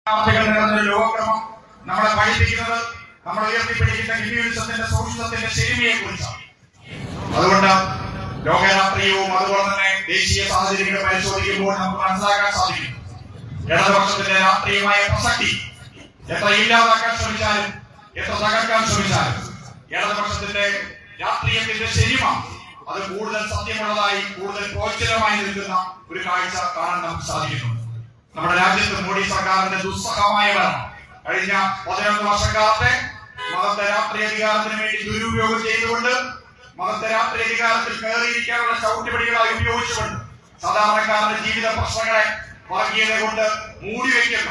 ലോകക്രമം നമ്മളെ പഠിപ്പിക്കുന്നത് നമ്മൾ ഉയർത്തിപ്പിടിക്കുന്ന ഹിന്ദുയിസത്തിന്റെ സൗഹൃദത്തിന്റെ ശരിമയെ കുറിച്ചാണ്. അതുകൊണ്ട് ലോകരാഷ്ട്രീയവും അതുപോലെ തന്നെ ദേശീയ സാഹചര്യങ്ങളെ പരിശോധിക്കുമ്പോൾ നമുക്ക് മനസ്സിലാക്കാൻ സാധിക്കും ഇടതുപക്ഷത്തിന്റെ രാഷ്ട്രീയമായ പ്രസക്തി എത്ര ഇല്ലാതാക്കാൻ ശ്രമിച്ചാലും എത്ര തകർക്കാൻ ശ്രമിച്ചാലും ഇടതുപക്ഷത്തിന്റെ രാഷ്ട്രീയത്തിന്റെ ശരിമ അത് കൂടുതൽ സത്യമുള്ളതായി കൂടുതൽ പ്രോജ്വലമായി നിൽക്കുന്ന ഒരു കാഴ്ച കാണാൻ നമുക്ക് സാധിക്കുന്നു. നമ്മുടെ രാജ്യത്ത് മോഡി സർക്കാരിന്റെ ദുസ്സഹമായ ഭരണം കഴിഞ്ഞ 11 വർഷക്കാലത്തെ മതത്തെ രാഷ്ട്രീയ അധികാരത്തിന് വേണ്ടി ദുരുപയോഗം ചെയ്തുകൊണ്ട് മതത്തെ രാഷ്ട്രീയ അധികാരത്തിൽ കയറിയിരിക്കാനുള്ള ചവിട്ടുപടികളായി ഉപയോഗിച്ചുകൊണ്ട് സാധാരണക്കാരുടെ ജീവിത പ്രശ്നങ്ങളെ വർഗീയത കൊണ്ട് മൂടിവെക്കുന്ന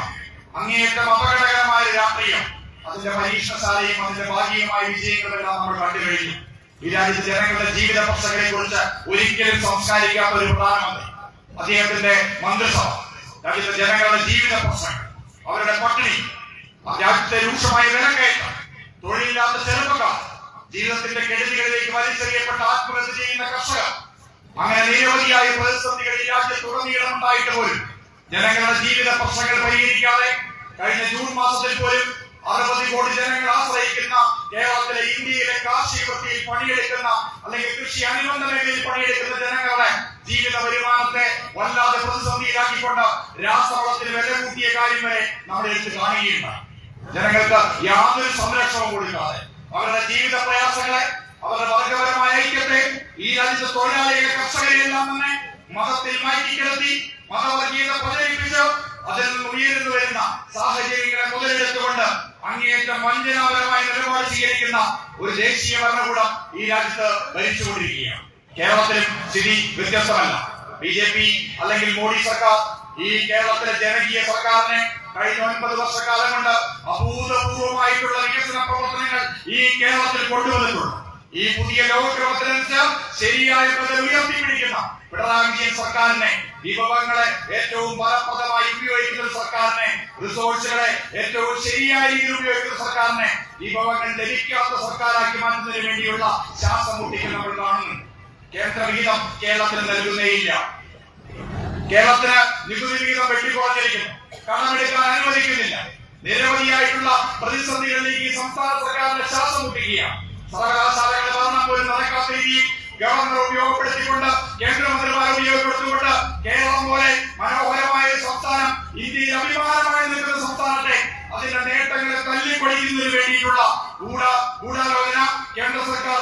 അങ്ങേയറ്റം അപകടകരമായ രാഷ്ട്രീയം അതിന്റെ പരീക്ഷണശാലയും അതിന്റെ ഭാഗികമായ വിജയങ്ങളെല്ലാം നമ്മൾ കണ്ടു കഴിഞ്ഞു. ഈ രാജ്യത്തെ ജനങ്ങളുടെ ജീവിത പ്രശ്നങ്ങളെ കുറിച്ച് ഒരിക്കലും സംസ്കാരിക്കാത്ത ഒരു പ്രധാനമന്ത്രി, അദ്ദേഹത്തിന്റെ മന്ത്രിസഭ രാജ്യത്തെ ജനങ്ങളുടെ ജീവിത പ്രശ്നങ്ങൾ, അവരുടെ പട്ടിണി, രാജ്യത്തെ രൂക്ഷമായ വിലക്കയറ്റം, തൊഴിലില്ലാത്ത ചെറുപ്പക്കാർ, ജീവിതത്തിന്റെ കെടുതികളിലേക്ക് വലിച്ചെറിയപ്പെട്ട ആത്മഹത്യ ചെയ്യുന്ന കർഷകർ, അങ്ങനെ നിരവധിയായ പ്രതിസന്ധികൾ ഈ രാജ്യത്തുടനീളം ഉണ്ടായിട്ട് പോലും ജനങ്ങളുടെ ജീവിത പ്രശ്നങ്ങൾ പരിഹരിക്കാതെ കഴിഞ്ഞ ജൂൺ മാസത്തിൽ പോലും 60 കോടി ജനങ്ങൾ ആശ്രയിക്കുന്ന കേരളത്തിലെ ഇന്ത്യയിലെ കാർഷിക വൃത്തിയിൽ പണിയെടുക്കുന്ന അല്ലെങ്കിൽ കൃഷി അനുബന്ധ മേഖലയിൽ പണിയെടുക്കുന്ന ജനങ്ങളുടെ ജീവിത വരുമാനത്തെ വല്ലാതെ പ്രതിസന്ധിയിലാക്കിക്കൊണ്ട് രാസവളത്തിന് വില കൂട്ടിയ കാര്യം വരെ നമ്മൾ എടുത്ത് കാണുകയുണ്ടായി. ജനങ്ങൾക്ക് യാതൊരു സംരക്ഷണവും കൊടുക്കാതെ അവരുടെ ജീവിത പ്രയാസങ്ങളെ, അവരുടെ വർഗപരമായ ഐക്യത്തെ, ഈ രാജ്യത്തെ തൊഴിലാളികളെ, കർഷകരെയെല്ലാം തന്നെ മതത്തിൽ മാറ്റിക്കിടത്തി മതവർഗീയത പ്രചരിപ്പിച്ച് അതിൽ നിന്ന് ഉയർന്നു വരുന്ന സാഹചര്യങ്ങളെ മുതലെടുത്തുകൊണ്ട് അങ്ങേയറ്റം വഞ്ചനാപരമായ നിലപാട് സ്വീകരിക്കുന്ന ഒരു ദേശീയ ഭരണകൂടം ഈ രാജ്യത്ത് ഭരിച്ചുകൊണ്ടിരിക്കുകയാണ്. കേരളത്തിലും സ്ഥിതി വ്യത്യസ്തമല്ല. BJP അല്ലെങ്കിൽ മോഡി സർക്കാർ ഈ കേരളത്തിലെ ജനകീയ സർക്കാരിനെ കഴിഞ്ഞ 9 വർഷക്കാലം കൊണ്ട് അഭൂതപൂർവമായിട്ടുള്ള വികസന പ്രവർത്തനങ്ങൾ ഈ കേരളത്തിൽ കൊണ്ടുവന്നിട്ടുണ്ട്. ഈ പുതിയ ലോകക്രമത്തിനനുസരിച്ച് ശരിയായ ബദൽ ഉയർത്തിപ്പിടിക്കുന്ന പിണറായി വിജയൻ സർക്കാരിനെ, വിഭവങ്ങളെ ഏറ്റവും ഫലപ്രദമായി ഉപയോഗിക്കുന്ന സർക്കാരിനെ, റിസോഴ്സുകളെ ഏറ്റവും ശരിയായ രീതിയിൽ ഉപയോഗിക്കുന്ന സർക്കാരിനെ വിഭവങ്ങൾ ലഭിക്കാത്ത സർക്കാരാക്കി മാറ്റുന്നതിന് വേണ്ടിയുള്ള ശ്വാസം മുട്ടിക്കൽ നമ്മൾ കാണുന്നു. കേന്ദ്ര വിഹിതം കേരളത്തിന് നൽകുന്നേയില്ല. കേരളത്തിന് നികുതി വിഹിതം വെട്ടിക്കുറഞ്ഞിരിക്കുന്നു. കടമെടുക്കാൻ അനുവദിക്കുന്നില്ല. നിരവധിയായിട്ടുള്ള പ്രതിസന്ധികളിലേക്ക് സംസ്ഥാന സർക്കാരിന്റെ ശ്വാസം മുട്ടിക്കുകയാണ്. സർവകലാശാലകളുടെ ഭരണം പോലും നടക്കാത്ത രീതിയിൽ ഗവർണർ ഉപയോഗപ്പെടുത്തിക്കൊണ്ട്, കേന്ദ്രമന്ത്രിമാരെ ഉപയോഗപ്പെടുത്തിക്കൊണ്ട് കേരളം പോലെ മനോഹരമായ ഒരു സംസ്ഥാനം, ഇന്ത്യയിൽ അഭിമാനമായി നിൽക്കുന്ന സംസ്ഥാനത്തെ അതിന്റെ നേട്ടങ്ങളെ തല്ലിപ്പൊടിക്കുന്നതിന് വേണ്ടിയിട്ടുള്ള ഗൂഢാലോചന കേന്ദ്ര സർക്കാർ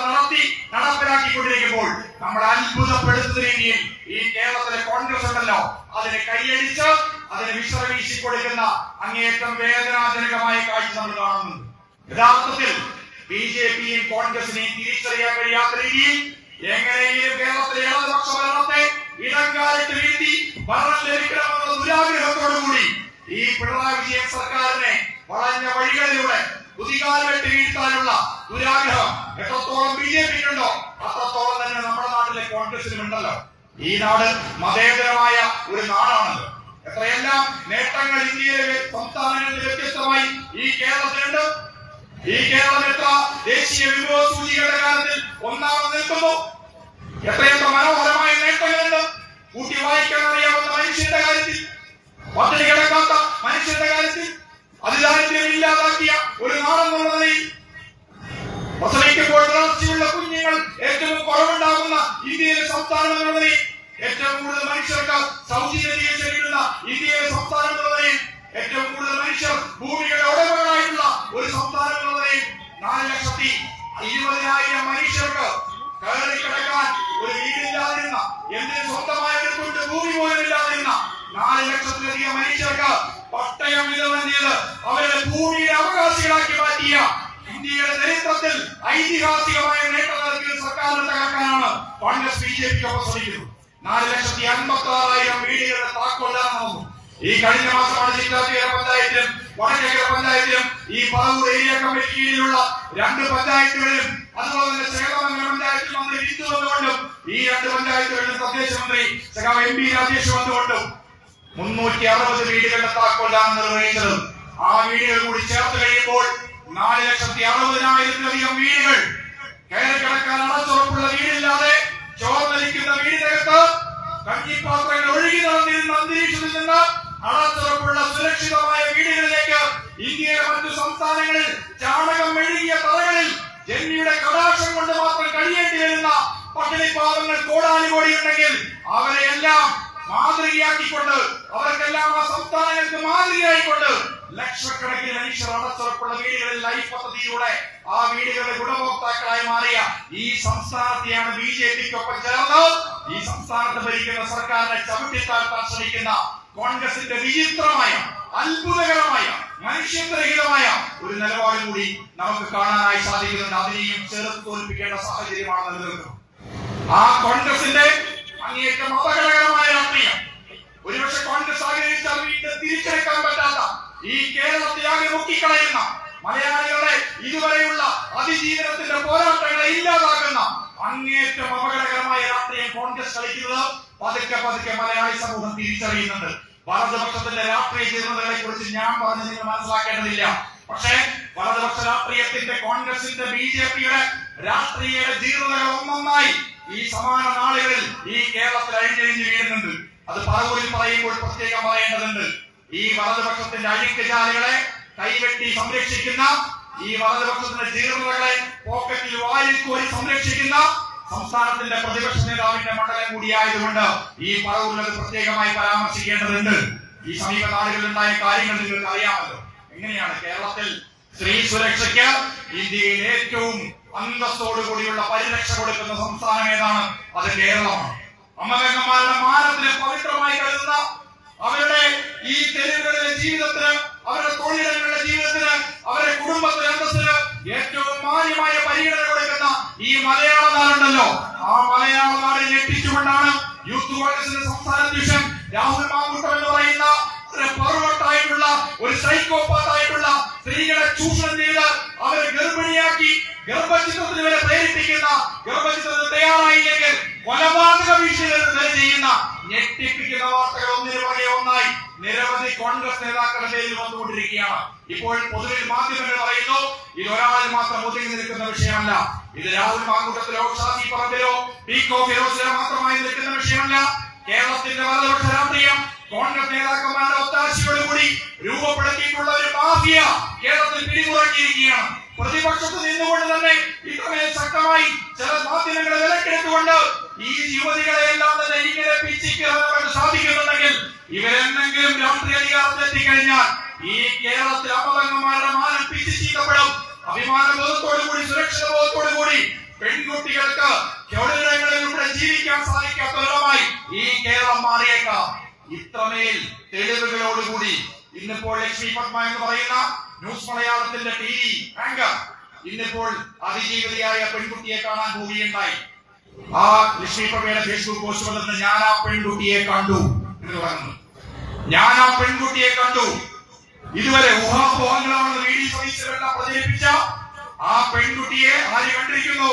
നടപ്പിലാക്കിക്കൊണ്ടിരിക്കുമ്പോൾ നമ്മൾ അത്ഭുതപ്പെടുത്തുന്ന രീതിയിൽ ഈ കേരളത്തിലെ കോൺഗ്രസ് ഉണ്ടല്ലോ അതിനെ കൈയടിച്ച് അതിനെ വിശ്രമീശി കൊടുക്കുന്ന അങ്ങേയറ്റം വേദനാജനകമായ കാഴ്ച നമ്മൾ കാണുന്നുണ്ട്. യഥാർത്ഥത്തിൽ BJPയും കോൺഗ്രസിനെയും തിരിച്ചറിയാൻ കഴിയാത്ത രീതിയിൽ എങ്ങനെയും കേരളത്തിലെ ഇടതുപക്ഷ ഭരണത്തെ ഇടങ്കാലിട്ട് വീഴ്ത്തി ഭരണം ലഭിക്കണമെന്ന ദുരാഗ്രഹത്തോടുകൂടി ഈ പിണറായി വിജയൻ സർക്കാരിനെ വളഞ്ഞ വഴികളിലൂടെ കുതികാലിട്ട് വീഴ്ത്താനുള്ള ദുരാഗ്രഹം എത്രത്തോളം BJPക്കുണ്ടോ അത്രത്തോളം തന്നെ നമ്മുടെ നാട്ടിലെ കോൺഗ്രസിനുമുണ്ടല്ലോ. ഈ നാട് മതേതരമായ ഒരു നാടാണല്ലോ. എത്രയെല്ലാം നേട്ടങ്ങൾ ഇന്ത്യയിലെ സംസ്ഥാനങ്ങളിൽ വ്യത്യസ്തമായി ഈ കേരളത്തിലുണ്ട്. ഈ കേരളം എത്ര ദേശീയ വിഭവ സൂചികയുടെ കാര്യത്തിൽ ഒന്നാമത് നിൽക്കുന്നു. എത്രയെത്ര മനോഹരമായ നേട്ടങ്ങളുണ്ട്. കൂട്ടി വായിക്കാൻ അറിയാവുന്ന മനുഷ്യന്റെ കാര്യത്തിൽ, പട്ടിണി കിടക്കാത്ത മനുഷ്യന്റെ കാര്യത്തിൽ, അതിദാരിദ്ര്യം ഇല്ലാതാക്കിയ ഒരു നാടെന്നുള്ള നിലയിൽ, പ്രസവിക്കുമ്പോൾ വളർച്ചയുള്ള കുഞ്ഞുങ്ങൾ ഏറ്റവും കുറവുണ്ടാകുന്ന ഇന്ത്യയിലെ സംസ്ഥാനം എന്നുള്ള നിലയിൽ, ഏറ്റവും കൂടുതൽ മനുഷ്യർക്ക് സൗജന്യ ചികിത്സ കിട്ടുന്ന ഇന്ത്യയിലെ സംസ്ഥാനം എന്നുള്ള നിലയിൽ, ഏറ്റവും കൂടുതൽ മനുഷ്യർ ഭൂമിയുടെ ഉടമകളായിട്ടുള്ള ഒരു സംസ്ഥാനം എന്നുള്ള നിലയിൽ 4,20,000 മനുഷ്യർക്ക് കയറി കിടക്കാൻ ഒരു വീടില്ലാതിരുന്ന, എന്തിന് സ്വന്തമായ ഒരു കൊണ്ട് ഭൂമി പോലും ഇല്ലാതിരുന്ന 4 ലക്ഷത്തിലധികം മനുഷ്യർക്ക് പട്ടയം വിതരണം ചെയ്ത് അവരുടെ ഭൂമിയുടെ അവകാശികളാക്കി മാറ്റിയ ഇന്ത്യയുടെ ചരിത്രത്തിൽ ഐതിഹാസികമായ നേട്ടം നൽകിയ സർക്കാരിനെ തകർക്കാനാണ് കോൺഗ്രസ് BJPക്കൊപ്പം ശ്രമിക്കുന്നത്. 4,56,000 വീടുകളുടെ താക്കോൽദാനം നടന്നു. ഈ കഴിഞ്ഞ മാസമാണ് ചിറ്റാറ്റുകര പഞ്ചായത്തിലും വടക്കേക്കര പഞ്ചായത്തിലും ഈ പറവൂർ ഏരിയ കമ്മിറ്റി കീഴിലുള്ള 2 പഞ്ചായത്തുകളിലും അതുപോലെ തന്നെ ചേകമംഗലം പഞ്ചായത്തിൽ മന്ത്രി ബിന്ദു വന്നുകൊണ്ടും ഈ 2 പഞ്ചായത്തുകളിലും തദ്ദേശ മന്ത്രി MP രാജേഷ് വന്നുകൊണ്ടും 360 വീടുകളുടെ താക്കോൽദാനം നിർവഹിച്ചതും ആ വീടുകൾ കൂടി ചേർത്ത് കഴിയുമ്പോൾ 4,60,000-ലധികം വീടുകൾ കയറി കിടക്കാൻ അടച്ചുറപ്പുള്ള വീടില്ലാതെ ചോർന്നലിക്കുന്ന വീടിനകത്ത് കഞ്ഞിപ്പാത്രങ്ങൾ ഒഴുകി നടന്നിരുന്ന അന്തരീക്ഷത്തിൽ നിന്ന് അടച്ചുറപ്പുള്ള സുരക്ഷിതമായ വീടുകളിൽ പാവങ്ങൾ കോടാനുകോടി ഉണ്ടെങ്കിൽ അവരെയെല്ലാം മാതൃകയാക്കിക്കൊണ്ട്, അവർക്കെല്ലാം ആ സംസ്ഥാനങ്ങൾക്ക് മാതൃകയായിക്കൊണ്ട് ലക്ഷക്കണക്കിന് മനുഷ്യർ അടച്ചുറപ്പുള്ള വീടുകളിൽ ലൈഫ് പദ്ധതിയിലൂടെ ആ വീടുകളുടെ ഗുണഭോക്താക്കളായി മാറിയ ഈ സംസ്ഥാനത്തെയാണ് BJPക്കൊപ്പം ചേർന്ന് ഈ സംസ്ഥാനത്ത് ഭരിക്കുന്ന സർക്കാരിനെ ചവിട്ടിത്താഴ്ത്താൻ ശ്രമിക്കുന്ന കോൺഗ്രസിന്റെ വിചിത്രമായ, അത്ഭുതകരമായ, മനുഷ്യത്വരഹിതമായ ഒരു നിലപാട് കൂടി നമുക്ക് കാണാനായി സാധിക്കുന്നുണ്ട്. അതിനെയും ചേർത്ത് തോൽപ്പിക്കേണ്ട സാഹചര്യമാണ് നിലനിൽക്കുന്നത്. ആ കോൺഗ്രസിന്റെ അങ്ങേയറ്റം അപകടകരമായ രാഷ്ട്രീയം, ഒരുപക്ഷെ കോൺഗ്രസ് ആഗ്രഹിച്ചാൽ വീണ്ടും തിരിച്ചെടുക്കാൻ പറ്റാത്ത ഈ കേരളത്തെ ആകെ മുക്കിക്കളയുന്ന, മലയാളികളുടെ ഇതുവരെയുള്ള അതിജീവനത്തിന്റെ പോരാട്ടങ്ങളെ ഇല്ലാതാക്കുന്ന അങ്ങേയറ്റം അപകടകരമായ രാഷ്ട്രീയം കോൺഗ്രസ് കളിക്കുന്നത് പതുക്കെ പതുക്കെ മലയാളി സമൂഹം തിരിച്ചറിയുന്നുണ്ട്. വലതുപക്ഷത്തിന്റെ രാഷ്ട്രീയ ജീർണതകളെ കുറിച്ച് ഞാൻ പറഞ്ഞ് നിങ്ങൾ മനസ്സിലാക്കേണ്ടതില്ല. പക്ഷേ വലതുപക്ഷ രാഷ്ട്രീയത്തിന്റെ, കോൺഗ്രസിന്റെ, BJPയുടെ രാഷ്ട്രീയ ജീർണതകൾ ഒന്നൊന്നായി ഈ സമാന നാളുകളിൽ ഈ കേരളത്തിൽ അഴിഞ്ഞഴിഞ്ഞ് വീഴുന്നുണ്ട്. അത് പറവൂരിൽ പറയുമ്പോൾ പ്രത്യേകം പറയേണ്ടതുണ്ട്. ഈ വലതുപക്ഷത്തിന്റെ അഴുക്കുചാലുകളെ കൈവെട്ടി സംരക്ഷിക്കുന്ന, ഈ വലതുപക്ഷത്തിന്റെ ജീർണതകളെ പോക്കറ്റിൽ വാരിക്കോരി സംരക്ഷിക്കുന്ന സംസ്ഥാനത്തിന്റെ പ്രതിപക്ഷ നേതാവിന്റെ മണ്ഡലം കൂടിയായതുകൊണ്ട് ഈ പറവൂരിൽ പ്രത്യേകമായി പരാമർശിക്കേണ്ടതുണ്ട്. ഈ സമീപ നാളുകളിൽ ഉണ്ടായ കാര്യങ്ങൾ നിങ്ങൾക്ക് അറിയാമല്ലോ. എങ്ങനെയാണ് കേരളത്തിൽ സ്ത്രീ സുരക്ഷയ്ക്ക് ഇന്ത്യയിൽ ഏറ്റവും അന്തസ്സോടുകൂടിയുള്ള പരിരക്ഷ കൊടുക്കുന്ന സംസ്ഥാനം ഏതാണ്? അത് കേരളമാണ്. അമ്മകന്മാരുടെ മാനത്തിന് പവിത്രമായി കരുതുന്ന, അവരുടെ ഈ തെരുവുകളിലെ ജീവിതത്തിന്, അവരുടെ തൊഴിലിടങ്ങളിലെ ജീവിതത്തിന്, അവരുടെ കുടുംബത്തിന്റെ അന്തസ്സിന് ഏറ്റവും മാന്യമായ പരിഗണന കൊടുക്കുന്ന ഈ മലയാള നാടുണ്ടല്ലോ, ആ മലയാള നാടിനെ ഞെട്ടിച്ചുകൊണ്ടാണ് യൂത്ത് കോൺഗ്രസിന്റെ സംസ്ഥാന അധ്യക്ഷൻ രാഹുൽ മാങ്കൂട്ടം എന്ന് പറയുന്ന പെർവേർട്ടായിട്ടുള്ള, ഒരു സൈക്കോപാത്തായിട്ടുള്ള സ്ത്രീകളെ ചൂഷണം ചെയ്ത് അവരെ ഗർഭിണിയാക്കി ഗർഭചിത്രത്തിന് വരെ പ്രേരിപ്പിക്കുന്ന, ഗർഭചിത്രത്തിന് തയ്യാറായില്ലെങ്കിൽ കൊലപാതക ഭീഷണി ചെയ്യുന്ന ഞെട്ടിപ്പിക്കുന്ന വാർത്തകൾ ഒന്നിനു പുറകെ ഒന്നായി നിരവധി കോൺഗ്രസ് നേതാക്കളുടെ പേരിൽ വന്നുകൊണ്ടിരിക്കുകയാണ്. ഇപ്പോൾ പൊതുവിൽ മാധ്യമങ്ങൾ പറയുന്നു ഇത് ഒരാളിൽ മാത്രം ഒതുങ്ങി നിൽക്കുന്ന വിഷയമല്ല, ഇത് രാഹുൽ മാങ്കൂട്ടത്തിലോ ഷാഫി പറമ്പിലോ പീക്കോ ഫിറോസിലോ മാത്രമായി നിൽക്കുന്ന വിഷയമല്ല. കേരളത്തിന്റെ വലതുപക്ഷ രാഷ്ട്രീയം കോൺഗ്രസ് നേതാക്കന്മാരുടെ ഒത്താശയോടുകൂടി രൂപപ്പെടുത്തിയിട്ടുള്ള ഒരു മാഫിയ കേരളത്തിൽ പിടിമുറക്കിയിരിക്കുകയാണ്. പ്രതിപക്ഷത്ത് നിന്നുകൊണ്ട് തന്നെ ഇത്രമേൽ ശക്തമായി ചില മാധ്യമങ്ങളെ വിലക്കെടുത്തുകൊണ്ട് ഈ യുവതികളെ എല്ലാം തന്നെ ഇങ്ങനെ പിച്ചിക്ക് സാധിക്കുന്നുണ്ടെങ്കിൽ ഇവരെന്തെങ്കിലും രാഷ്ട്രീയ അധികാരത്തിൽ എത്തിക്കഴിഞ്ഞാൽ ഈ കേരളത്തിൽ അപകടന്മാരുടെ മാനം പിച്ചു ചീക്കപ്പെടും. അഭിമാന ബോധത്തോടുകൂടി, സുരക്ഷിത ബോധത്തോടുകൂടി പെൺകുട്ടികൾക്ക് തൊഴിലിടങ്ങളിലൂടെ ജീവിക്കാൻ സാധിക്കാത്തവരുമായി ഈ കേരളം മാറിയേക്കാം. ഇത്രമേൽ തെളിവുകളോടുകൂടി ഇന്നിപ്പോൾ ലക്ഷ്മി പത്മ എന്ന് പറയുന്ന ന്യൂസ് മലയാളത്തിന്റെ TV ആങ്കർ ഇന്നിപ്പോൾ അതിജീവിതയായ പെൺകുട്ടിയെ കാണാൻ പോവുകയുണ്ടായി. ആ ലക്ഷ്മി പത്മയുടെ ഫേസ്ബുക്ക് പോസ്റ്റ് വന്നിട്ട് ഞാൻ ആ പെൺകുട്ടിയെ കണ്ടു എന്ന് പറയുന്നു. ഞാൻ ആ പെൺകുട്ടിയെ കണ്ടു. ഇതുവരെ ഊഹാപോഹങ്ങളാണെന്ന് VD സതീശനെല്ലാം പ്രചരിപ്പിച്ച ആ പെൺകുട്ടിയെ ആര് കണ്ടിരിക്കുന്നു?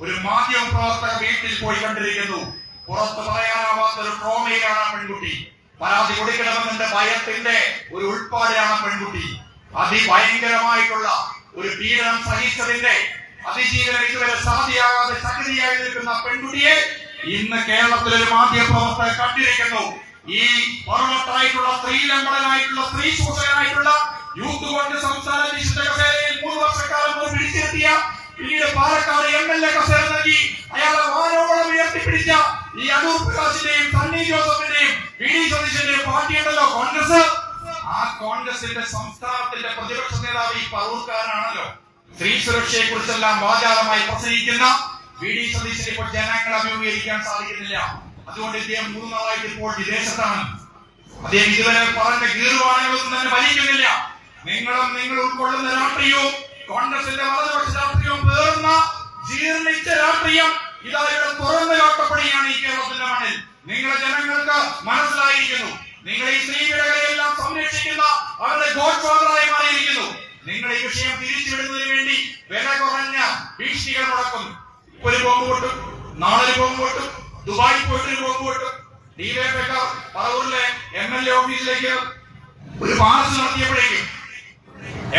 ഒരു മാധ്യമ പ്രവർത്തക വീട്ടിൽ പോയി കണ്ടിരിക്കുന്നു. പുറത്ത് പറയാനാവാത്ത ഒരു ട്രോമയിലാണ് ആ പെൺകുട്ടി. പരാതി കൊടുക്കണമെന്നതിന്റെ ഭയത്തിന്റെ ഒരു ഉൾപ്പാടിലാണ് പെൺകുട്ടി. അതിഭയങ്കരമായിട്ടുള്ള ഒരു പീഡനം സഹിച്ചതിന്റെ അതിജീവനം ഇതുവരെ സാധ്യമാകാതെ ശക്തിയായി നിൽക്കുന്ന പെൺകുട്ടിയെ ഇന്ന് കേരളത്തിൽ ഒരു മാധ്യമപ്രവർത്തകർ കണ്ടിരിക്കുന്നു. ഈ പുറമോട്ടായിട്ടുള്ള സ്ത്രീലംബടനായിട്ടുള്ള, സ്ത്രീ ശോഷകനായിട്ടുള്ള യൂത്ത് കോൺഗ്രസ് സംസ്ഥാന അധ്യക്ഷന്റെ കസേരയിൽ 3 വർഷക്കാലം പിടിച്ചിരുത്തിയ, പിന്നീട് പാലക്കാട് MLA കസേര നൽകി അയാളെ വാനോളം ഉയർത്തിപ്പിടിച്ച ഈ അടൂർ പ്രകാശിന്റെയും സണ്ണി ജോസഫിന്റെയും VD സതീശന്റെയും പാർട്ടിയുണ്ടല്ലോ കോൺഗ്രസ്. ആ കോൺഗ്രസിന്റെ സംസ്ഥാനത്തിന്റെ പ്രതിപക്ഷ നേതാവ് ഈ പറവൂർക്കാരനാണല്ലോ. സ്ത്രീ സുരക്ഷയെ കുറിച്ചെല്ലാം വാചാലമായി പ്രസംഗിക്കുന്ന VD സതീശനെ ഇപ്പോൾ ജനങ്ങളെ അഭിമുഖീകരിക്കാൻ സാധിക്കുന്നില്ല. അതുകൊണ്ട് ഇദ്ദേഹം 3 നാളായിട്ട് ഇപ്പോൾ വിദേശത്താണ്. അദ്ദേഹം ഇതുവരെ പറഞ്ഞ ഗീർവാണങ്ങളൊന്നും തന്നെ വലിക്കുന്നില്ല. നിങ്ങൾ ഉൾക്കൊള്ളുന്ന രാഷ്ട്രീയവും കോൺഗ്രസിന്റെ വലതുപക്ഷ രാഷ്ട്രീയവും പേർന്ന ജീർണിച്ച രാഷ്ട്രീയം ഇതാ ഇവിടെ തുറന്നു കാട്ടപ്പെടുകയാണ് ഈ കേരളത്തിന്റെ മണ്ണിൽ. നിങ്ങളുടെ ജനങ്ങൾക്ക് മനസ്സിലായിരിക്കുന്നു. നിങ്ങൾ ഈ സ്ത്രീകളെയെല്ലാം സംരക്ഷിക്കുന്ന അവരുടെ ഗോഡ് ഫാദറായി മാറിയിരിക്കുന്നു. നിങ്ങൾ ഈ വിഷയം തിരിച്ചുവിടുന്നതിന് വേണ്ടി വില കുറഞ്ഞ ഭീഷണികൾ മുടക്കുന്നു. ഒരു ബോംബ് പൊട്ടും, നാളെ ഒരു ബോംബ് പൊട്ടും, ദുബായിൽ പോയിട്ടൊരു ബോംബ് പൊട്ടും. ഡിവൈഎഫ്ഐക്കാർ പറവൂരിലെ MLA ഓഫീസിലേക്ക് ഒരു മാർച്ച് നടത്തിയപ്പോഴേക്കും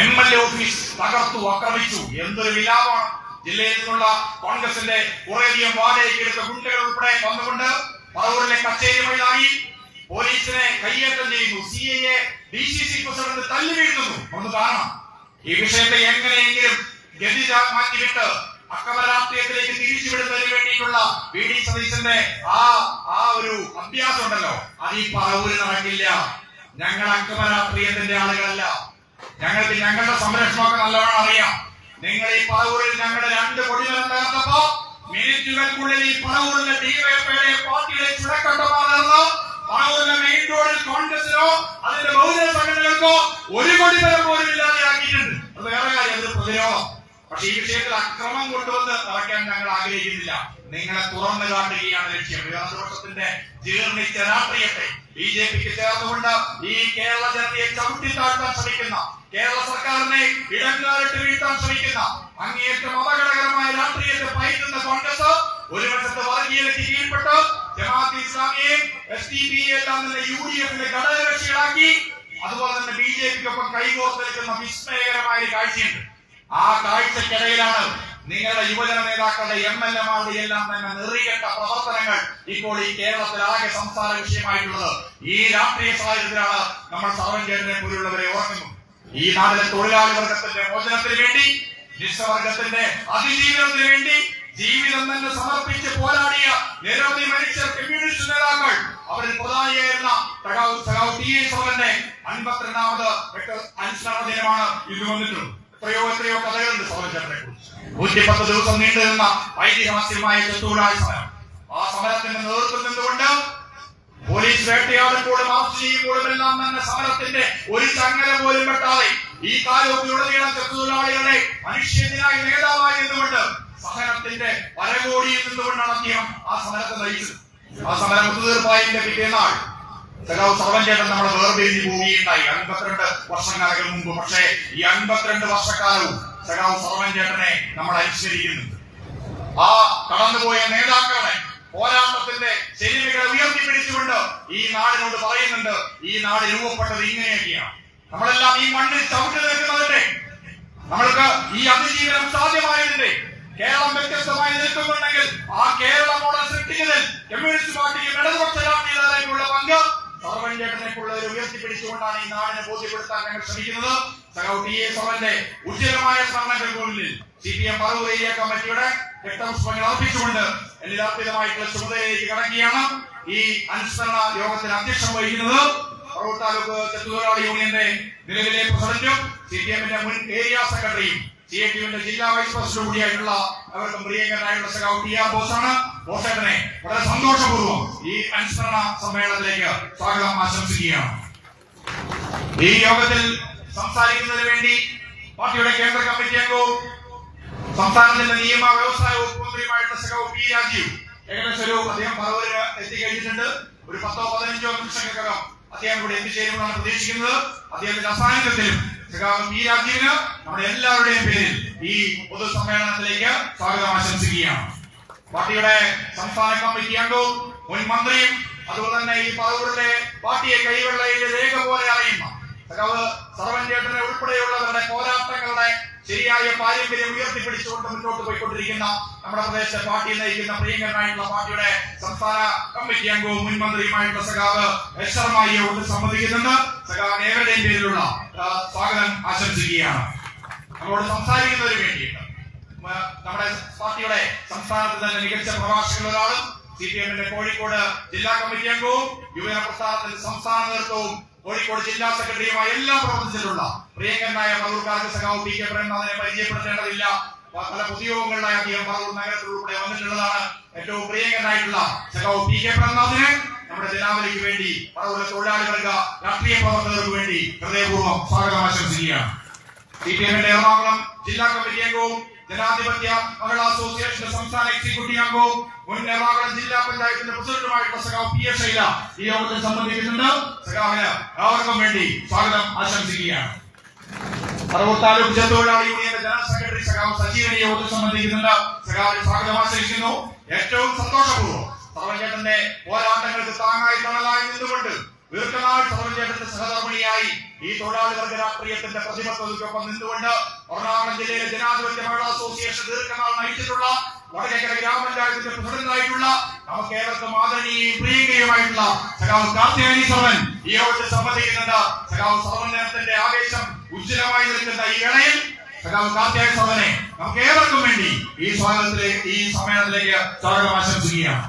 MLA ഓഫീസ് തകർത്തു, ആക്രമിച്ചു. എന്തൊരു വിലാപമാണ്. ജില്ലയിൽ നിന്നുള്ള കോൺഗ്രസിന്റെ കുറേയധികം വാടകയ്ക്ക് എടുത്ത ഗുണ്ടകൾ ഉൾപ്പെടെ വന്നുകൊണ്ട് പറവൂരിലെ കച്ചേരി മൈതാനിയിൽ പോലീസിനെ കയ്യേറ്റം ചെയ്യുന്നു. CIA DCC പ്രസിഡന്റ് തല്ലി വീഴ്ത്തുന്നു. ഒന്ന് കാണാം. ഈ വിഷയത്തെ എങ്ങനെയെങ്കിലും ഗതി മാറ്റിവിട്ട് അക്രമ രാഷ്ട്രീയത്തിലേക്ക് തിരിച്ചുവിടുന്നതിന് വേണ്ടിയിട്ടുള്ള വി.ഡി. സതീശന്റെ ആ ഒരു അഭ്യാസം ഉണ്ടല്ലോ, അത് ഈ പറവൂര് നടക്കില്ല. ഞങ്ങൾ അക്രമ രാഷ്ട്രീയത്തിന്റെ ആളുകളല്ല. ഞങ്ങൾക്ക് ഞങ്ങളുടെ സംരക്ഷണമൊക്കെ നല്ലവണ്ണം അറിയാം. നിങ്ങൾ ഈ പറവൂരിൽ ഞങ്ങളുടെ 2 കൊടിമരം തകർത്തപ്പോ മിനിറ്റുകൾക്കുള്ളിൽ ഈ പറവൂരിലെ ഡിവൈഎഫ്ഐയുടെ പാർട്ടിയുടെ ചുടക്കട്ടമാർന്ന് പറവൂരിലെ മെയിൻ റോഡിൽ കോൺഗ്രസിനോ അതിന്റെ ബഹുജന സംഘടനകൾക്കോ 1 കൊടിമരം പോലും ഇല്ലാതെയാക്കിയിട്ടുണ്ട്. അത് വേറെ കാര്യം, അത് പ്രതിരോധം. പക്ഷെ ഈ വിഷയത്തിൽ അക്രമം കൊണ്ടുവന്ന് നടക്കാൻ ഞങ്ങൾ ആഗ്രഹിക്കുന്നില്ല. നിങ്ങളെ തുറന്നു കാട്ടുകയാണ് ലക്ഷ്യം. ഇടതുപക്ഷത്തിന്റെ ജീർണിച്ച രാഷ്ട്രീയത്തെ ബിജെപിക്ക് ചേർന്നുകൊണ്ട് ഈ കേരള ജനതയെ ചവിട്ടിത്താഴ്ത്താൻ ശ്രമിക്കുന്ന, കേരള സർക്കാരിനെ ഇടങ്കാലിട്ട് വീഴ്ത്താൻ ശ്രമിക്കുന്ന, അങ്ങേയറ്റം അപകടകരമായ രാഷ്ട്രീയത്തെ പയറ്റുന്ന കോൺഗ്രസ് ഒരു വശത്ത് വർഗീയതയ്ക്ക് കീഴ്പ്പെട്ട് ജമാഅത്തെ ഇസ്ലാമിയെയും SDPI എല്ലാം തന്നെ UDFിന്റെ ഘടകകക്ഷികളാക്കി, അതുപോലെ തന്നെ ബിജെപിക്കൊപ്പം കൈകോർത്ത് നിൽക്കുന്ന വിസ്മയകരമായ കാഴ്ചയുണ്ട്. ആ കാഴ്ചക്കിടയിലാണ് നിങ്ങളുടെ യുവജന നേതാക്കളുടെ MLA-മാരുടെ എല്ലാം തന്നെ നെറികെട്ട പ്രവർത്തനങ്ങൾ ഇപ്പോൾ ഈ കേരളത്തിൽ ആകെ സംസാര വിഷയമായിട്ടുള്ളത്. ഈ രാഷ്ട്രീയ സാഹചര്യത്തിലാണ് നമ്മൾ സർവ്വജനെ പോലുള്ളവരെ ഓർക്കുന്നത്. ഈ നാട്ടിലെ തൊഴിലാളി വർഗത്തിന്റെ മോചനത്തിന് വേണ്ടി, നിസ്സവർഗത്തിന്റെ അതിജീവനത്തിന് വേണ്ടി ജീവിതം തന്നെ സമർപ്പിച്ച് പോരാടിയ നിരവധി മനുഷ്യർ, കമ്മ്യൂണിസ്റ്റ് നേതാക്കൾ, അവരിൽ പ്രധാനിയായിരുന്ന സഖാവ് ടി.എ. സോമന്റെ 52ാമത് അനുസ്മരണ ദിനമാണ് ഇന്ന് വന്നിട്ടുള്ളത്. എത്രയോ കഥകളുണ്ട് സോമചേട്ടനെ കുറിച്ച്. 110 ദിവസം നീണ്ടു നിന്ന ഐതിഹാസികമായ ചെത്തൂരായ സമരം. ആ സമരത്തിന്റെ നേതൃത്വം നിന്നുകൊണ്ട് പോലീസ് വേട്ടയാടുമ്പോഴും അറസ്റ്റ് ചെയ്യുമ്പോഴും എല്ലാം തന്നെ സമരത്തിന്റെ ഒരു ചങ്ങല പോലും വെട്ടാതെ ഈ കാലത്തിലുടനീളം ചെത്തുതൊഴിലാളികളുടെ മനുഷ്യനായ നേതാവായി നിന്നുകൊണ്ട് സഹനത്തിന്റെ പരകോടിയിൽ നിന്നുകൊണ്ടാണ് അദ്ദേഹം ആ സമരത്തെ നയിച്ചത്. ആ സമരം ഒത്തുതീർപ്പായതിന്റെ പിറ്റേന്നാൾ സഖാവ് സർവ്വചേട്ടൻ നമ്മുടെ വേർപിരിഞ്ഞ് പോവുകയുണ്ടായി 52 വർഷക്കാലങ്ങൾ മുമ്പ്. പക്ഷേ ഈ 52 വർഷക്കാലവും സഖാവ് സർവ്വചേട്ടനെ നമ്മൾ അനുസ്മരിക്കുന്നുണ്ട്. ആ കടന്നുപോയ നേതാക്കളുടെ പോരാട്ടത്തിന്റെ ശരികളെ ഉയർത്തിപ്പിടിച്ചുകൊണ്ട് ഈ നാടിനോട് പറയുന്നുണ്ട്, ഈ നാട് രൂപപ്പെട്ടത് ഇങ്ങനെയൊക്കെയാണ്. നമ്മളെല്ലാം ഈ മണ്ണിൽ ചവിട്ടി നിൽക്കുന്നതിന്റെ, നമ്മൾക്ക് ഈ അതിജീവനം സാധ്യമായതിന്റെ, കേരളം വ്യത്യസ്തമായി നിൽക്കുന്നുണ്ടെങ്കിൽ ആ കേരള മോഡൽ സൃഷ്ടിക്കുന്നതിൽ കമ്മ്യൂണിസ്റ്റ് പാർട്ടിക്കും ഇടതുപക്ഷ രാഷ്ട്രീയത്തിലുള്ള പങ്ക് സർവ്വചേട്ടനെക്കുള്ളവരെ ഉയർത്തിപ്പിടിച്ചുകൊണ്ടാണ് ഈ നാടിനെ ബോധ്യപ്പെടുത്താൻ ഞങ്ങൾ ശ്രമിക്കുന്നത്. സഖാവ് ടി.എ. സോമന്റെ ഉജ്ജ്വലമായ സ്മരണകൾക്ക് മുന്നിൽ CPM പറവൂർ ഏരിയ കമ്മിറ്റിയുടെ രക്തപുഷ്പങ്ങൾ അർപ്പിച്ചുകൊണ്ട് എല്ലാർപ്പിതമായിട്ടുള്ള ചുമതലയിലേക്ക് കടക്കുകയാണ്. ഈ അനുസ്മരണ യോഗത്തിന് അധ്യക്ഷം വഹിക്കുന്നത് പറവൂർ താലൂക്ക് ചെത്തുതൊഴിലാളി യൂണിയന്റെ നിലവിലെ പ്രസിഡന്റും CPM-ന്റെ മുൻ ഏരിയ സെക്രട്ടറിയും CITU-വിന്റെ ജില്ലാ വൈസ് പ്രസിഡന്റ് കൂടിയായിട്ടുള്ള അവർക്കും പ്രിയങ്കരനായിട്ടുള്ള സഖാവ് ടി.ആർ. ബോസാണ്. ബോസേട്ടനെ വളരെ സന്തോഷപൂർവ്വം ഈ അനുസ്മരണ സമ്മേളനത്തിലേക്ക് സ്വാഗതം ആശംസിക്കുകയാണ്. ഈ യോഗത്തിൽ സംസാരിക്കുന്നതിന് വേണ്ടി പാർട്ടിയുടെ കേന്ദ്ര കമ്മിറ്റി അംഗവും സംസ്ഥാനത്തിന്റെ നിയമ വ്യവസായ വകുപ്പ് മന്ത്രിയുമായിട്ടുള്ള സഖാവ് പി. രാജീവ് ഏകദേശം അദ്ദേഹം പറവൂരിൽ എത്തിക്കഴിഞ്ഞിട്ടുണ്ട്. ഒരു 10-15 നിമിഷങ്ങൾക്കകം അദ്ദേഹം ഇവിടെ എത്തിച്ചേരുമെന്നാണ് പ്രതീക്ഷിക്കുന്നത്. അദ്ദേഹത്തിന്റെ അസാന്നിധ്യത്തിലും സഖാവ് പി. രാജീവിന് നമ്മുടെ എല്ലാവരുടെയും പേരിൽ ഈ പൊതുസമ്മേളനത്തിലേക്ക് സ്വാഗതം ആശംസിക്കുകയാണ്. പാർട്ടിയുടെ സംസ്ഥാന കമ്മിറ്റി അംഗവും മുൻ മന്ത്രിയും അതുപോലെ തന്നെ ഈ പറവൂരിലെ പാർട്ടിയെ കൈവെള്ളയിലെ രേഖ പോലെ അറിയുന്ന സഖാവ് സർവ്വചേട്ടനെ ഉൾപ്പെടെയുള്ളവരുടെ പോരാട്ടങ്ങളുടെ ശരിയായ പാരമ്പര്യം ഉയർത്തിപ്പിടിച്ചുകൊണ്ട് മുന്നോട്ട് പോയിക്കൊണ്ടിരിക്കുന്ന നമ്മുടെ പ്രദേശത്തെ പാർട്ടി നയിക്കുന്ന പ്രിയങ്കരനായിട്ടുള്ള പാർട്ടിയുടെ സംസ്ഥാന കമ്മിറ്റി അംഗവും മുൻ മന്ത്രിയുമായിട്ടുള്ള സഖാവ് എസ്. ശർമ്മയെ കൊണ്ട് സംബന്ധിക്കുന്നുണ്ട്. സഖാവ് ഏവരുടെയും പേരിലുള്ള സ്വാഗതം ആശംസിക്കുകയാണ്. നമ്മളോട് സംസാരിക്കുന്നതിന് വേണ്ടിയിട്ട് നമ്മുടെ പാർട്ടിയുടെ സംസ്ഥാനത്ത് തന്നെ മികച്ച പ്രഭാഷകരുടെ ഒരാളും CPM-ന്റെ കോഴിക്കോട് ജില്ലാ കമ്മിറ്റി അംഗവും യുവജന പ്രസ്ഥാനത്തിന്റെ സംസ്ഥാന നേതൃത്വവും കോഴിക്കോട് ജില്ലാ സെക്രട്ടറിയുമായി എല്ലാം പ്രവർത്തിച്ചിട്ടുള്ള പ്രിയങ്കരനായ പറവൂർക്കാർക്ക് സഖാവ് പി. കെ. പ്രേംനാഥിനെ പരിചയപ്പെടുത്തേണ്ടതില്ല. പല പൊതുയോഗങ്ങളിലായി അദ്ദേഹം പറവൂർ നഗരത്തിൽ ഉൾപ്പെടെ വന്നിട്ടുള്ളതാണ്. ഏറ്റവും പ്രിയങ്കരനായിട്ടുള്ള സഖാവ് പി. കെ. പ്രേംനാഥിനെ നമ്മുടെ ജനാവലിക്ക് വേണ്ടി, പറവൂരിലെ തൊഴിലാളി വർഗ രാഷ്ട്രീയ പ്രവർത്തകർക്ക് വേണ്ടി ഹൃദയപൂർവ്വം സ്വാഗതം ആശംസിക്കുകയാണ്. CPM-ന്റെ എറണാകുളം ജില്ലാ കമ്മിറ്റി അംഗവും ജനാധിപത്യ മഹിളാ അസോസിയേഷന്റെ സംസ്ഥാന എക്സിക്യൂട്ടീവ് അംഗവും മുൻ എറണാകുളം ജില്ലാ പഞ്ചായത്തിന്റെ പ്രസിഡന്റുമായിട്ടുള്ള സഖാവ് പി. എസ്. ശൈല ഈ യോഗത്തിൽ സംബന്ധിക്കുന്നുണ്ട്. സഖാവിന് എല്ലാവർക്കും വേണ്ടി സ്വാഗതം ആശംസിക്കുകയാണ്. പറവൂർ താലൂക്ക് ചെത്തുതൊഴിലാളി യൂണിയന്റെ ജനറൽ സെക്രട്ടറി സഖാവ് സജീവൻ ഈ യോഗത്തിൽ സംബന്ധിക്കുന്നുണ്ട്. സഖാവിന് സ്വാഗതം ആശംസിക്കുന്നു. ഏറ്റവും സന്തോഷപൂർവ്വം സർവ്വചേട്ടന്റെ പോരാട്ടങ്ങൾക്ക് താങ്ങായി തണലായി നിന്നുകൊണ്ട് ദീർഘനാൾ സർവ്വചേട്ടന്റെ സഹധർമ്മിണിയായി ഈ തൊഴിലാളി വർഗ രാഷ്ട്രീയത്തിന്റെ പ്രതിബദ്ധതയ്ക്കൊപ്പം നിന്നുകൊണ്ട് എറണാകുളം ജില്ലയിലെ ജനാധിപത്യ മഹിളാ അസോസിയേഷൻ ദീർഘനാൾ നയിച്ചിട്ടുള്ള വടകര ഗ്രാമപഞ്ചായത്തിന്റെ പ്രസിഡന്റായിട്ടുള്ള നമുക്ക് ഏവർക്കും ആദരണീയയും പ്രിയങ്കരയുമായിട്ടുള്ള സഖാവ് കാർത്തിയാനി സർവൻ ഈ യോഗത്തിൽ സംബന്ധിക്കുന്നുണ്ട്. സഖാവ് സർവന്റെ ആവേശം ഉജ്ജ്വലമായി നിൽക്കുന്ന ഈ വേളയിൽ സഖാവ് കാർത്തിയായ സോദനെ നമുക്ക് ഏവർക്കും വേണ്ടി ഈ സമ്മേളനത്തിലേക്ക് സ്വാഗതം ആശംസിക്കുകയാണ്.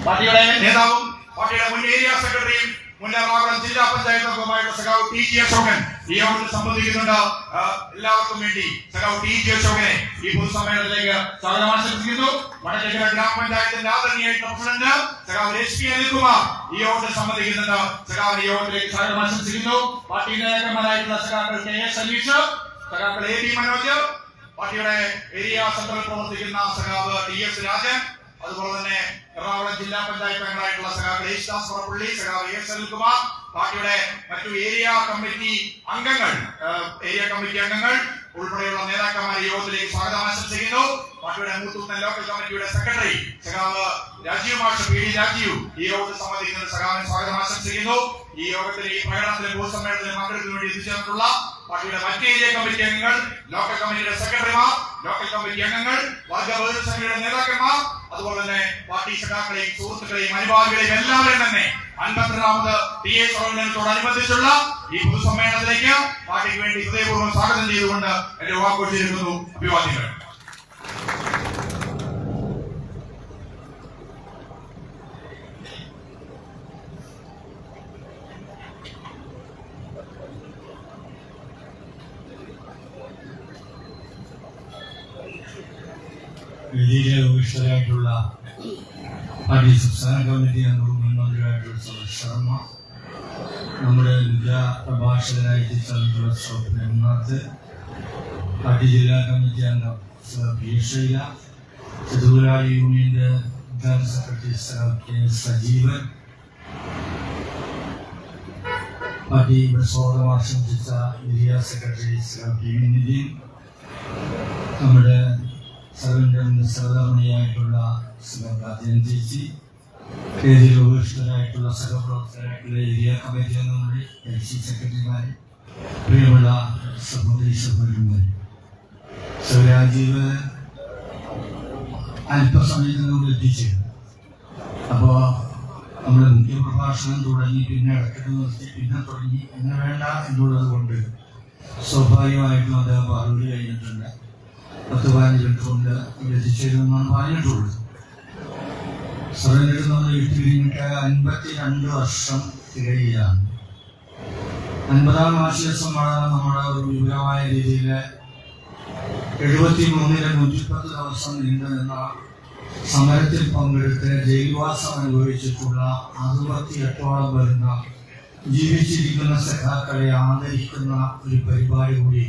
പാർട്ടിയുടെ നേതാവും പാർട്ടിയുടെ മുൻ ഏരിയ സെക്രട്ടറിയും മുൻ എറണാകുളം ജില്ലാ പഞ്ചായത്ത് അംഗവുമായിട്ടുള്ള സഖാവ് ടി.ജി. അശോകൻ ഈ യോഗത്തിൽ സംബന്ധിക്കുന്നുണ്ട്. എല്ലാവർക്കും വേണ്ടി സഖാവ് ടി.ജി. അശോകനെ ഈ പൊതുസമ്മേളനത്തിലേക്ക് സ്വാഗതം ആശംസിക്കുന്നു. വടക്കേക്കര ഗ്രാമപഞ്ചായത്തിന്റെ ആദരണീയായിട്ടുള്ള പ്രസിഡന്റ് സഖാവ് രശ്മി അനിൽകുമാർ ഈ യോഗത്തിൽ സംബന്ധിക്കുന്നുണ്ട്. സഖാവ് ഈ യോഗത്തിലേക്ക് സ്വാഗതം ആശംസിക്കുന്നു. പാർട്ടി നേതാക്കന്മാരായിട്ടുള്ള സഖാക്കൾ കെ.എസ്. സലീഷ്, സഖാക്കൾ എ.ബി. മനോജ്, പാർട്ടിയുടെ ഏരിയ സെന്ററിൽ പ്രവർത്തിക്കുന്ന സഖാവ് ടി.എസ്. രാജൻ, അതുപോലെ തന്നെ എറണാകുളം ജില്ലാ പഞ്ചായത്ത് അംഗങ്ങളായിട്ടുള്ള സഖാക്കൾ യേശുദാസ് പുറപ്പള്ളി, സഖാവ് എ.എസ്. അനിൽകുമാർ, പാർട്ടിയുടെ മറ്റു ഏരിയ കമ്മിറ്റി അംഗങ്ങൾ ഉൾപ്പെടെയുള്ള നേതാക്കന്മാർ യോഗത്തിലേക്ക് സ്വാഗതം ആശംസിക്കുന്നു. പാർട്ടിയുടെ മൂത്തൂത്തൻ ലോക്കൽ കമ്മിറ്റിയുടെ സെക്രട്ടറി സഖാവ് രാജീവ് മാഷ്, പി.ഡി. രാജീവ് ഈ യോഗത്തിൽ സംബന്ധിക്കുന്ന സഖാവിനെ സ്വാഗതം ആശംസിക്കുന്നു. ഈ യോഗത്തിൽ ഈ പ്രകടനത്തിലും പൊതുസമ്മേളനത്തിലും പങ്കെടുക്കുന്നതിന് വേണ്ടി എത്തിച്ചേർന്നിട്ടുള്ള പാർട്ടിയുടെ മറ്റ് ഏരിയ കമ്മിറ്റി അംഗങ്ങൾ, ലോക്കൽ കമ്മിറ്റിയുടെ സെക്രട്ടറിമാർ, ലോക്കൽ കമ്മിറ്റി അംഗങ്ങൾ, വർഗ ബഹുജന സംഘടനയുടെ നേതാക്കന്മാർ, അതുപോലെ തന്നെ പാർട്ടി സഖാക്കളെയും സുഹൃത്തുക്കളെയും അനുഭാവികളെയും എല്ലാവരും തന്നെ 52ാമത് ടി.എ. സമ്മേളനത്തോടനുബന്ധിച്ചുള്ള ഈ പൊതുസമ്മേളനത്തിലേക്ക് പാർട്ടിക്ക് വേണ്ടി ഹൃദയപൂർവ്വം സ്വാഗതം ചെയ്തുകൊണ്ട് എന്റെ വാക്കുകൊണ്ടിരിക്കുന്നു. അഭിവാദ്യങ്ങൾ. വേദിയിലെ ഉപവിഷ്ടരായിട്ടുള്ള പാർട്ടി സംസ്ഥാന കമ്മിറ്റി അംഗവും മുൻമന്ത്രിയായിട്ടുള്ള ശർമ്മ, നമ്മുടെ ജില്ലാ പ്രഭാഷകനായി തിരിച്ചറിഞ്ഞിട്ടുള്ള സ്വപ്നനാഥ്, പാർട്ടി ജില്ലാ കമ്മിറ്റി അംഗം പി. ശൈല, ചതുരാളി യൂണിയന്റെ general secretary K. Sajeevan, party സ്വാഗതം ആശംസിച്ച ഏരിയ സെക്രട്ടറി പി. നിതിൻ, നമ്മുടെ സഹമണിയായിട്ടുള്ള ചേച്ചി, വേദിയിൽ ഉപവിഷ്ടരായിട്ടുള്ള സഹപ്രവർത്തകരായിട്ടുള്ള ഏരിയ കമ്മിറ്റി അംഗങ്ങളെ, എൽ.സി. സെക്രട്ടറിമാരെ, പ്രിയമുള്ള സഹോദരി സഹോദരന്മാരെ, രാജീവ് അല്പസമയത്തിനോട് എത്തിച്ചേരും. അപ്പോൾ നമ്മൾ മുഖ്യപ്രഭാഷണം തുടങ്ങി, പിന്നെ ഇടയ്ക്കിട്ട് നിർത്തി, പിന്നെ തുടങ്ങി, അങ്ങനെ വേണ്ട എന്നുള്ളത് കൊണ്ട് സ്വാഭാവികമായിട്ടും അദ്ദേഹം മറുപടി കഴിഞ്ഞിട്ടുണ്ട്. 10-15 മിനിറ്റ് കൊണ്ട് എത്തിച്ചേരുമെന്നാണ് പറഞ്ഞിട്ടുള്ളത്. സർവനെടുത്ത് നമ്മൾ ഇട്ടിരിഞ്ഞിട്ട് 52 വർഷം തികയാണ്. 50ാം വാർഷിക സമ്മേളനം നമ്മുടെ ഒരു വിപുലമായ രീതിയിൽ 73-ലെ 110 ദിവസം നീണ്ടു നിന്ന സമരത്തിൽ പങ്കെടുത്ത് ജയിൽവാസം അനുഭവിച്ചിട്ടുള്ള 68ഓളം വരുന്ന ജീവിച്ചിരിക്കുന്ന സഖാക്കളെ ആദരിക്കുന്ന ഒരു പരിപാടി കൂടി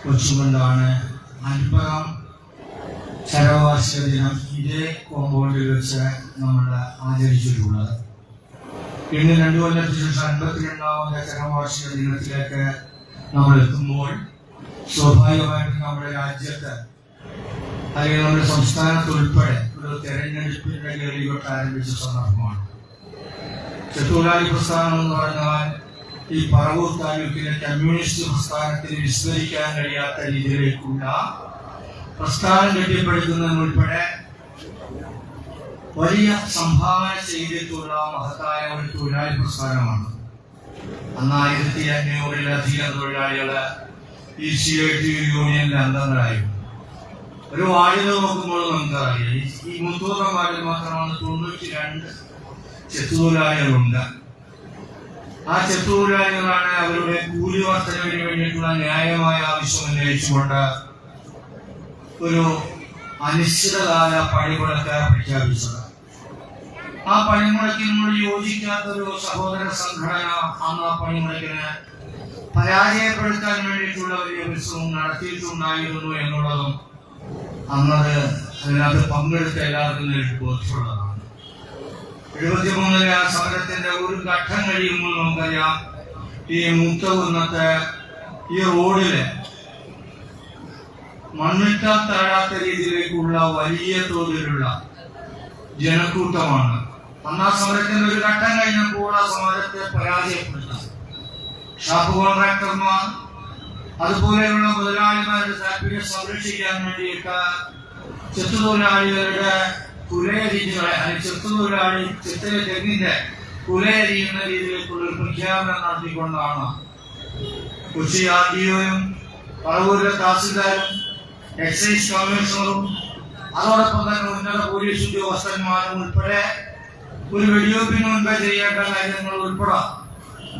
വെച്ചുകൊണ്ടാണ് 50ാം ചരമവാർഷിക ദിനം ഇതേ കോമ്പൗണ്ടിൽ വെച്ച് നമ്മൾ ആചരിച്ചിട്ടുള്ളത്. ഇന്ന് 2 കൊല്ലത്തിന് ശേഷം 52ാമത്തെ ചരമവാർഷിക ദിനത്തിലേക്ക് നമ്മൾ എത്തുമ്പോൾ സ്വാഭാവികമായിട്ടും നമ്മുടെ രാജ്യത്ത് അല്ലെങ്കിൽ നമ്മുടെ സംസ്ഥാനത്തുൾപ്പെടെ ഒരു തെരഞ്ഞെടുപ്പിന്റെ ഗതികൊട്ട് ആരംഭിച്ച സന്ദർഭമാണ്. ചെത്തുലാലി പ്രസ്ഥാനം എന്ന് പറഞ്ഞാൽ ഈ പറവൂർ താലൂക്കിലെ കമ്മ്യൂണിസ്റ്റ് പ്രസ്ഥാനത്തിന് വിസ്മരിക്കാൻ കഴിയാത്ത രീതിയിലേക്കുള്ള പ്രസ്ഥാനം കെട്ടിപ്പടുക്കുന്നതിനുൾപ്പെടെ വലിയ സംഭാവന ചെയ്തിട്ടുള്ള മഹത്തായ ഒരു തൊഴിലാളി പ്രസ്ഥാനമാണ്. അന്ന് 1500-ലധികം തൊഴിലാളികള് ഈ CIT യൂണിയനിലെ അംഗങ്ങളായിരുന്നു. ഒരു വാർഡിൽ നോക്കുമ്പോൾ നമുക്കറിയാം, ഈ മുത്തൂറം വാർഡിൽ മാത്രമാണ് 92 ചെത്തുതൊഴിലാളികളുണ്ട്. ആ ചെത്തുതൊഴിലാളികളാണ് അവരുടെ കൂലി വർധനവിന് വേണ്ടിയിട്ടുള്ള ന്യായമായ ആവശ്യം ഉന്നയിച്ചുകൊണ്ട് ഒരു അനിശ്ചിതകാല പണിമുടക്ക് പ്രഖ്യാപിച്ചത്. ആ പണിമുടക്കിനോട് യോജിക്കാത്തൊരു സഹോദര സംഘടന അന്ന് ആ പണിമുടക്കിന് പരാജയപ്പെടുത്താൻ വേണ്ടിയിട്ടുള്ള വലിയ പരിശ്രമം നടത്തിയിട്ടുണ്ടായിരുന്നു എന്നുള്ളതും അന്നത് അതിനകത്ത് പങ്കെടുത്ത എല്ലാവർക്കും നേരിട്ട് ബോധ്യമുള്ളതാണ്. 73-ലെ ആ സമരത്തിന്റെ ഒരു ഘട്ടം കഴിയുമ്പോൾ നമുക്കറിയാം, ഈ മുക്തകുന്നത്തെ ഈ റോഡില് മണ്ണിട്ടാൽ താഴാത്ത രീതിയിലേക്കുള്ള വലിയ തോതിലുള്ള ജനക്കൂട്ടമാണ്. അന്ന് ആ സമരത്തിന്റെ ഒരു ഘട്ടം കഴിഞ്ഞപ്പോൾ ആ സമരത്തെ പരാജയപ്പെടുത്താം ഷാപ്പ് കോൺട്രാക്ടർമാർ അതുപോലെയുള്ള മുതലാളിമാരുടെ താല്പര്യം സംരക്ഷിക്കാൻ വേണ്ടിയിട്ട് ചെത്തുതൊഴിലാളികളുടെ കുലയരിഞ്ഞുകളെ അല്ലെങ്കിൽ ചെത്തുതൊഴിലാളി ചെത്തിലെ തെങ്ങിന്റെ കുലയരിയുന്ന രീതിയിലേക്കുള്ള ഒരു പ്രഖ്യാപനം നടത്തിക്കൊണ്ടാണ് കൊച്ചി RDOയും പറവൂരിലെ തഹസിൽദാരും എക്സൈസ് കമ്മീഷണറും അതോടൊപ്പം തന്നെ ഉന്നത പോലീസ് ഉദ്യോഗസ്ഥന്മാരും ഉൾപ്പെടെ ഒരു വെടിവെപ്പിന് മുൻപേ ചെയ്യേണ്ട കാര്യങ്ങൾ ഉൾപ്പെടെ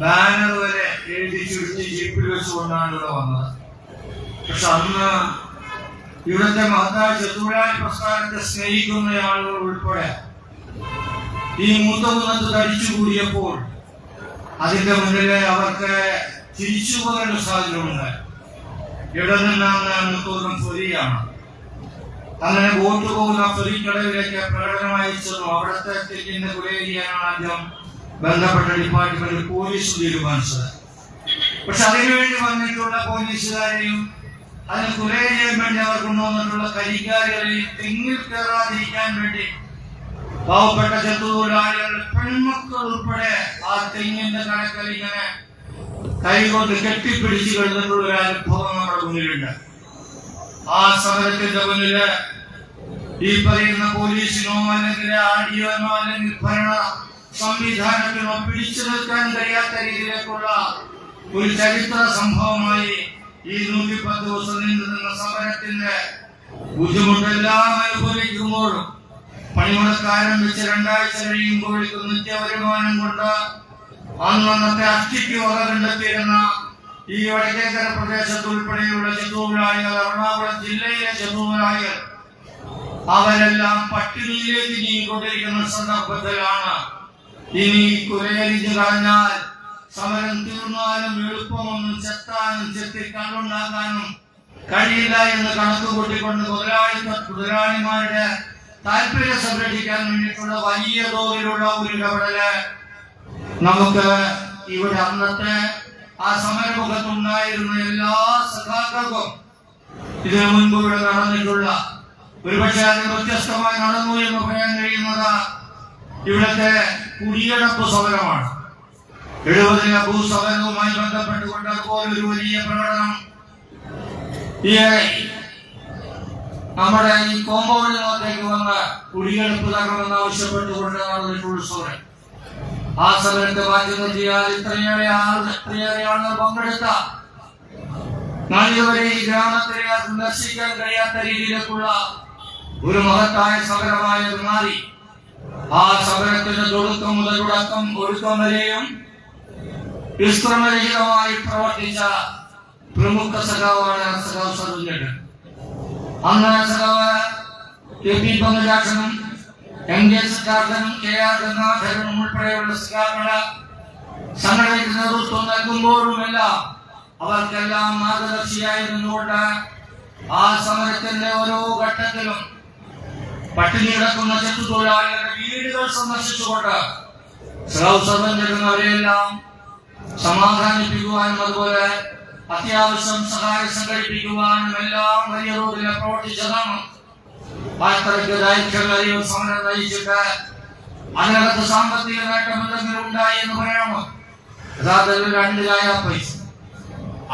ബാനർ വരെ എഴുതി ചുരുട്ടി ജീപ്പിൽ വെച്ചുകൊണ്ടാണ് ഇവിടെ വന്നത്. പക്ഷെ അന്ന് ഇവിടുത്തെ മഹത്തായ ചെറുതൊഴിലാളി പ്രസ്ഥാനത്തെ സ്നേഹിക്കുന്ന ആളുകൾ ഉൾപ്പെടെ ഈ മൂത്തകുന്നത്ത് തടിച്ചുകൂടിയപ്പോൾ അതിന്റെ മുന്നിലെ അവർക്ക് തിരിച്ചു പോകേണ്ട സാഹചര്യമുണ്ട്. ഇവിടെ നിന്നാണ് മൂത്തകുന്നം ഫെറിയാണ്. അങ്ങനെ വോട്ട് പോകുന്ന ഫെറിക്കടവിലേക്ക് പ്രകടനമായി ചെന്നു. അവിടുത്തെ തെറ്റിന്റെ കുലയിരിക്കാനാണ് ആദ്യം ബന്ധപ്പെട്ട ഡിപ്പാർട്ട്മെന്റ് പോലീസ് തീരുമാനിച്ചത്. പക്ഷെ അതിനുവേണ്ടി വന്നിട്ടുള്ള പോലീസുകാരെയും അതിന് കുല ചെയ്യാൻ വേണ്ടി അവർ കൊണ്ടുവന്നിട്ടുള്ള കരിക്കാരികളെയും തെങ്ങിൽ കയറാതിരിക്കാൻ വേണ്ടി പാവപ്പെട്ട ചെറുതൊഴിലാളികൾ പെൺമക്കൾ ഉൾപ്പെടെ ആ തെങ്ങിന്റെ കണക്കിൽ ഇങ്ങനെ കൈകൊണ്ട് കെട്ടിപ്പിടിച്ച് കിടന്നിട്ടുള്ള ഒരു അനുഭവം നമ്മുടെ മുന്നിലുണ്ട്. ആ സമരത്തിന്റെ മുന്നില് ഈ പറയുന്ന പോലീസിനോ അല്ലെങ്കിൽ ആഡിയോനോ അല്ലെങ്കിൽ ഭരണ സംവിധാനത്തിനോ പിടിച്ചു നിൽക്കാൻ കഴിയാത്ത രീതിയിലേക്കുള്ള ഒരു ചരിത്ര സംഭവമായി ഈ 110 ദിവസം നീണ്ടുനിന്ന സമരത്തിന്റെ ബുദ്ധിമുട്ടെല്ലാം അനുഭവിക്കുമ്പോഴും പണിമുടക്കാരം വെച്ച് 2 ആഴ്ച കഴിയുമ്പോഴേക്കും നിത്യവരുമാനം കൊണ്ട് അന്നത്തെ അസ്ഥിക്ക് വക കണ്ടെത്തിയിരുന്ന ഈ വടക്കേക്കര പ്രദേശത്ത് ഉൾപ്പെടെയുള്ള ചെറുതൊഴിലാളികൾ, എറണാകുളം ജില്ലയിലെ ചെറുതൊഴിലാളികൾ അവരെല്ലാം പട്ടിണിയിലേക്ക് നീങ്ങിക്കൊണ്ടിരിക്കുന്ന സന്ദർഭത്തിലാണ് ഇനി കുലയരിഞ്ഞു കളഞ്ഞാൽ സമരം തീർന്നാലും എളുപ്പമൊന്നും ചെത്താനും ചെത്തി കണ്ടുണ്ടാക്കാനും കഴിയില്ല എന്ന് കണക്ക് കൂട്ടിക്കൊണ്ട് മുതലാളിമാരുടെ താല്പര്യം സംരക്ഷിക്കാൻ വേണ്ടിയിട്ടുള്ള വലിയ തോതിലുള്ള ഒരു ഇടപെടല് നമുക്ക് ഇവിടെ അന്നത്തെ ആ സമരമുഖത്തുണ്ടായിരുന്ന എല്ലാ സഖാക്കൾക്കും ഇതിനു മുൻപ് ഇവിടെ നടന്നിട്ടുള്ള ഒരുപക്ഷെ അതിന് വ്യത്യസ്തമായി നടന്നു എന്ന് പറയാൻ കഴിയുന്നത് ഇവിടുത്തെ കുടിയടപ്പ് സമരമാണ്. 70 ഭൂസമരവുമായി ബന്ധപ്പെട്ടുകൊണ്ട് അതുപോലൊരു വലിയ പ്രകടനം നമ്മുടെ ഈ കോമ്പൗണ്ടിനകത്തേക്ക് വന്ന് കുടിയെടുപ്പ് തരണമെന്ന് ആവശ്യപ്പെട്ടുകൊണ്ട് നടന്നിട്ടുള്ള സമരം. ആ സമരത്തെ മാറ്റി നിർത്തിയാൽ ഇത്രയേറെ ആളുകൾ പങ്കെടുത്ത നാളിതുവരെ ഈ ഗ്രാമത്തിനെ സന്ദർശിക്കാൻ കഴിയാത്ത രീതിയിലേക്കുള്ള ഒരു മഹത്തായ സമരമായി മാറി. ആ സമരത്തിന്റെ തുടക്കം മുതൽ ഒടുക്കം വരെയും വിശ്രമരഹിതമായി പ്രവർത്തിച്ച പ്രമുഖ സഖാവാണ് സഖാവ് സർവ്വജൻ. അന്ന് സഖാവ് കെ.പി. പങ്കജാക്ഷനും എം.കെ. സിദ്ധാർത്ഥനും കെ.ആർ. ഗംഗാധരനും ഉൾപ്പെടെയുള്ള സഖാക്കള് സംഘടനയ്ക്ക് നേതൃത്വം നൽകുമ്പോഴുമെല്ലാം അവർക്കെല്ലാം മാർഗദർശിയായി നിന്നുകൊണ്ട് ആ സമരത്തിന്റെ ഓരോ ഘട്ടത്തിലും പട്ടിണി കിടക്കുന്ന ചെറുതൊഴിലാളികളുടെ വീടുകൾ സന്ദർശിച്ചുകൊണ്ട് സഖാവ് സർവ്വജൻ അവരെയെല്ലാം സമാധാനിപ്പിക്കുവാനും അതുപോലെ അത്യാവശ്യം സഹായം സംഘടിപ്പിക്കുവാനും എല്ലാം വലിയ തോതിൽ പ്രവർത്തിച്ചതാണ്. പാത്രയ്ക്ക് ദൈർഘ്യമേറിയ സമരം നയിച്ചിട്ട് അതിനകത്ത് സാമ്പത്തിക നേട്ടം എന്തെങ്കിലും ഉണ്ടായി എന്ന് പറയാമോ? യഥാർത്ഥത്തിൽ 2 നയാ പൈസ.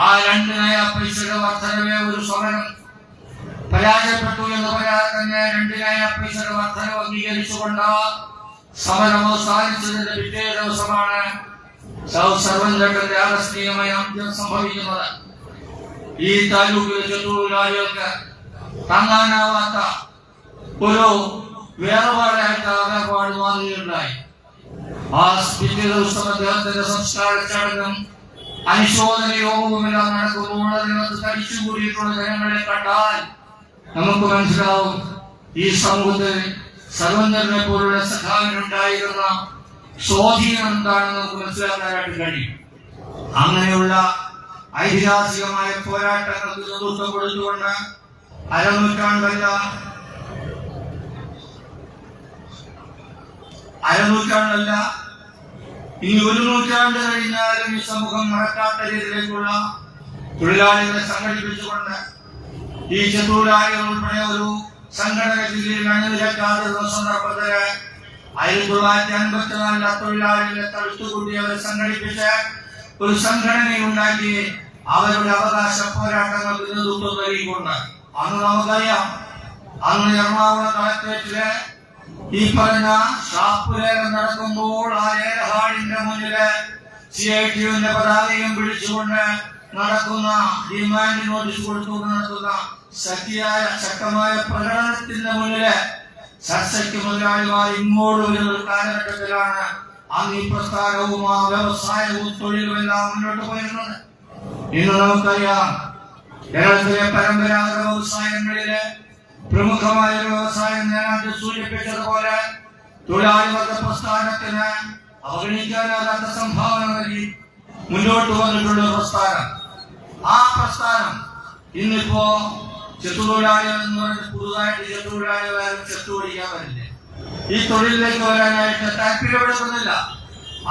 ആ 2 നയാ പൈസയുടെ വർധനവേ ഒരു സമരം പരാജയപ്പെട്ടു എന്ന് പറയാതെ തന്നെ 2 നയാ പൈസയുടെ വർധനവ് അംഗീകരിച്ചുകൊണ്ട് സമരം അവസാനിച്ചതിന്റെ പിറ്റേ ദിവസമാണ് സർവ്വജന്റെ ആകസ്മികമായ അന്ത്യം സംഭവിക്കുന്നത്. ഈ താലൂക്കിലെ ചെറുതൊഴിലാളികൾക്ക് താങ്ങാനാവാത്ത ഒരു വേർപാടായിട്ട് വേർപാട് മാറുകയുണ്ടായി. ആ പിറ്റേ ദിവസം അദ്ദേഹത്തിന്റെ സംസ്കാര ചടങ്ങും അനുശോചന യോഗവുമെല്ലാം നടക്കുമ്പോൾ അതിനകത്ത് തടിച്ചുകൂടിയിട്ടുള്ള ജനങ്ങളെ കണ്ടാൽ നമുക്ക് മനസ്സിലാവും ഈ സമൂഹത്തിൽ സർവ്വജനെ പോലുള്ള സഖാവിനുണ്ടായിരുന്ന സ്വാധീനം എന്താണെന്ന് നമുക്ക് മനസ്സിലാക്കാനായിട്ട് കഴിയും. അങ്ങനെയുള്ള ഐതിഹാസികമായ പോരാട്ടങ്ങൾക്ക് നേതൃത്വം കൊടുത്തുകൊണ്ട് അരനൂറ്റാണ്ടല്ല 100 നൂറ്റാണ്ട് കഴിഞ്ഞാലും ഈ സമൂഹം മറക്കാത്ത രീതിയിലേക്കുള്ള തൊഴിലാളികളെ സംഘടിപ്പിച്ചുകൊണ്ട് ഈ ചെറുതൊഴിലാളികൾ ഉൾപ്പെടെ ഒരു സംഘടന ജില്ലയിൽ അണിനിരക്കാതിരുന്ന സന്ദർഭത്തില് 1954 തൊഴിലാളികളെ തടുത്തുകൂട്ടി അവരെ സംഘടിപ്പിച്ച് ഒരു സംഘടനയുണ്ടാക്കി അവരുടെ അവകാശ പോരാട്ടങ്ങൾക്ക് നേതൃത്വം നൽകിക്കൊണ്ട് അന്ന് നമുക്കറിയാം, അന്ന് എറണാകുളം കളക്ടറേറ്റിലെ ഈ പറഞ്ഞ ഷാപ്പുലേഖം നടക്കുമ്പോൾ ആ ലേഖഹാളിന്റെ മുന്നില് CITUവിന്റെ പതാകയും പിടിച്ചുകൊണ്ട് നടക്കുന്ന ഡിമാൻഡ് നോട്ടീസ് കൊടുത്തുകൊണ്ട് നടത്തുന്ന ശക്തമായ പ്രകടനത്തിന്റെ മുന്നില് ചർച്ചയ്ക്ക് മുതലാളിമാർ ഇങ്ങോട്ട് വരുന്ന ഒരു കാലഘട്ടത്തിലാണ് അന്ന് ഈ പ്രസ്ഥാനവും ആ വ്യവസായവും തൊഴിലും എല്ലാം മുന്നോട്ട് പോയിരുന്നത്. ഇന്ന് നമുക്കറിയാം, കേരളത്തിലെ പരമ്പരാഗത വ്യവസായങ്ങളിലെ പ്രമുഖമായ ഒരു വ്യവസായം നേരത്തെ സൂചിപ്പിച്ചതുപോലെ തൊഴിലാളി വർഗ പ്രസ്ഥാനത്തിന് അവഗണിക്കാനാകാത്ത സംഭാവന നൽകി മുന്നോട്ട് വന്നിട്ടുള്ള പ്രസ്ഥാനം. ആ പ്രസ്ഥാനം ഇന്നിപ്പോ ചെത്തുതൊഴിലാളികൾ എന്ന് പറഞ്ഞ് പുതുതായിട്ട് ചെത്തുതൊഴിലാളികളാരും ചെത്തുപിടിക്കാൻ പറ്റില്ല. ഈ തൊഴിലിലേക്ക് വരാനായിട്ട് താല്പര്യപ്പെടുന്നില്ല.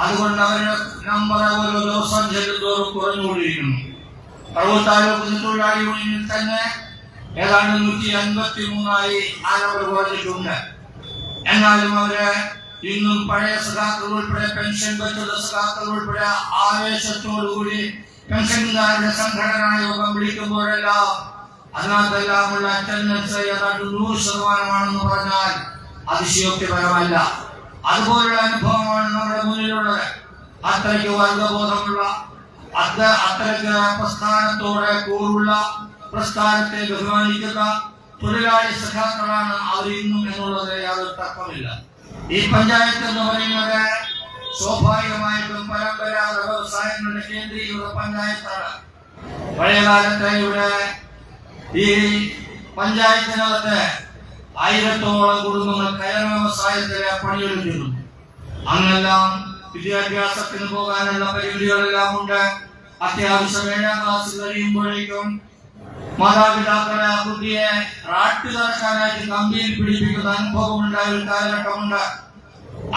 അതുകൊണ്ട് അവരുടെ നമ്പർ ഓരോ ദിവസം ചെല്ലുന്തോറും കുറഞ്ഞുകൊണ്ടിരിക്കുന്നു. പറവൂർ താലൂക്ക് ചെത്തുതൊഴിലാളി യൂണിയനിൽ തന്നെ ഏതാണ്ട് 153 ആ നമ്പർ കുറഞ്ഞിട്ടുണ്ട്. എന്നാലും അവര് ഇന്നും പഴയ സഖാക്കൾ ഉൾപ്പെടെ പെൻഷൻ ബന്ധുത സഖാക്കൾ ഉൾപ്പെടെ ആവേശത്തോടുകൂടി പെൻഷൻകാരുടെ സംഘടനാ യോഗം വിളിക്കുമ്പോഴെല്ലാം അതിനകത്തെല്ലാമുള്ള അറ്റൻഡൻസ് ഏതാണ്ട് 100% പറഞ്ഞാൽ അതിശയോക്തിപരമല്ല. അതുപോലുള്ള അനുഭവമാണ് നമ്മുടെ മുന്നിലുള്ളത്. അത്രയ്ക്ക് വർഗബോധമുള്ള, അത്രയ്ക്ക് പ്രസ്ഥാനത്തോടെ കൂറുള്ള, പ്രസ്ഥാനത്തെ ബഹുമാനിക്കുന്ന തൊഴിലാളി സഖാക്കളാണ് അവർ ഇന്നും എന്നുള്ളത് യാതൊരു തർക്കമില്ല. ഈ പഞ്ചായത്ത് എന്ന് പറയുന്നത് സ്വാഭാവികമായിട്ടും പരമ്പരാഗത വ്യവസായങ്ങളുടെ കേന്ദ്രീകൃത പഞ്ചായത്താണ്. പഴയകാലത്ത് ഇവിടെ ഈ പഞ്ചായത്തിനകത്ത് 1000-ഓളം കുടുംബങ്ങൾ കയർ വ്യവസായത്തിലെ പണിയെടുക്കുന്നു. അന്നെല്ലാം വിദ്യാഭ്യാസത്തിന് പോകാനുള്ള പരിമിതികളെല്ലാം ഉണ്ട്. അത്യാവശ്യം 7ാം ക്ലാസ് കഴിയുമ്പോഴേക്കും മാതാപിതാക്കളെ ആ കുട്ടിയെ റാട്ട് നടക്കാനായിട്ട് കമ്പിയിൽ പിടിപ്പിക്കുന്ന അനുഭവം ഉണ്ടായ ഒരു കാലഘട്ടമുണ്ട്.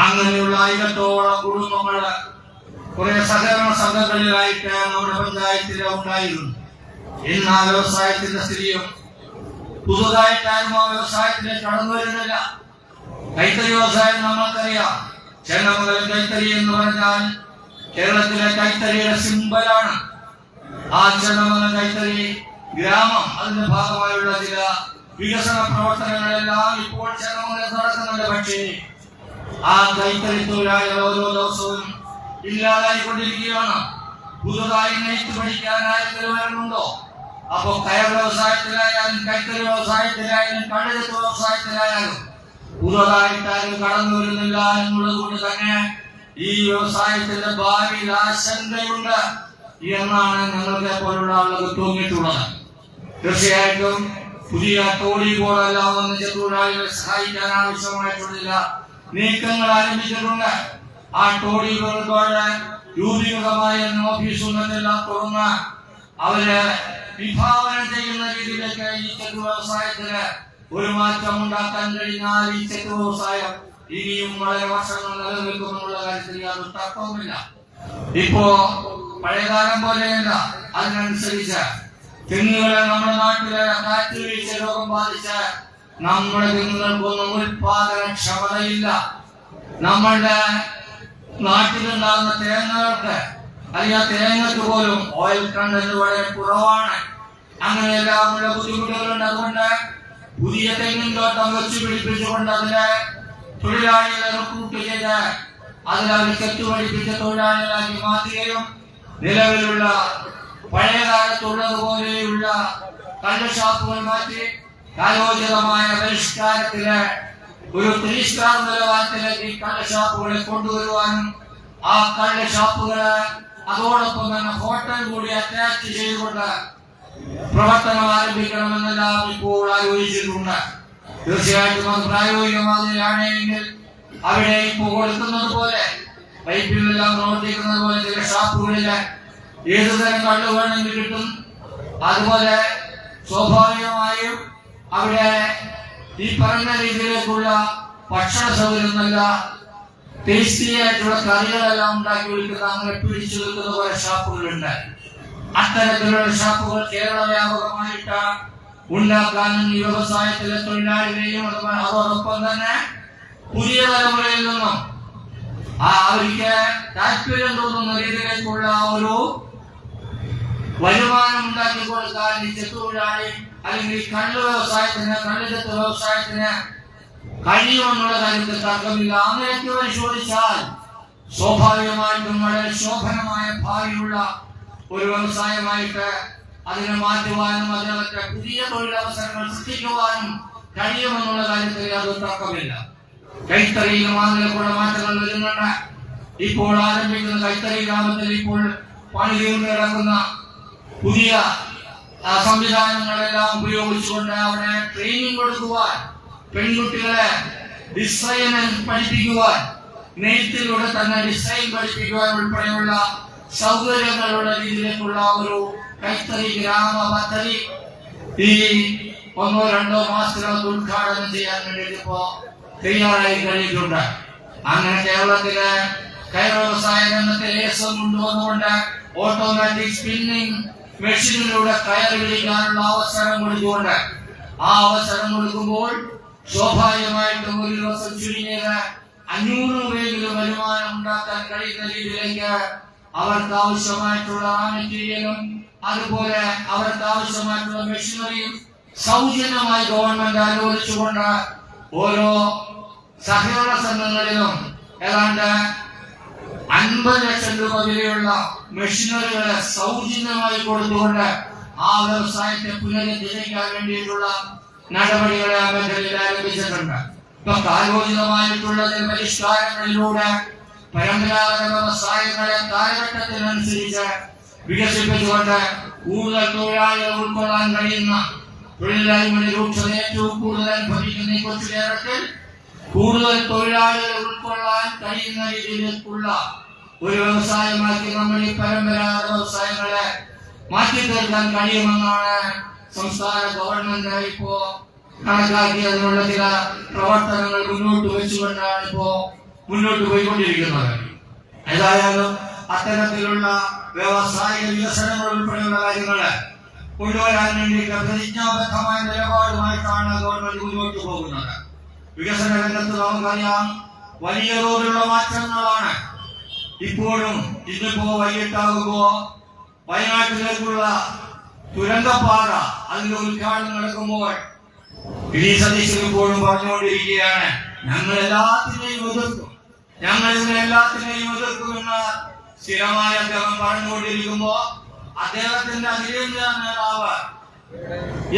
അങ്ങനെയുള്ള 1000-ഓളം കുടുംബങ്ങള് കുറെ സഹകരണ സംഘങ്ങളിലായിട്ട് നമ്മുടെ പഞ്ചായത്തില് ഉണ്ടായിരുന്നു. ഇന്ന് ആ വ്യവസായത്തിന്റെ സ്ഥിതിയും പുതുതായിട്ടാരും ആ വ്യവസായത്തിലേക്ക് കടന്നു വരുന്നില്ല. കൈത്തറി വ്യവസായം നമ്മൾക്കറിയാം. ചെന്നമംഗലം കൈത്തറി എന്ന് പറഞ്ഞാൽ കേരളത്തിലെ കൈത്തറിയുടെ സിംബലാണ്. ആ ചെന്നമംഗലം കൈത്തറി ഗ്രാമം, അതിന്റെ ഭാഗമായുള്ള ചില വികസന പ്രവർത്തനങ്ങളെല്ലാം ഇപ്പോൾ ചെന്നമംഗലത്ത് നടക്കുന്നുണ്ട്. പക്ഷേ ആ കൈത്തറി തൊഴിലാളികൾ ഓരോ ദിവസവും ഇല്ലാതായിക്കൊണ്ടിരിക്കുകയാണ്. പുതുതായി നെയ്ത്ത് പഠിക്കാൻ ആരെങ്കിലും വരുന്നുണ്ടോ? അപ്പോ കയർ വ്യവസായത്തിലായാലും കൈത്തറി വ്യവസായത്തിലായാലും കടലെടുപ്പ് വ്യവസായത്തിലായാലും പുതുതായിട്ടാരും കടന്നു വരുന്നില്ല എന്നുള്ളത് കൊണ്ട് തന്നെ ഈ വ്യവസായത്തിന്റെ ഭാവിയിൽ ആശങ്കയുണ്ട് എന്നാണ് ഞങ്ങളെ പോലുള്ള ആളുകൾ തോന്നിയിട്ടുള്ളത്. തീർച്ചയായിട്ടും പുതിയ ടോഡി ബോർഡെല്ലാം വന്ന് ചെറുതൊഴിലാളികളെ സഹായിക്കാൻ ആവശ്യമായിട്ടുള്ള നീക്കങ്ങൾ ആരംഭിച്ചിട്ടുണ്ട്. ആ ടോഡി ബോർഡ് രൂപീകൃതമായ ഓഫീസ് ഉണ്ടെല്ലാം തുറന്ന് അവര് വിഭാവന ചെയ്യുന്ന രീതിയിലേക്ക് ഈ ചെറു വ്യവസായത്തിന് ഒരു മാറ്റം ഉണ്ടാക്കാൻ കഴിഞ്ഞാൽ ഈ ചെറു വ്യവസായം ഇനിയും വളരെ വർഷങ്ങൾ നിലനിൽക്കുമെന്നുള്ള കാര്യത്തിൽ യാതൊരു തർക്കവുമില്ല. ഇപ്പോ പഴയകാലം പോലെയല്ല. അതിനനുസരിച്ച് തെങ്ങുകളെ നമ്മുടെ നാട്ടിലെ കാറ്റുവീഴ്ച രോഗം ബാധിച്ച് നമ്മുടെ തെങ്ങുകൾക്കൊന്നും ഉൽപാദനക്ഷമതയില്ല. നമ്മളുടെ നാട്ടിലുണ്ടാകുന്ന തേങ്ങകൾക്ക് അല്ലെങ്കിൽ തേങ്ങക്ക് പോലും ഓയിൽ കണ്ടന്റ് വളരെ കുറവാണ്. അങ്ങനെയെല്ലാമുള്ള ബുദ്ധിമുട്ടുകളുണ്ട്. അതുകൊണ്ട് പുതിയ തെങ്ങിൻ തോട്ടം വെച്ച് പിടിപ്പിച്ചുകൊണ്ട് അതിലെ തൊഴിലാളികളെ റിക്രൂട്ട് ചെയ്ത് അതിലവർ ചെത്തുപഠിപ്പിച്ച തൊഴിലാളികളാക്കി മാറ്റുകയും നിലവിലുള്ള പഴയകാലത്തുള്ളതുപോലെയുള്ള കള്ളുഷാപ്പുകൾ മാറ്റി കാലോചിതമായ പരിഷ്കാരത്തിലെ ഒരു 3 സ്റ്റാർ നിലവാരത്തിലേക്ക് ഈ കള്ളുഷാപ്പുകളെ കൊണ്ടുവരുവാനും ആ കള്ളുഷാപ്പുകളെ അതോടൊപ്പം തന്നെ ഹോട്ടൽ കൂടി അറ്റാച്ച് ചെയ്തുകൊണ്ട് പ്രവർത്തനം ആരംഭിക്കണമെന്നെല്ലാം ഇപ്പോൾ ആലോചിച്ചിട്ടുണ്ട്. തീർച്ചയായിട്ടും അത് പ്രായോഗികമാകുകയാണെങ്കിൽ അവിടെ ഇപ്പോൾ കൊടുക്കുന്നത് പോലെ പൈപ്പിലെല്ലാം പ്രവർത്തിക്കുന്നത് പോലെ ചില ഷാപ്പുകളില് ഏതുതരം കള്ളു വേണമെങ്കിൽ കിട്ടും. അതുപോലെ സ്വാഭാവികമായും അവിടെ ഈ പറഞ്ഞ രീതിയിലേക്കുള്ള ഭക്ഷണ സൗകര്യം നല്ല ടേസ്റ്റി ആയിട്ടുള്ള കറികളെല്ലാം ഉണ്ടാക്കി വിൽക്കുന്ന അങ്ങനെ പിടിച്ചു വെക്കുന്ന കുറെ ഷാപ്പുകളുണ്ട്. അത്തരത്തിലുള്ള ഷാപ്പുകൾ കേരള വ്യാപകമായിട്ട് ഉണ്ടാക്കാനും ഈ വ്യവസായത്തിലെ തൊഴിലാളികളെയും അതോടൊപ്പം തന്നെ പുതിയ തലമുറയിൽ നിന്നും അവർക്ക് താല്പര്യം തോന്നുന്ന രീതിയിലേക്കുള്ള ഒരു വരുമാനം ഉണ്ടാക്കി കൊടുക്കാൻ ഈ ചെത്തുതൊഴിലാളി അല്ലെങ്കിൽ കള്ളു വ്യവസായത്തിന് കള്ളുചെത്ത് വ്യവസായത്തിന് കഴിയുമെന്നുള്ള കാര്യത്തിൽ തർക്കമില്ല. അങ്ങനെയൊക്കെ പരിശോധിച്ചാൽ സ്വാഭാവികമായിട്ടും വളരെ ശോഭനമായ ഭാവിയുള്ള ഒരു വ്യവസായമായിട്ട് അതിനെ മാറ്റുവാനും അതിനകത്തെ പുതിയ തൊഴിലവസരങ്ങൾ സൃഷ്ടിക്കുവാനും കഴിയുമെന്നുള്ള കാര്യത്തിൽ യാതൊരു തർക്കമില്ല. കൈത്തറിയിൽ മാത്രമേ കൂടെ മാറ്റങ്ങൾ വരുന്നുണ്ട്. ഇപ്പോൾ ആരംഭിക്കുന്ന കൈത്തറി ഗ്രാമത്തിൽ ഇപ്പോൾ പണി തീർന്നു കിടക്കുന്ന പുതിയ സംവിധാനങ്ങളെല്ലാം ഉപയോഗിച്ചുകൊണ്ട് അവിടെ ട്രെയിനിങ് കൊടുക്കുവാൻ, പെൺകുട്ടികളെ ഡിസൈൻ പഠിപ്പിക്കുവാൻ, നെയ്ത്തിലൂടെ തന്നെ ഡിസൈൻ പഠിപ്പിക്കുവാൻ ഉൾപ്പെടെയുള്ള സൗകര്യങ്ങളുടെ രീതിയിലേക്കുള്ള ഒരു കൈത്തറി ഗ്രാമ പദ്ധതി ഈ 1-2 മാസത്തിനകത്ത് ഉദ്ഘാടനം ചെയ്യാൻ വേണ്ടി ഇപ്പോ തയ്യാറായി കഴിഞ്ഞിട്ടുണ്ട്. അങ്ങനെ കേരളത്തിലെ കയർ വ്യവസായ രംഗത്തെ ലേസം കൊണ്ടുവന്നുകൊണ്ട് ഓട്ടോമാറ്റിക് സ്പിന്നിംഗ് മെഷീനിലൂടെ കയർ പിടിക്കാനുള്ള അവസരം കൊടുത്തുകൊണ്ട് ആ അവസരം കൊടുക്കുമ്പോൾ സ്വാഭാവികമായിട്ടും ഒരു ദിവസം ചുരുങ്ങിയത് 500 രൂപയെങ്കിലും വരുമാനം ഉണ്ടാക്കാൻ കഴിയുന്ന രീതിയിലേക്ക് അവർക്ക് ആവശ്യമായിട്ടുള്ള മെറ്റീരിയലും അതുപോലെ അവർക്ക് ആവശ്യമായിട്ടുള്ള മെഷീനറിയും സൗജന്യമായി ഗവൺമെന്റ് അനുവദിച്ചുകൊണ്ട് ഓരോ സഹകരണ സംഘങ്ങളിലും ഏതാണ്ട് 50 ലക്ഷം രൂപ വിലയുള്ള മെഷീനറികളെ സൗജന്യമായി കൊടുത്തുകൊണ്ട് ആ വ്യവസായത്തെ പുനരുദ്ധരിക്കാൻ വേണ്ടിയിട്ടുള്ള നടപടികളെ ആ മേഖലയിൽ ആരംഭിച്ചിട്ടുണ്ട്. ഇപ്പൊ കാലോചിതമായിട്ടുള്ള പരിഷ്കാരങ്ങളിലൂടെ പരമ്പരാഗത വ്യവസായങ്ങളെ കാലഘട്ടത്തിനനുസരിച്ച് വികസിപ്പിച്ചുകൊണ്ട് കൂടുതൽ തൊഴിലാളികൾ ഉൾക്കൊള്ളാൻ കഴിയുന്ന, തൊഴിലില്ലായ്മയുടെ രൂക്ഷത ഏറ്റവും കൂടുതൽ അനുഭവിക്കുന്ന ഈ കൊച്ചു കേരളത്തിൽ കൂടുതൽ തൊഴിലാളികളെ ഉൾക്കൊള്ളാൻ കഴിയുന്ന രീതിയിലേക്കുള്ള ഒരു വ്യവസായമാക്കി നമ്മൾ ഈ പരമ്പരാഗത വ്യവസായങ്ങളെ മാറ്റി തീർക്കാൻ കഴിയുമെന്നാണ് സംസ്ഥാന ഗവൺമെന്റ് ഇപ്പോ കണക്കാക്കി അതിനുള്ള ചില പ്രവർത്തനങ്ങൾ മുന്നോട്ട് വെച്ചുകൊണ്ടാണ് ഇപ്പോ മുന്നോട്ട് പോയിക്കൊണ്ടിരിക്കുന്നത്. ഏതായാലും അത്തരത്തിലുള്ള വ്യവസായിക വികസനങ്ങൾ ഉൾപ്പെടെയുള്ള കാര്യങ്ങള് കൊണ്ടുവരാൻ വേണ്ടിയിട്ട് പ്രതിജ്ഞാബദ്ധമായ നിലപാടുമായിട്ടാണ് ഗവൺമെന്റ് മുന്നോട്ട് പോകുന്നത്. വികസന രംഗത്ത് നമുക്കറിയാം വലിയ തോതിലുള്ള മാറ്റങ്ങളാണ് ഇപ്പോഴും. ഇന്നിപ്പോ വൈകിട്ടാകുമ്പോ വയനാട്ടിലേക്കുള്ള തുരങ്കപ്പാത അതിന്റെ ഉദ്ഘാടനം നടക്കുമ്പോൾ വി സതീശൻ ഇപ്പോഴും പറഞ്ഞുകൊണ്ടിരിക്കുകയാണ്, ഞങ്ങൾ എല്ലാത്തിനെയും എതിർക്കും, ഞങ്ങൾ ഇതിനെല്ലാത്തിനെയും എതിർക്കുമെന്ന് സ്ഥിരമായി അദ്ദേഹം പറഞ്ഞുകൊണ്ടിരിക്കുമ്പോ അദ്ദേഹത്തിന്റെ അഖിലേന്ത്യാ നേതാവ്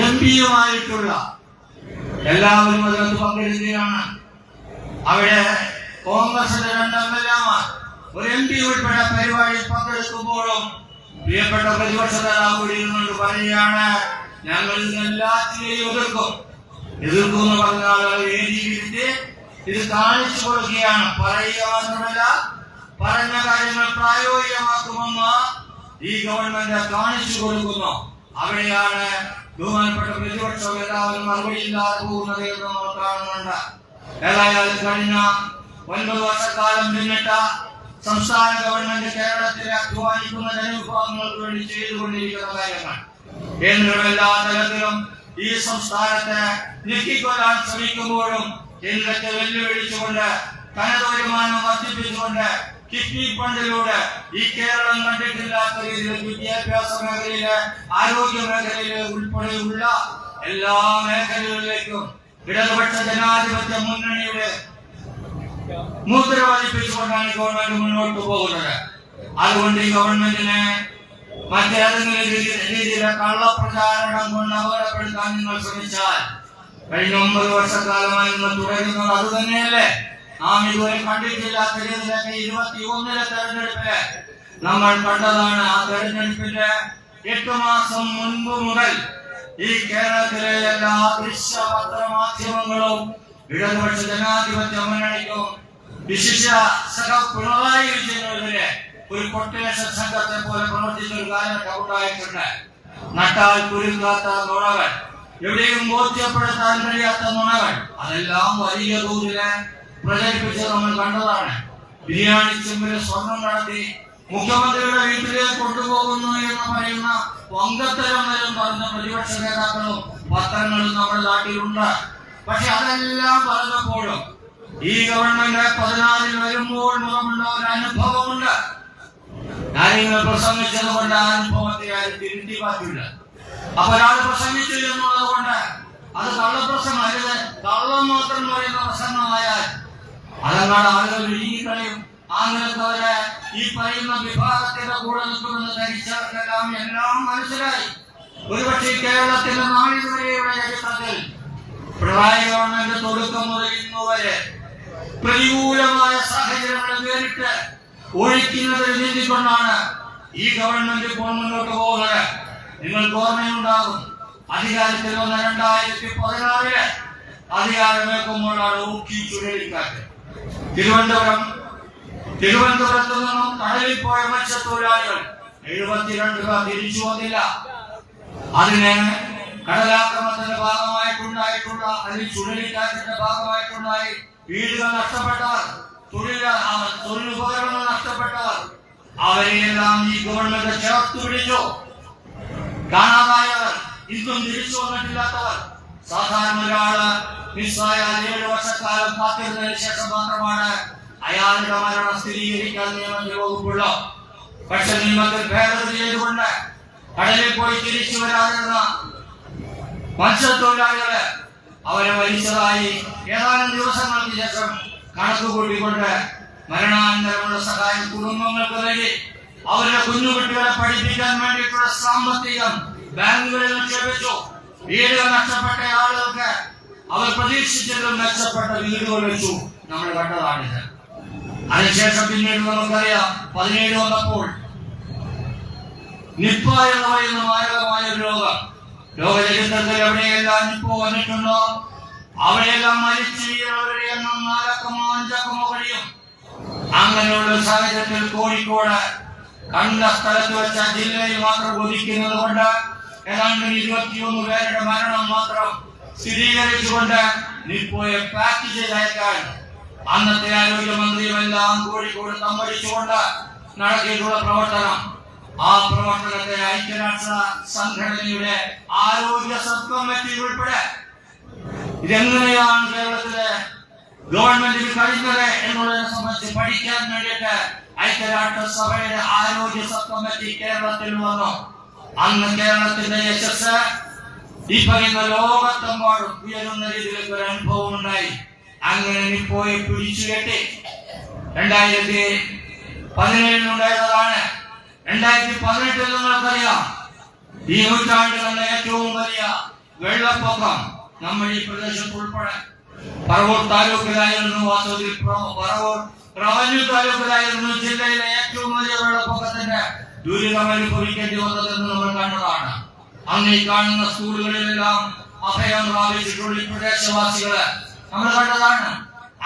MP-യുമായിട്ടുള്ള എല്ലാവരും അതിനകത്ത് പങ്കെടുക്കുകയാണ്. അവിടെ കോൺഗ്രസിന്റെ 2 MLA-മാർ ഒരു MP ഉൾപ്പെടെ പരിപാടിയിൽ പങ്കെടുക്കുമ്പോഴും പ്രിയപ്പെട്ട പ്രതിപക്ഷ നേതാവ് കൂടി ഇരുന്നുകൊണ്ട് പറയുകയാണ്, ഞങ്ങൾ ഇതിനെല്ലാത്തിനെയും എതിർക്കും എന്ന് പറഞ്ഞാൽ വേദിയിലിരുത്തി ഇത് കാണിച്ചു കൊടുക്കുകയാണ്. പറയുക മാത്രമല്ല, പറഞ്ഞ കാര്യങ്ങൾ പ്രായോഗികമാക്കുമെന്ന് ഈ ഗവൺമെന്റ് കാണിച്ചു കൊടുക്കുന്നു. അവിടെയാണ് ബഹുമാനപ്പെട്ട പ്രതിപക്ഷ നേതാവിന് മറുപടിയില്ലാതെ പോകുന്നത് എന്ന് നമ്മൾ കാണുന്നുണ്ട്. ഏതായാലും കഴിഞ്ഞ 9 വർഷക്കാലം പിന്നിട്ട സംസ്ഥാന ഗവൺമെന്റ് കേരളത്തിലെ അധ്വാനിക്കുന്ന ജനവിഭാഗങ്ങൾക്ക് വേണ്ടി ചെയ്തുകൊണ്ടിരിക്കുന്ന കാര്യങ്ങൾ കേന്ദ്രം എല്ലാ തലത്തിലും ഈ സംസ്ഥാനത്തെ ഞെക്കിക്കൊല്ലാൻ ശ്രമിക്കുമ്പോഴും കേന്ദ്രത്തെ വെല്ലുവിളിച്ചുകൊണ്ട് തനത് വരുമാനം വർദ്ധിപ്പിച്ചുകൊണ്ട് കിഫ്ബി ഫണ്ടിലൂടെ ഈ കേരളം കണ്ടിട്ടില്ലാത്ത രീതിയിൽ വിദ്യാഭ്യാസ മേഖലയില്, ആരോഗ്യ മേഖലയില് ഉൾപ്പെടെയുള്ള എല്ലാ മേഖലകളിലേക്കും ഇടതുപക്ഷ ജനാധിപത്യ മുന്നണിയുടെ മുദ്ര പതിപ്പിച്ചുകൊണ്ടാണ് ഗവൺമെന്റ് മുന്നോട്ട് പോകുന്നത്. അതുകൊണ്ട് ഈ ഗവൺമെന്റിനെ മറ്റേതെങ്കിലും രീതിയിലെ കള്ളപ്രചാരണം കൊണ്ട് അപകടപ്പെടുത്താൻ നിങ്ങൾ ശ്രമിച്ചാൽ കഴിഞ്ഞ 9 വർഷക്കാലമായി നിങ്ങൾ തുടരുന്നത് അത് തന്നെയല്ലേ? നാം ഇതുവരെ കണ്ടിട്ടില്ലാത്ത രീതിയിലൊക്കെ 21-ലെ തെരഞ്ഞെടുപ്പില് നമ്മൾ കണ്ടതാണ്. ആ തെരഞ്ഞെടുപ്പിന്റെ 8 മാസം മുൻപ് മുതൽ ഈ കേരളത്തിലെ എല്ലാ ദൃശ്യ പത്രമാധ്യമങ്ങളും ഇടതുപക്ഷ ജനാധിപത്യ മുന്നണിക്കും വിശിഷ്യ സഹ പിണറായി വിജയനെതിരെ ഒരു കൊട്ടേഷൻ സംഘത്തെ പോലെ പ്രവർത്തിച്ച ഒരു കാലഘട്ടം ഉണ്ടായിട്ടുണ്ട്. നട്ടാൽ കുരുക്കാത്ത നുണകൾ, എവിടെയും ബോധ്യപ്പെടുത്താൻ കഴിയാത്ത നുണകൾ, അതെല്ലാം വലിയ തോതില് പ്രചരിപ്പിച്ച് നമ്മൾ കണ്ടതാണ്. ബിരിയാണി ചെമ്പില് സ്വർണം നടത്തി മുഖ്യമന്ത്രിയുടെ വീട്ടിലേക്ക് കൊണ്ടുപോകുന്നു എന്ന് പറയുന്ന പൊങ്കത്തരം പറഞ്ഞ പ്രതിപക്ഷ നേതാക്കളും പത്രങ്ങളും നമ്മുടെ നാട്ടിലുണ്ട്. പക്ഷെ അതെല്ലാം പറഞ്ഞപ്പോഴും ഈ ഗവൺമെന്റ് 16-ൽ വരുമ്പോൾ മുതലുള്ള ഒരു അനുഭവമുണ്ട്. കാര്യങ്ങൾ പ്രസംഗിച്ചത് കൊണ്ട് ആ അനുഭവത്തെ ആരും തിരുത്തി മാറ്റില്ല. അപ്പൊ ഒരാൾ പ്രസംഗിച്ചു എന്നുള്ളത് കൊണ്ട് അത് കള്ളപ്രസംഗം, കള്ളം മാത്രം പറയുന്ന പ്രസംഗമായാൽ അതെന്താണ് ആളുകൾ വിഴുങ്ങിക്കളയും. അങ്ങനത്തെ ഈ പറയുന്ന വിഭാഗത്തിന്റെ കൂടെ നിൽക്കുമെന്ന് ധരിച്ചവർക്കെല്ലാം എല്ലാം മനസ്സിലായി. ഒരുപക്ഷെ കേരളത്തിന്റെ നാളിതുവരെയുള്ള ചരിത്രത്തിൽ പിണറായി ഗവൺമെന്റ് തുടക്കം മുതൽ ഇന്നുവരെ പ്രതികൂലമായ സാഹചര്യങ്ങൾ നേരിട്ട് ഒഴിക്കുന്നതിൽ നീന്തിക്കൊണ്ടാണ് ഈ ഗവൺമെന്റ് ഇപ്പോൾ മുന്നോട്ട് പോകുന്നത്. നിങ്ങൾക്ക് ഓർമ്മയുണ്ടാകും, അധികാരത്തിൽ വന്ന 2016 അധികാരമേൽക്കുമ്പോഴാണ് ഊക്കി ചുഴലിക്കാറ്റ്. തിരുവനന്തപുരത്ത് നിന്നും കടലിൽ പോയ മത്സ്യത്തൊഴിലാളികൾ 72 പേർ തിരിച്ചു വന്നില്ല. അതിന് കടലാക്രമണത്തിന്റെ ഭാഗമായിട്ടുണ്ടായിട്ടുള്ള അല്ലെങ്കിൽ ചുഴലിക്കാറ്റിന്റെ ഭാഗമായിട്ടുണ്ടായി വീടുകൾ നഷ്ടപ്പെട്ടവർ, തൊഴിലുപകരണങ്ങൾ നഷ്ടപ്പെട്ടവർ, അവരെയെല്ലാം ഈ ഗവൺമെന്റ് ചേർത്ത് പിടിച്ചു. കാണാതായവർ, ഇന്നും തിരിച്ചു വന്നിട്ടില്ലാത്തവർ, സാധാരണ ഒരാള് മിസ്സായ 7 വർഷക്കാലം കാത്തിരുന്നതിന് ശേഷം മാത്രമാണ് അയാളുടെ മരണം സ്ഥിരീകരിക്കാൻ നിയമത്തിൽ വകുപ്പുള്ളൂ. പക്ഷെ നിയമത്തിൽ ഭേദഗതി ചെയ്തുകൊണ്ട് കടലിൽ പോയി തിരിച്ചു വരാതിരുന്ന മത്സ്യത്തൊഴിലാളികളെ അവരെ മരിച്ചതായി ഏതാനും ദിവസങ്ങൾക്ക് ശേഷം കണക്ക് കൂട്ടിക്കൊണ്ട് മരണാനന്തരമുള്ള സഹായം കുടുംബങ്ങൾക്ക് നൽകി അവരുടെ കുഞ്ഞുകുട്ടികളെ പഠിപ്പിക്കാൻ വേണ്ടിയിട്ടുള്ള സാമ്പത്തികം ബാങ്കുകളിൽ നിക്ഷേപിച്ചു. വീടുകൾ നഷ്ടപ്പെട്ട ആളുകൾക്ക് അവർ പ്രതീക്ഷിച്ചതിലും മെച്ചപ്പെട്ട വീടുകൾ വെച്ചു. നമ്മൾ കണ്ടതാണിത്. അതിനുശേഷം പിന്നീട് നമുക്കറിയാം 17 വന്നപ്പോൾ നിപ്പ എന്ന് പറയുന്ന മാരകമായ ഒരു രോഗം. ലോക ചരിത്രത്തിൽ എവിടെയെല്ലാം നിപ്പ വന്നിട്ടുണ്ടോ അവിടെയെല്ലാം മരിച്ചു വീഴുന്നവരുടെ എണ്ണം 4-5 കഴിയും. അങ്ങനെയുള്ള സാഹചര്യത്തിൽ കോഴിക്കോട് കണ്ട സ്ഥലത്ത് വെച്ച ജില്ലയിൽ മാത്രം ഒതുക്കുന്നത് കൊണ്ട് ഏതാണ്ട് 21 പേരുടെ മരണം മാത്രം സ്ഥിരീകരിച്ചുകൊണ്ട് നിപ്പോയെ പാക്ക് ചെയ്തയക്കാൻ അന്നത്തെ ആരോഗ്യമന്ത്രിയുമെല്ലാം കോഴിക്കോട് തമ്പടിച്ചുകൊണ്ട് നടത്തിയിട്ടുള്ള പ്രവർത്തനം, ആ പ്രവർത്തനത്തെ ഐക്യരാഷ്ട്ര സംഘടനയുടെ ആരോഗ്യ സബ് കമ്മിറ്റി ഉൾപ്പെടെ ഇതെങ്ങനെയാണ് കേരളത്തിലെ ഗവൺമെന്റിന് കഴിഞ്ഞത് എന്നുള്ളതിനെ സംബന്ധിച്ച് പഠിക്കാൻ വേണ്ടിയിട്ട് ഐക്യരാഷ്ട്ര സഭയുടെ ആരോഗ്യ സബ് കമ്മിറ്റി കേരളത്തിൽ വന്നു. അന്ന് കേരളത്തിന്റെ യശസ് ഈ പറയുന്ന ലോകത്തെമ്പാടും ഉയരുന്ന രീതിയിലേക്ക് ഒരു അനുഭവം ഉണ്ടായി. അങ്ങനെ നിപ്പോയെ പിടിച്ചുകെട്ടി 2017 ഉണ്ടായതാണ്. 2018 നിങ്ങൾക്കറിയാം, ഈ നൂറ്റാണ്ടിൽ തന്നെ ഏറ്റവും വലിയ വെള്ളപ്പൊക്കം നമ്മൾ ഈ പ്രദേശത്ത് ഉൾപ്പെടെ പറവൂർ താലൂക്കിലായിരുന്നു. വാസ്തവത്തിൽ പറവൂർ റവന്യൂ താലൂക്കിലായിരുന്നു ജില്ലയിലെ ഏറ്റവും വലിയ വെള്ളപ്പൊക്കത്തിന്റെ ദുരിതം അനുഭവിക്കേണ്ടി വന്നതെന്ന് നമ്മൾ കണ്ടതാണ്. അന്ന് ഈ കാണുന്ന സ്കൂളുകളിലെല്ലാം അഭയം പ്രാപിച്ചിട്ടുള്ള ഈ പ്രദേശവാസികള് നമ്മൾ കണ്ടതാണ്.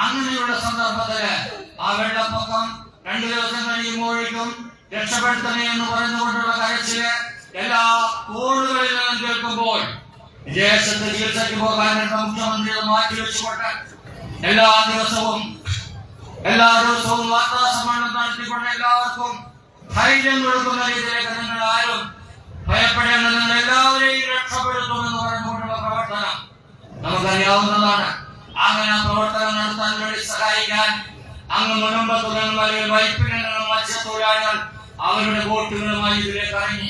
അങ്ങനെയുള്ള സന്ദർഭത്തില് ആ വെള്ളപ്പൊക്കം 2 ദിവസം കഴിയുമ്പോഴേക്കും രക്ഷപ്പെടുത്തണേ എന്ന് പറഞ്ഞുകൊണ്ടുള്ള കരച്ചില് എല്ലാ കോണുകളിൽ നിന്നും കേൾക്കുമ്പോൾ വിദേശത്ത് ചികിത്സയ്ക്ക് പോകാനുള്ള മുഖ്യമന്ത്രി മാറ്റിവെച്ചുകൊണ്ട് എല്ലാ ദിവസവും വാർത്താ സമ്മേളനം നടത്തിക്കൊണ്ട് എല്ലാവർക്കും ധൈര്യം കൊടുക്കുന്ന രീതിയിലേക്ക് നിങ്ങൾ ആരും ഭയപ്പെടേണ്ട, നിങ്ങൾ എല്ലാവരെയും രക്ഷപ്പെടുത്തുമെന്ന് പറഞ്ഞുകൊണ്ടുള്ള പ്രവർത്തനം നമുക്കറിയാവുന്നതാണ്. അങ്ങനെ പ്രവർത്തനം നടത്താൻ വേണ്ടി സഹായിക്കാൻ അങ്ങ് മുനമ്പത്തുടങ്ങി വൈപ്പിനും മത്സ്യത്തൊഴിലാളികൾ അവരുടെ ബോട്ടുകളുമായി ഇതിലേക്ക് ഇറങ്ങി.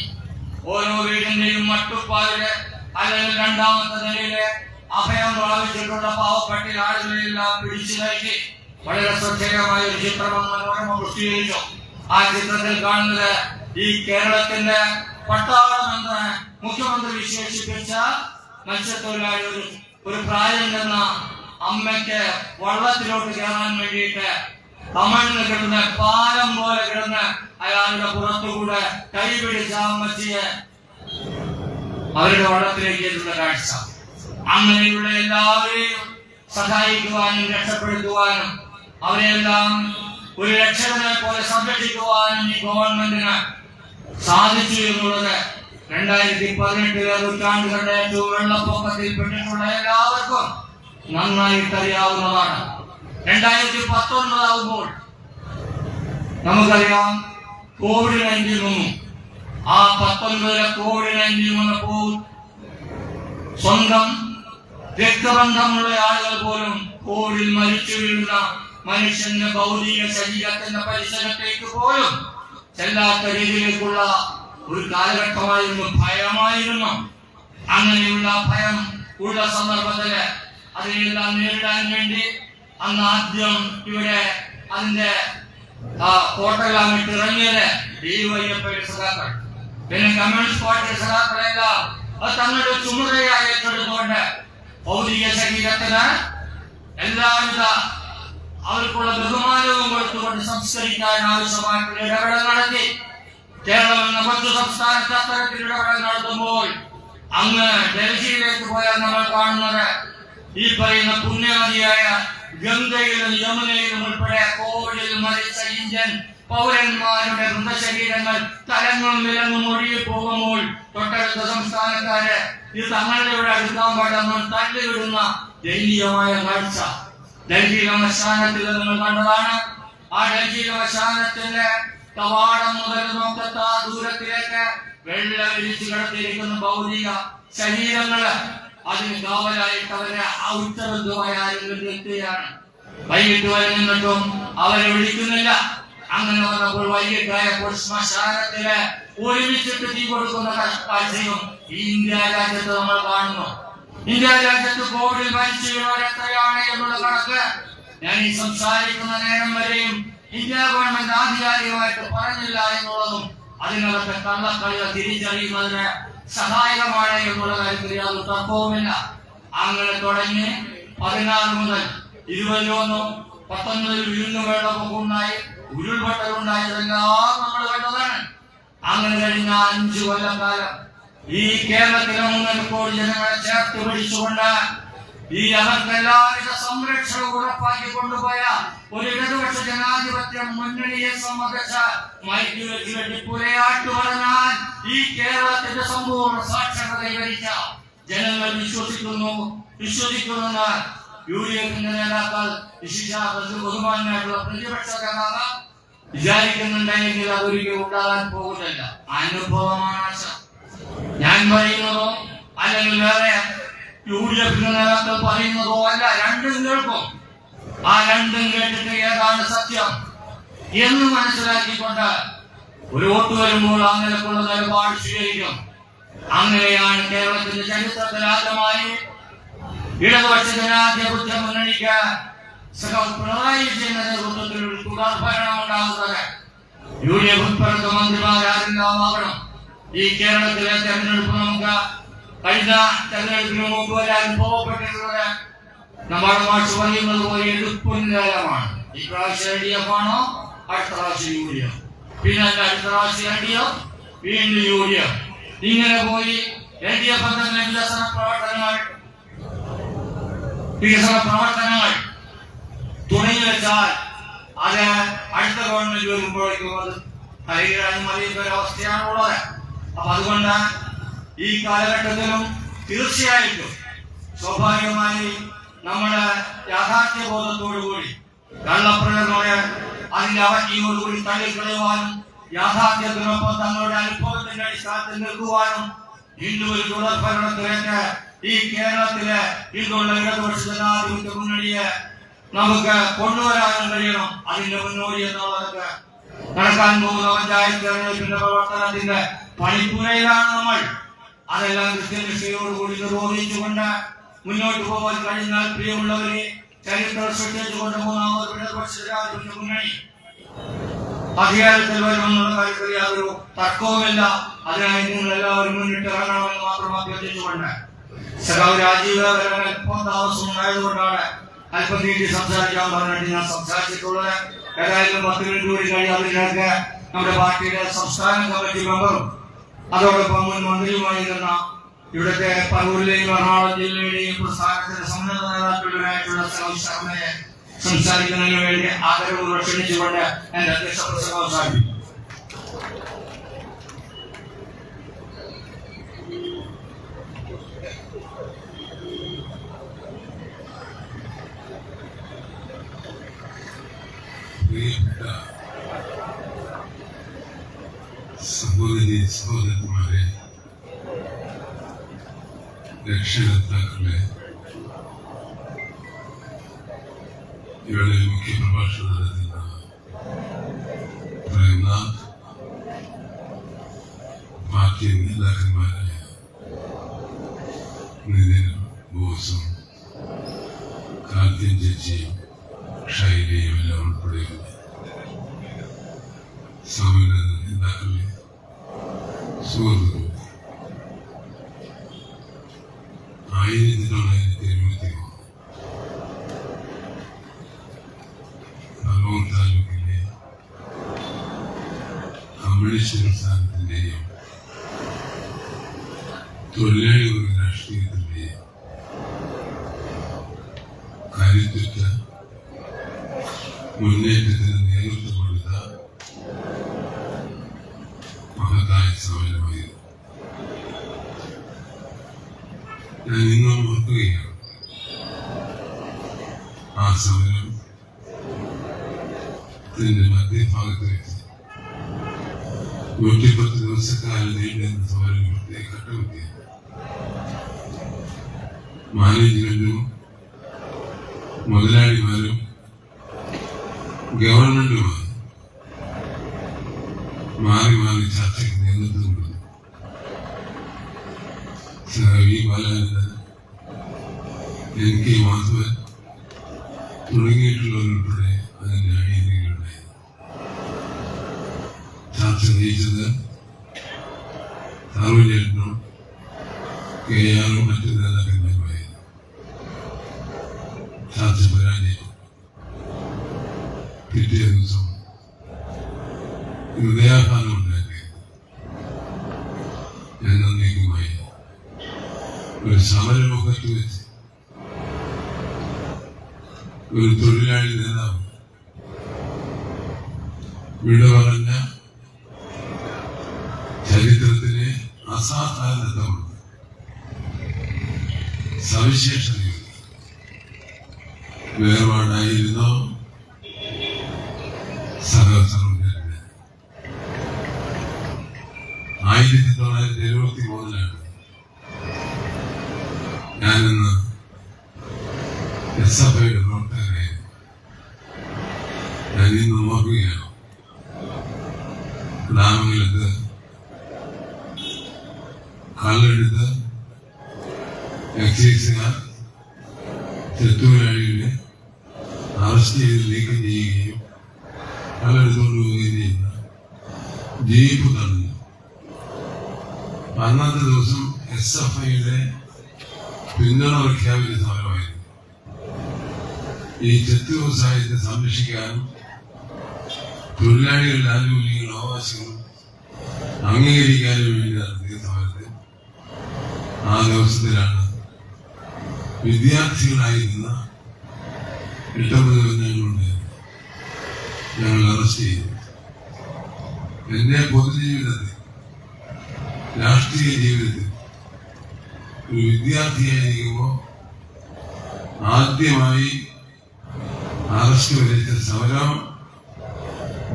ഓരോ വീടിന്റെയും മട്ടുപ്പാലില് അല്ലെങ്കിൽ 2ാമത്തെ നിലയില് അഭയം പ്രാപിച്ചിട്ടുള്ള പാവപ്പെട്ട ആളുകളെല്ലാം പിടിച്ചു നൽകി വളരെ ശ്രദ്ധേയമായ ഒരു ചിത്രം മനോരമ പ്രസിദ്ധീകരിച്ചു. ആ ചിത്രത്തിൽ കാണുന്നത് ഈ കേരളത്തിന്റെ പട്ടാളം എന്ന് മുഖ്യമന്ത്രി വിശേഷിപ്പിച്ച മത്സ്യത്തൊഴിലാളികൾ ഒരു പ്രായം ചെന്ന അമ്മയ്ക്ക് വള്ളത്തിലോട്ട് കയറാൻ വേണ്ടിയിട്ട് തമിഴിന് കിടന്ന പാലം പോലെ കിടന്ന് അയാളുടെ പുറത്തുകൂടെ കൈപിടിച്ച അമ്മച്ചിയെ അവരുടെ വള്ളത്തിലേക്ക് എത്തുന്ന കാഴ്ച. അങ്ങനെയുള്ള എല്ലാവരെയും സഹായിക്കുവാനും രക്ഷപ്പെടുത്തുവാനും അവരെല്ലാം ഒരു രക്ഷകനെ പോലെ സംരക്ഷിക്കുവാനും ഈ ഗവൺമെന്റിന് സാധിച്ചു എന്നുള്ളത് 2018 നൂറ്റാണ്ടുകളുടെ ഏറ്റവും വെള്ളപ്പൊക്കത്തിൽ പെട്ടിട്ടുള്ള എല്ലാവർക്കും നന്നായിട്ട് അറിയാവുന്നതാണ്. 2019 ആകുമ്പോൾ നമുക്കറിയാം COVID-19 വന്നു. ആ 19 COVID-19 വന്നപ്പോൾ സ്വന്തം രക്തബന്ധമുള്ള ആളുകൾ പോലും കോവിഡിൽ മരിച്ചു വീഴുന്ന മനുഷ്യന്റെ ഭൗതിക ശരീരത്തിന്റെ പരിസരത്തേക്ക് പോലും ചെല്ലാത്ത രീതിയിലേക്കുള്ള ഒരു കാലഘട്ടമായിരുന്നു, ഭയമായിരുന്നു. അങ്ങനെയുള്ള ഭയം ഉള്ള സന്ദർഭത്തില് അതിനെല്ലാം നേരിടാൻ വേണ്ടി അന്ന് ആദ്യം ഇവിടെ അതിന്റെ ആ കോട്ടെല്ലാം ഇട്ട് ഇറങ്ങിയത് DYFI സഖാക്കൾ, പിന്നെ കമ്മ്യൂണിസ്റ്റ് പാർട്ടി സഖാക്കളെല്ലാം അത് തങ്ങളുടെ ചുമതലയായി ഏറ്റെടുത്തുകൊണ്ട് ഭൗതിക ശരീരത്തിന് എല്ലാവിധ അവർക്കുള്ള ബഹുമാനവും കൊടുത്തുകൊണ്ട് സംസ്കരിക്കാൻ ആവശ്യമായിട്ടുള്ള ഇടപെടൽ നടത്തി. കേരളം എന്ന കൊച്ചു സംസ്ഥാനത്ത് അത്തരത്തിൽ ഇടപെടൽ നടത്തുമ്പോൾ അങ്ങ് ഡൽഹിയിലേക്ക് പോയാൽ നമ്മൾ കാണുന്നത് ഈ പറയുന്ന പുണ്യനദിയായ ഗംഗയിലും യമുനയിലും ഉൾപ്പെടെ കോവിഡിൽ മരിച്ച ഇന്ത്യൻ പൗരന്മാരുടെ മൃതശരീരങ്ങൾ തലങ്ങും വിലങ്ങും ഒഴുകി പോകുമ്പോൾ തൊട്ടടുത്ത സംസ്ഥാനക്കാര് ഇത് തങ്ങളുടെ ഇവിടെ അടുക്കാൻ പാടെന്ന് തള്ളിവിടുന്ന ദയനീയമായ കാഴ്ച ഡൽഹിയിലെ ശ്മശാനത്തിൽ നിങ്ങൾ കണ്ടതാണ്. ആ ഡൽഹിയിലെ ശ്മശാനത്തിന്റെ കവാടം മുതൽ നോക്കത്താ ദൂരത്തിലേക്ക് വെള്ളം വിരിച്ചു കിടത്തിയിരിക്കുന്ന ഭൗതിക ശരീരങ്ങള് അതിന് കാവലായിട്ട് അവരെ ഔത്തബദ്ധമായ ആരെങ്കിലും എത്തുകയാണ്. വൈകിട്ട് വരെ നിന്നിട്ടും അവരെ വിളിക്കുന്നില്ല. അങ്ങനെ വന്നപ്പോൾ വൈകിട്ടായപ്പോൾ ശ്മശാനത്തില് ഒരുമിച്ചിട്ട് തീ കൊടുക്കുന്ന കാഴ്ചയും ഈ ഇന്ത്യ രാജ്യത്ത് നമ്മൾ കാണുന്നു. ഇന്ത്യ രാജ്യത്ത് കോവിഡിൽ മരിച്ചു വീണവർ എത്രയാണ് എന്നുള്ള കണക്ക് ഞാൻ ഈ സംസാരിക്കുന്ന നേരം വരെയും ഇന്ത്യ ഗവൺമെന്റ് ആധികാരികമായിട്ട് പറഞ്ഞില്ല എന്നുള്ളതും അതിനകത്ത് കള്ളക്കളികൾ തിരിച്ചറിയുന്നതിന് സഹായകമാണ് എന്നുള്ള കാര്യത്തിൽ യാതൊരു തർക്കവുമില്ല. അങ്ങനെ തുടങ്ങി 16 മുതൽ 21, 19 വീണ്ടും വെള്ളപ്പൊക്കമുണ്ടായി, ഉരുൾപൊട്ടലുണ്ടായതെല്ലാം നമ്മൾ കണ്ടതാണ്. അങ്ങനെ കഴിഞ്ഞ 5 കൊല്ലക്കാലം ഈ കേരളത്തിലെ 3 കോടി ജനങ്ങളെ ചേർത്ത് പിടിച്ചുകൊണ്ട് ഈ അവർക്ക് എല്ലാവിധ സംരക്ഷണവും ഉറപ്പാക്കി കൊണ്ടുപോയ ഒരു ഇടതുപക്ഷ ജനാധിപത്യ മുന്നണിയെ സംബന്ധിച്ച മൈക്ക് വെച്ച് വെട്ടിപ്പുരയാട്ട് പറഞ്ഞാൽ ഈ കേരളത്തിന്റെ സമ്പൂർണ്ണ സാക്ഷരത കൈവരിച്ച ജനങ്ങൾ വിശ്വസിക്കുന്ന UDFന്റെ നേതാക്കൾ ബഹുമാനായിട്ടുള്ള പ്രതിപക്ഷ നേതാക്കൾ വിചാരിക്കുന്നുണ്ടെങ്കിൽ അതൊരിക്കലും ഉണ്ടാകാൻ പോകുന്നില്ല. അനുഭവമാണ് ഞാൻ പറയുന്നതോ അല്ലെങ്കിൽ വേറെ UDFന്റെ നേതാക്കൾ പറയുന്നതോ അല്ല. രണ്ടും കേൾക്കും. ആ രണ്ടും കേട്ടിട്ട് ഏതാണ് സത്യം എന്ന് മനസ്സിലാക്കിക്കൊണ്ട് ഒരു വോട്ട് വരുമ്പോൾ അങ്ങനെയുള്ള നിലപാട് സ്വീകരിക്കും. അങ്ങനെയാണ് കേരളത്തിന്റെ ചരിത്രത്തിൽ ആദ്യമായി ഇടതുപക്ഷ ജനാധിപത്യ മുന്നണിക്ക് പിണറായി വിജയന്റെ നേതൃത്വത്തിൽ ഒരു തുടർ ഭരണം ഉണ്ടാകുന്നത്. UDF ഉൾപ്പെടുന്ന മന്ത്രിമാരാരെല്ലാമാകണം. ഈ കേരളത്തിലെ തെരഞ്ഞെടുപ്പ് നമുക്ക് കഴിഞ്ഞ തെരഞ്ഞെടുപ്പിന് മുമ്പ് വരെ അനുഭവപ്പെട്ടിട്ടുള്ളത് നമ്മുടെ മാഷ് പറയുന്നത് പോലെ എളുപ്പകാലമാണ്. ഇപ്രാവശ്യം LDF ആണോ, അടുത്ത പ്രാവശ്യം UDF, പിന്നെ അടുത്ത പ്രാവശ്യം LDF, വീണ്ടും UDF. ഇങ്ങനെ പോയി LDF തന്നെ വികസന പ്രവർത്തനങ്ങൾ തുടങ്ങി വെച്ചാൽ അത് അടുത്ത ഗവൺമെന്റ് വരുമ്പോഴേക്കും അത് കൈകാര്യം അറിയുന്ന ഒരവസ്ഥയാണുള്ളത്. അപ്പൊ അതുകൊണ്ട് ഈ കാലഘട്ടത്തിലും തീർച്ചയായിട്ടും സ്വാഭാവികമായി നമ്മുടെ യാഥാർത്ഥ്യബോധത്തോടുകൂടി കള്ളപ്രചരണങ്ങളെ അതിന്റെ അവജ്ഞയോടുകൂടി തള്ളിക്കളയുവാനും യാഥാർത്ഥ്യത്തിനൊപ്പം തങ്ങളുടെ അനുഭവത്തിന്റെ അടിസ്ഥാനത്തിൽ നിൽക്കുവാനും വീണ്ടും ഒരു തുടർഭരണത്തിലേക്ക് ഈ കേരളത്തിലെ ഇന്നുള്ള ഇടതുപക്ഷ ജനാധിപത്യ മുന്നണിയെ നമുക്ക് കൊണ്ടുവരാനും കഴിയണം. അതിന്റെ മുന്നോടി എന്നുള്ളതൊക്കെ നടക്കാൻ പോകുന്ന പഞ്ചായത്ത് തെരഞ്ഞെടുപ്പിന്റെ പ്രവർത്തനത്തിന്റെ പണിപ്പുരയിലാണ് നമ്മൾ. അതെല്ലാം കൃത്യനിഷ്ഠയോടുകൂടി നിർവഹിച്ചുകൊണ്ട് മുന്നോട്ട് പോകാൻ കഴിഞ്ഞാൽ പ്രിയമുള്ളവരെ ചരിത്രം സൃഷ്ടിച്ചുകൊണ്ട് മൂന്നാമത് ഇടതുപക്ഷ ജനാധിപത്യ മുന്നണി അധികാരത്തിൽ വരുമെന്നുള്ള കാര്യത്തിൽ യാതൊരു തർക്കവുമില്ല. അതിനായി നിങ്ങൾ എല്ലാവരും മുന്നിട്ടിറങ്ങണമെന്ന് മാത്രം അഭ്യർത്ഥിച്ചുകൊണ്ട് രാജീവ് അല്പം താമസം ഉണ്ടായതുകൊണ്ടാണ് അല്പം നീട്ടി സംസാരിക്കാൻ പറഞ്ഞിട്ട് ഞാൻ സംസാരിച്ചിട്ടുള്ളത്. ഏതായാലും 10 മിനിറ്റ് കൂടി കഴിയാതിലേക്ക് നമ്മുടെ പാർട്ടിയുടെ സംസ്ഥാന കമ്മിറ്റി മെമ്പറും അതോടൊപ്പം മുൻ മന്ത്രിയുമായിരുന്ന ഇവിടുത്തെ പറവൂരിലെയും എറണാകുളം ജില്ലയുടെയും പ്രസ്ഥാനത്തിന്റെ സന്നദ്ധ നേതാക്കളുമായിട്ടുള്ള സനോജ് ശർമ്മയെ സംസാരിക്കുന്നതിന് വേണ്ടി ആദരവ് ക്ഷണിച്ചുകൊണ്ട് എന്റെ അധ്യക്ഷ പ്രസംഗം അവസാനിപ്പിക്കും. പ്രിയപ്പെട്ട സഹോദരി സഹോദരന്മാരെ, രക്ഷകർത്താക്കളെ, ഇവിടെ മുഖ്യ പ്രഭാഷണം നടത്തുന്ന പ്രേംനാഥ്, പാർട്ടി നേതാക്കന്മാരായ നിതിൻ ബോസും കാർത്തിൻ ചേച്ചിയും ഷൈലയും എല്ലാം ഉൾപ്പെടെയുള്ള സമുന്നത നേതാക്കളെ, സുഹൃത്തുക്കളെ, 1973 കണ്ണൂർ താലൂക്കിലെ കമ്മ്യൂണിസ്റ്റ് പ്രസ്ഥാനത്തിന്റെയും തൊഴിലാളി വർഗ രാഷ്ട്രീയത്തിന്റെയും കരുത്തുറ്റ മുന്നേറ്റത്തിന് നേതൃത്വം കൊടുത്ത മഹത്തായ സമരമായിരുന്നു. ഞാൻ ഇന്നും ഓർക്കുകയാണ്. ആ സമരം മധ്യഭാഗത്ത് വെച്ച് 110 ദിവസക്കാലം നീണ്ടുന്ന സമരം ഘട്ടമെത്തിയ മാനേജ്മെന്റും മുതലാളിമാരും ഗവൺമെന്റുമായി മാറി മാറി ചർച്ചയ്ക്ക് നേതൃത്വം കൊടുത്തു. വി ബാലാനന്ദൻ, NK മാധവൻ തുടങ്ങിയിട്ടുള്ളവരുൾപ്പെടെ അതിന്റെ അടിയന്തരങ്ങളുണ്ടായി. ചർച്ച നയിച്ചത് താറൂരിനും KR മറ്റു നേതാക്കന്മാരുമായിരുന്നു. ചർച്ച പരാജയം. പിറ്റേ ദിവസം ഹൃദയാഘാതം ഉണ്ടാക്കി എന്നേക്കുമായി ഒരു സമരമുഖത്ത് വെച്ച് ഒരു തൊഴിലാളി നേതാവ് വിട പറഞ്ഞ ചരിത്രത്തിലെ അസാധാരണത്വമുണ്ട്, സവിശേഷതയുണ്ട്. വേർപാടായിരുന്നോ സഹസർവജന്റെ 1973 ഞാനിന്ന് SFIയുടെ പ്രവർത്തകനായിരുന്നു. ഞാൻ ഇന്ന് നോക്കുകയാണ്. ഗ്രാമങ്ങളിലത്ത് കള്ളെടുത്ത് എക്സൈസുകാർ ചെത്തുതൊഴിലാളികളെ അറസ്റ്റ് ചെയ്ത് നീക്കം ചെയ്യുകയും കള്ളെടുത്തുകൊണ്ട് പോവുകയും ചെയ്യുന്ന ജീപ്പ് തടഞ്ഞു. അന്നത്തെ ദിവസം SFIയുടെ പിന്തുണ പ്രഖ്യാപിച്ച സമരമായിരുന്നു. ഈ ചെത്തു വ്യവസായത്തെ സംരക്ഷിക്കാനും തൊഴിലാളികളുടെ ആനുകൂല്യങ്ങളും അവകാശങ്ങളും അംഗീകരിക്കാനും വേണ്ടി നടത്തിയ സമരത്തിൽ ആ ദിവസത്തിലാണ് വിദ്യാർത്ഥികളായിരുന്ന 8 ഞങ്ങൾ അറസ്റ്റ് ചെയ്തു. എന്റെ പൊതുജീവിതത്തിൽ, രാഷ്ട്രീയ ജീവിതത്തിൽ ഒരു വിദ്യാർത്ഥിയായിരിക്കുമ്പോൾ ആദ്യമായി അറസ്റ്റ് വരച്ച സമരം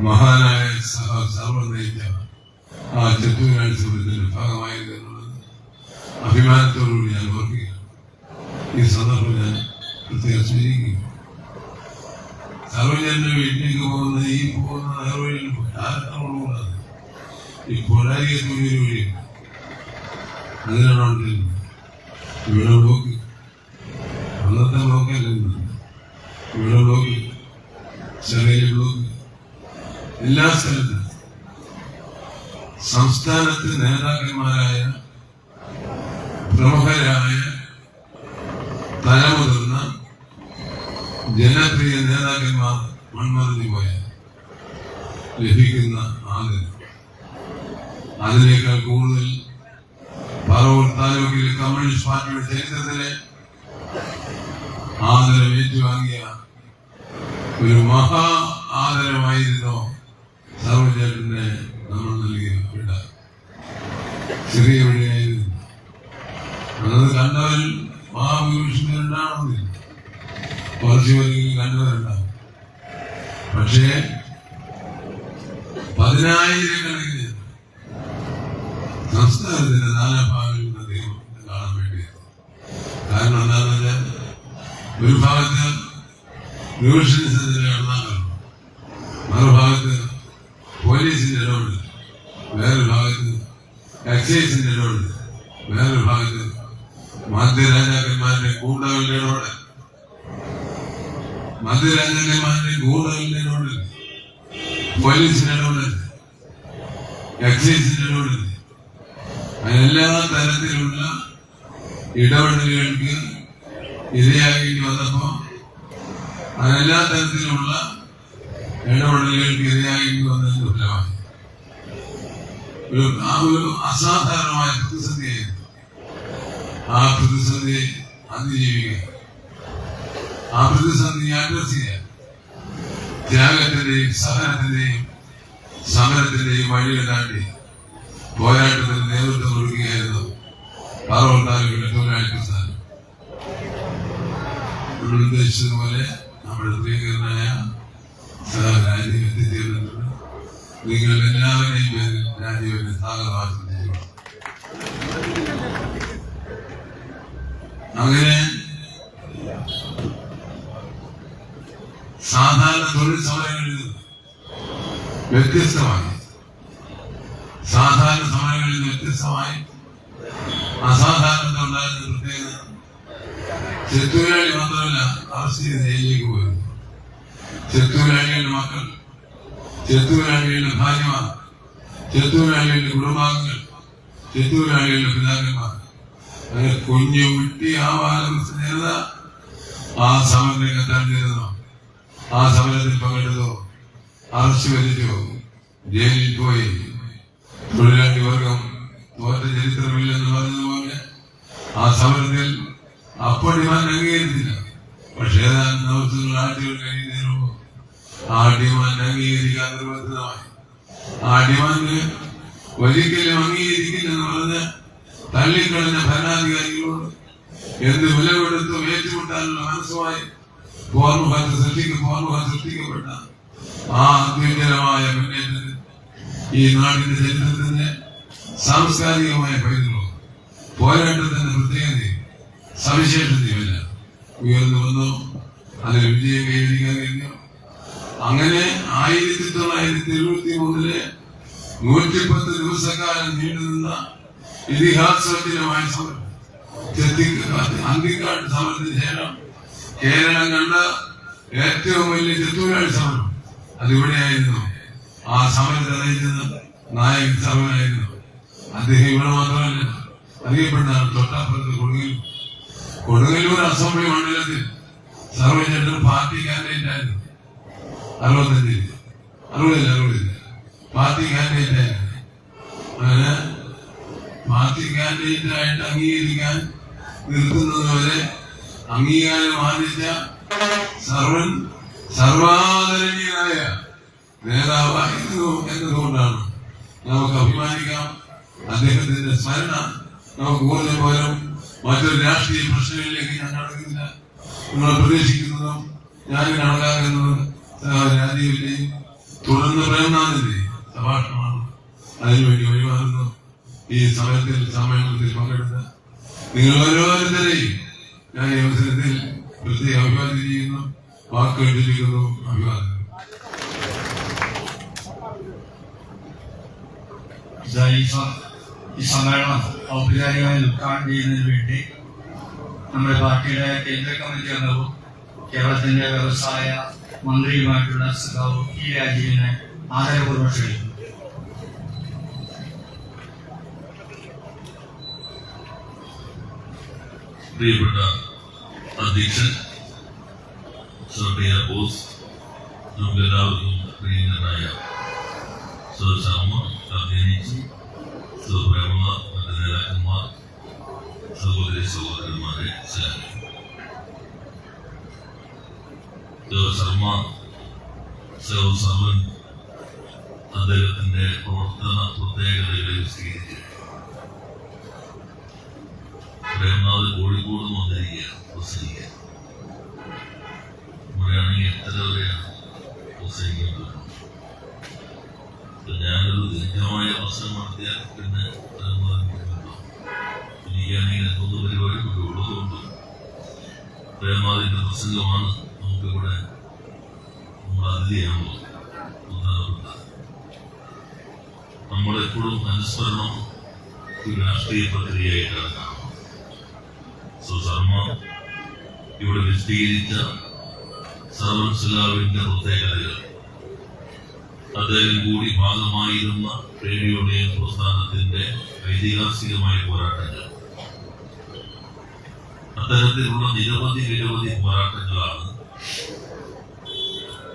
മഹാനായ സർവ്വം നയിച്ച ആ ചെത്തുതൊഴിലാളി സമരത്തിന്റെ ഭാഗമായത് എന്നുള്ളത് അഭിമാനത്തോടുകൂടി ഞാൻ ഓർക്കുകയാണ്. ഈ സന്ദർഭം ഞാൻ പ്രത്യേകം സ്മരിക്കുകയാണ്. സർവജന്റെ വീട്ടിലേക്ക് പോകുന്ന ഈ പോകുന്ന നേർവഴിയിൽ ആർക്കമുള്ളത് ഈ പൊരാരിക തൊഴിൽ വഴിയുണ്ട്. അതിനാണ് ഇവിടെ ബ്ലോക്ക്, അന്നത്തെ ബ്ലോക്കല്ല, ഇവിടെ ബ്ലോക്ക്, ചെറിയ ബ്ലോക്ക്, എല്ലാ സ്ഥലത്തും സംസ്ഥാനത്ത് നേതാക്കന്മാരായ പ്രമുഖരായ തലമുതിർന്ന ജനപ്രിയ നേതാക്കന്മാർ മൺമറിഞ്ഞു പോയാൽ ലഭിക്കുന്ന ആദരം അതിനേക്കാൾ കൂടുതൽ പറവൂർ താലൂക്കിലെ കമ്മ്യൂണിസ്റ്റ് പാർട്ടിയുടെ ചരിത്രത്തിലെ ആദരം ഏറ്റുവാങ്ങിയ ഒരു മഹാ ആദരമായിരുന്നു സർവ്വചേട്ടനെ നമ്മൾ നൽകിയ വിട. ചെറിയ വിടയായിരുന്നു. അന്നത് കണ്ടവൻ മഹാഭൂരിപക്ഷത്തിലുണ്ടാവണമെന്നില്ല, കുറച്ചു പേരെങ്കിലും കണ്ടവരുണ്ടാവും. പക്ഷേ 10,000-കണക്കിന് സംസ്ഥാനത്തിന്റെ നാനാഭാഗങ്ങളിൽ നിന്ന് അദ്ദേഹം കാണാൻ വേണ്ടിയത്. കാരണം എന്താണെന്ന് വെച്ചാൽ ഒരു ഭാഗത്ത് റിവിഷനിസത്തിന്റെ ഇടനാക്കൾ, മറുഭാഗത്ത് പോലീസിന്റെ ഇടപെടൽ, വേറൊരു ഭാഗത്ത് എക്സൈസിന്റെ ഇടപെടൽ, വേറൊരു ഭാഗത്ത് മധ്യരാജാക്കന്മാരുടെ ഗൂണ്ടകളുടെ ഇടപെടൽ, പോലീസിന്റെ ഇടപെടൽ, എക്സൈസിന്റെ ലോഡ് എല്ലാ തരത്തിലുള്ള ഇടപെടലുകൾക്ക് ഇരയാകേണ്ടി വന്നപ്പോ എല്ലാ തരത്തിലുള്ള ഇടപെടലുകൾക്ക് ഇരയാകേണ്ടി വന്നതിന്റെ ഫലമായി ഒരു അസാധാരണമായ പ്രതിസന്ധിയായിരുന്നു. ആ പ്രതിസന്ധി അതിജീവിക്കുക, ആ പ്രതിസന്ധി അഡ്രസ് ചെയ്യാൻ ത്യാഗത്തിന്റെയും സഹനത്തിന്റെയും സമരത്തിന്റെയും വഴികൾ താണ്ടി പോരാട്ടത്തിന് നേതൃത്വം കൊടുക്കുകയായിരുന്നു പാറോൾ താലൂക്കിലെ തൊഴിലാളി പ്രസ്ഥാനം. ഉദ്ദേശിച്ചതുപോലെ നമ്മുടെ പ്രിയങ്കരനായ രാജീവ് എത്തിച്ചേർന്നിട്ടുണ്ട്. നിങ്ങൾ എല്ലാവരുടെയും പേരിൽ രാജീവിനെ സ്വാഗതം ചെയ്യണം. അങ്ങനെ സാധാരണ തൊഴിൽ സമരങ്ങളിൽ വ്യത്യസ്തമായി അസാധാരണ ഉണ്ടായിരുന്ന പ്രത്യേകത ചെത്തൊഴിലാളി മാത്രമല്ല അറസ്റ്റ് ചെയ്ത് ജയിലിലേക്ക് പോയിരുന്നു. ചെത്തൊഴിലാളികളുടെ മക്കൾ, ചെത്തൊഴിലാളികളുടെ ഭാര്യമാർ, ചെത്തൊഴിലാളികളുടെ കുടുംബാംഗങ്ങൾ, ചെത്തൊഴിലാളികളുടെ പിതാക്കന്മാർ, അങ്ങനെ കുഞ്ഞു കുട്ടി ജനത ആ സമരരംഗത്താണ്ടിരുന്നോ, ആ സമരത്തിൽ പങ്കെടുത്തോ, അറസ്റ്റ് വരിച്ചോ, ജയിലിൽ പോയി. തൊഴിലാളി വർഗം തോറ്റ ചരിത്രമില്ലെന്ന് പറഞ്ഞതുപോലെ ആ സമരത്തിൽ അപ്പോൾ ഡിമാൻഡ് അംഗീകരിച്ചില്ല. പക്ഷേ ഏതാനും ദിവസങ്ങൾ ആഴ്ചകൾ കഴിയുന്നതിന് ആ ഡിമാൻഡ് അംഗീകരിക്കാൻ നിർബന്ധിതമായി. ആ ഡിമാൻഡ് ഒരിക്കലും അംഗീകരിക്കില്ലെന്ന് പറഞ്ഞ് തള്ളിക്കളഞ്ഞ ഭരണാധികാരികളോട് എന്ത് വില കൊടുത്തും ഏറ്റുമുട്ടാനുള്ള മനസ്സുമായി പോർമുഖം സൃഷ്ടിക്കപ്പെട്ട ആ അത്യുജ്വലമായ മുന്നേറ്റത്തിൽ ഈ നാടിന്റെ ചരിത്രത്തിന്റെ സാംസ്കാരികമായ പൈതൃകവും പോരാട്ടത്തിന്റെ പ്രത്യേകതയും സവിശേഷതയുമില്ല ഉയർന്നു വന്നു. അതിൽ വിജയം കൈവരിക്കാൻ കഴിഞ്ഞു. അങ്ങനെ 1973 110 ദിവസക്കാലം നീണ്ടുനിന്ന ഇതിഹാസോജ്വലമായ സമരം, അന്തിക്കാട് സമരത്തിന് ശേഷം കേരളം കണ്ട ഏറ്റവും വലിയ ചെത്തൊഴിലാളി സമരം അതിവിടെയായിരുന്നു. ആ സമരത്തെ നയിച്ചത് നായകൻ സർവനായിരുന്നു. അദ്ദേഹം ഇവിടെ മാത്രമല്ല, അറിയപ്പെടുന്നതാണ് തൊട്ടാപ്പുറത്ത് കൊടുങ്ങല്ലൂർ അസംബ്ലി മണ്ഡലത്തിൽ സർവചേട്ടൻ പാർട്ടി കാൻഡിഡേറ്റ് ആയിരുന്നു. 60 പാർട്ടി കാൻഡിഡേറ്റ് ആയിരുന്നു. അങ്ങനെ പാർട്ടി കാൻഡിഡേറ്റ് ആയിട്ട് അംഗീകരിക്കാൻ നിർത്തുന്നതുവരെ അംഗീകാരം ആദിച്ച സർവാദരണീയനായ നേതാവായിരുന്നു എന്നതുകൊണ്ടാണ് നമുക്ക് അഭിമാനിക്കാം. അദ്ദേഹത്തിന്റെ സ്മരണ നമുക്ക് ഊർജ്ജം പകരം. മറ്റൊരു രാഷ്ട്രീയ പ്രശ്നങ്ങളിലേക്ക് ഞാൻ നടക്കുന്നില്ല. നിങ്ങൾ പ്രതീക്ഷിക്കുന്നതും ഞാൻ കണക്കാക്കുന്നതും രാജീവിന്റെയും തുടർന്ന് പ്രേംനാഥിന്റെയും സംഭാഷണമാണ്. അതിനുവേണ്ടി ഒഴിവാകുന്നു. ഈ സമ്മേളനത്തിൽ പങ്കെടുത്ത നിങ്ങൾ ഓരോരുത്തരെയും ഞാൻ ഈ അവസരത്തിൽ പ്രത്യേക അഭിവാദ്യം ചെയ്യുന്നു, വാക്കുകളിരിക്കുന്നു. അഭിവാദ്യം. ഈ സമ്മേളനം ഔപചാരികമായി ഉദ്ഘാടനം ചെയ്യുന്നതിന് വേണ്ടി നമ്മുടെ പാർട്ടിയുടെ കേന്ദ്ര കമ്മിറ്റി അംഗവും കേരളത്തിന്റെ വ്യവസായ മന്ത്രിയുമായിട്ടുള്ള സഖാവ് ടി രാജീവിനെ ആദരപൂർവ്വം ക്ഷണിക്കുന്നു. പ്രിയപ്പെട്ട അധ്യക്ഷൻ, ശ്രദ്ധേയ ബോസ്, നമുക്കെല്ലാവർക്കും പ്രിയങ്കരനായ ശർമ്മ, അഭിനയിച്ച് പ്രേമമാർ, മറ്റ് നേതാക്കന്മാർ, സഹോദരന്മാരെ ശർമ്മ സർവൻ അദ്ദേഹത്തിന്റെ പ്രവർത്തന പ്രത്യേകതകളെ വിശദീകരിച്ചു. പ്രേമനാഥ് കോഴിക്കോട് വന്നിരിക്കുകയാണ് പ്രസംഗിക്കാൻ. ഇവിടെയാണെങ്കിൽ എത്ര വരെയാണ് പ്രസംഗിക്കുന്നത്? ഞാനൊരു ദീർഘമായ പ്രശ്നം നടത്തിയാൽ പിന്നെ എനിക്കാണെങ്കിൽ എന്തൊന്നും പരിപാടി ഉള്ളതുകൊണ്ട് പ്രേമനാഥിന്റെ പ്രസംഗമാണ് നമുക്കിവിടെ നമ്മൾ അതിഥിയാണല്ലോ. നമ്മളെപ്പോഴും അനുസ്മരണം ഒരു രാഷ്ട്രീയ പ്രക്രിയയായിട്ടാണ് കാണുന്നത്. ശർമ്മ ഇവിടെ വിശദീകരിച്ച സർവൻസുലാവിന്റെ പ്രത്യേകതകൾ അദ്ദേഹം കൂടി ഭാഗമായിരുന്ന ട്രേഡ് യൂണിയൻ പ്രസ്ഥാനത്തിന്റെ ഐതിഹാസികമായ പോരാട്ടങ്ങൾ, അത്തരത്തിലുള്ള നിരവധി പോരാട്ടങ്ങളാണ്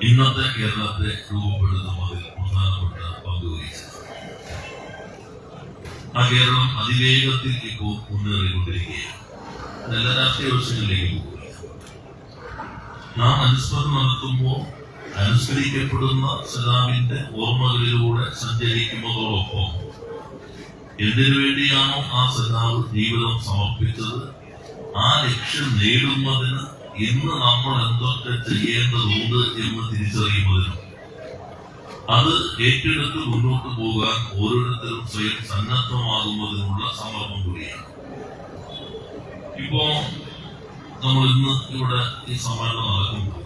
ഇന്നത്തെ കേരളത്തെ രൂപപ്പെടുത്തുന്നതിൽ പ്രധാനപ്പെട്ട പങ്കുവഹിച്ചത്. ആ കേരളം അതിവേഗത്തിൽ ഇപ്പോൾ മുന്നേറിക്കൊണ്ടിരിക്കുകയാണ്. എല്ലാ രാഷ്ട്രീയ വശങ്ങളിലേക്ക് പോകുക. നാം അനുസ്മരണം നടത്തുമ്പോൾ അനുസ്മരിക്കപ്പെടുന്ന സഖാവിന്റെ ഓർമ്മകളിലൂടെ സഞ്ചരിക്കുന്നതോടൊപ്പം എന്തിനു വേണ്ടിയാണോ ആ സഖാവ് ജീവിതം സമർപ്പിച്ചത്, ആ ലക്ഷ്യം നേടുന്നതിന് ഇന്ന് നമ്മൾ എന്തൊക്കെ ചെയ്യേണ്ടതുണ്ട് എന്ന് തിരിച്ചറിയുന്നതിനും അത് ഏറ്റെടുത്ത് മുന്നോട്ട് പോകാൻ ഓരോരുത്തരും സ്വയം സന്നദ്ധമാകുന്നതിനുള്ള സമ്മർദ്ദം കൂടിയാണ്. ഇപ്പോ നമ്മൾ ഇന്ന് ഇവിടെ ഈ സമ്മേളനം നടക്കുമ്പോൾ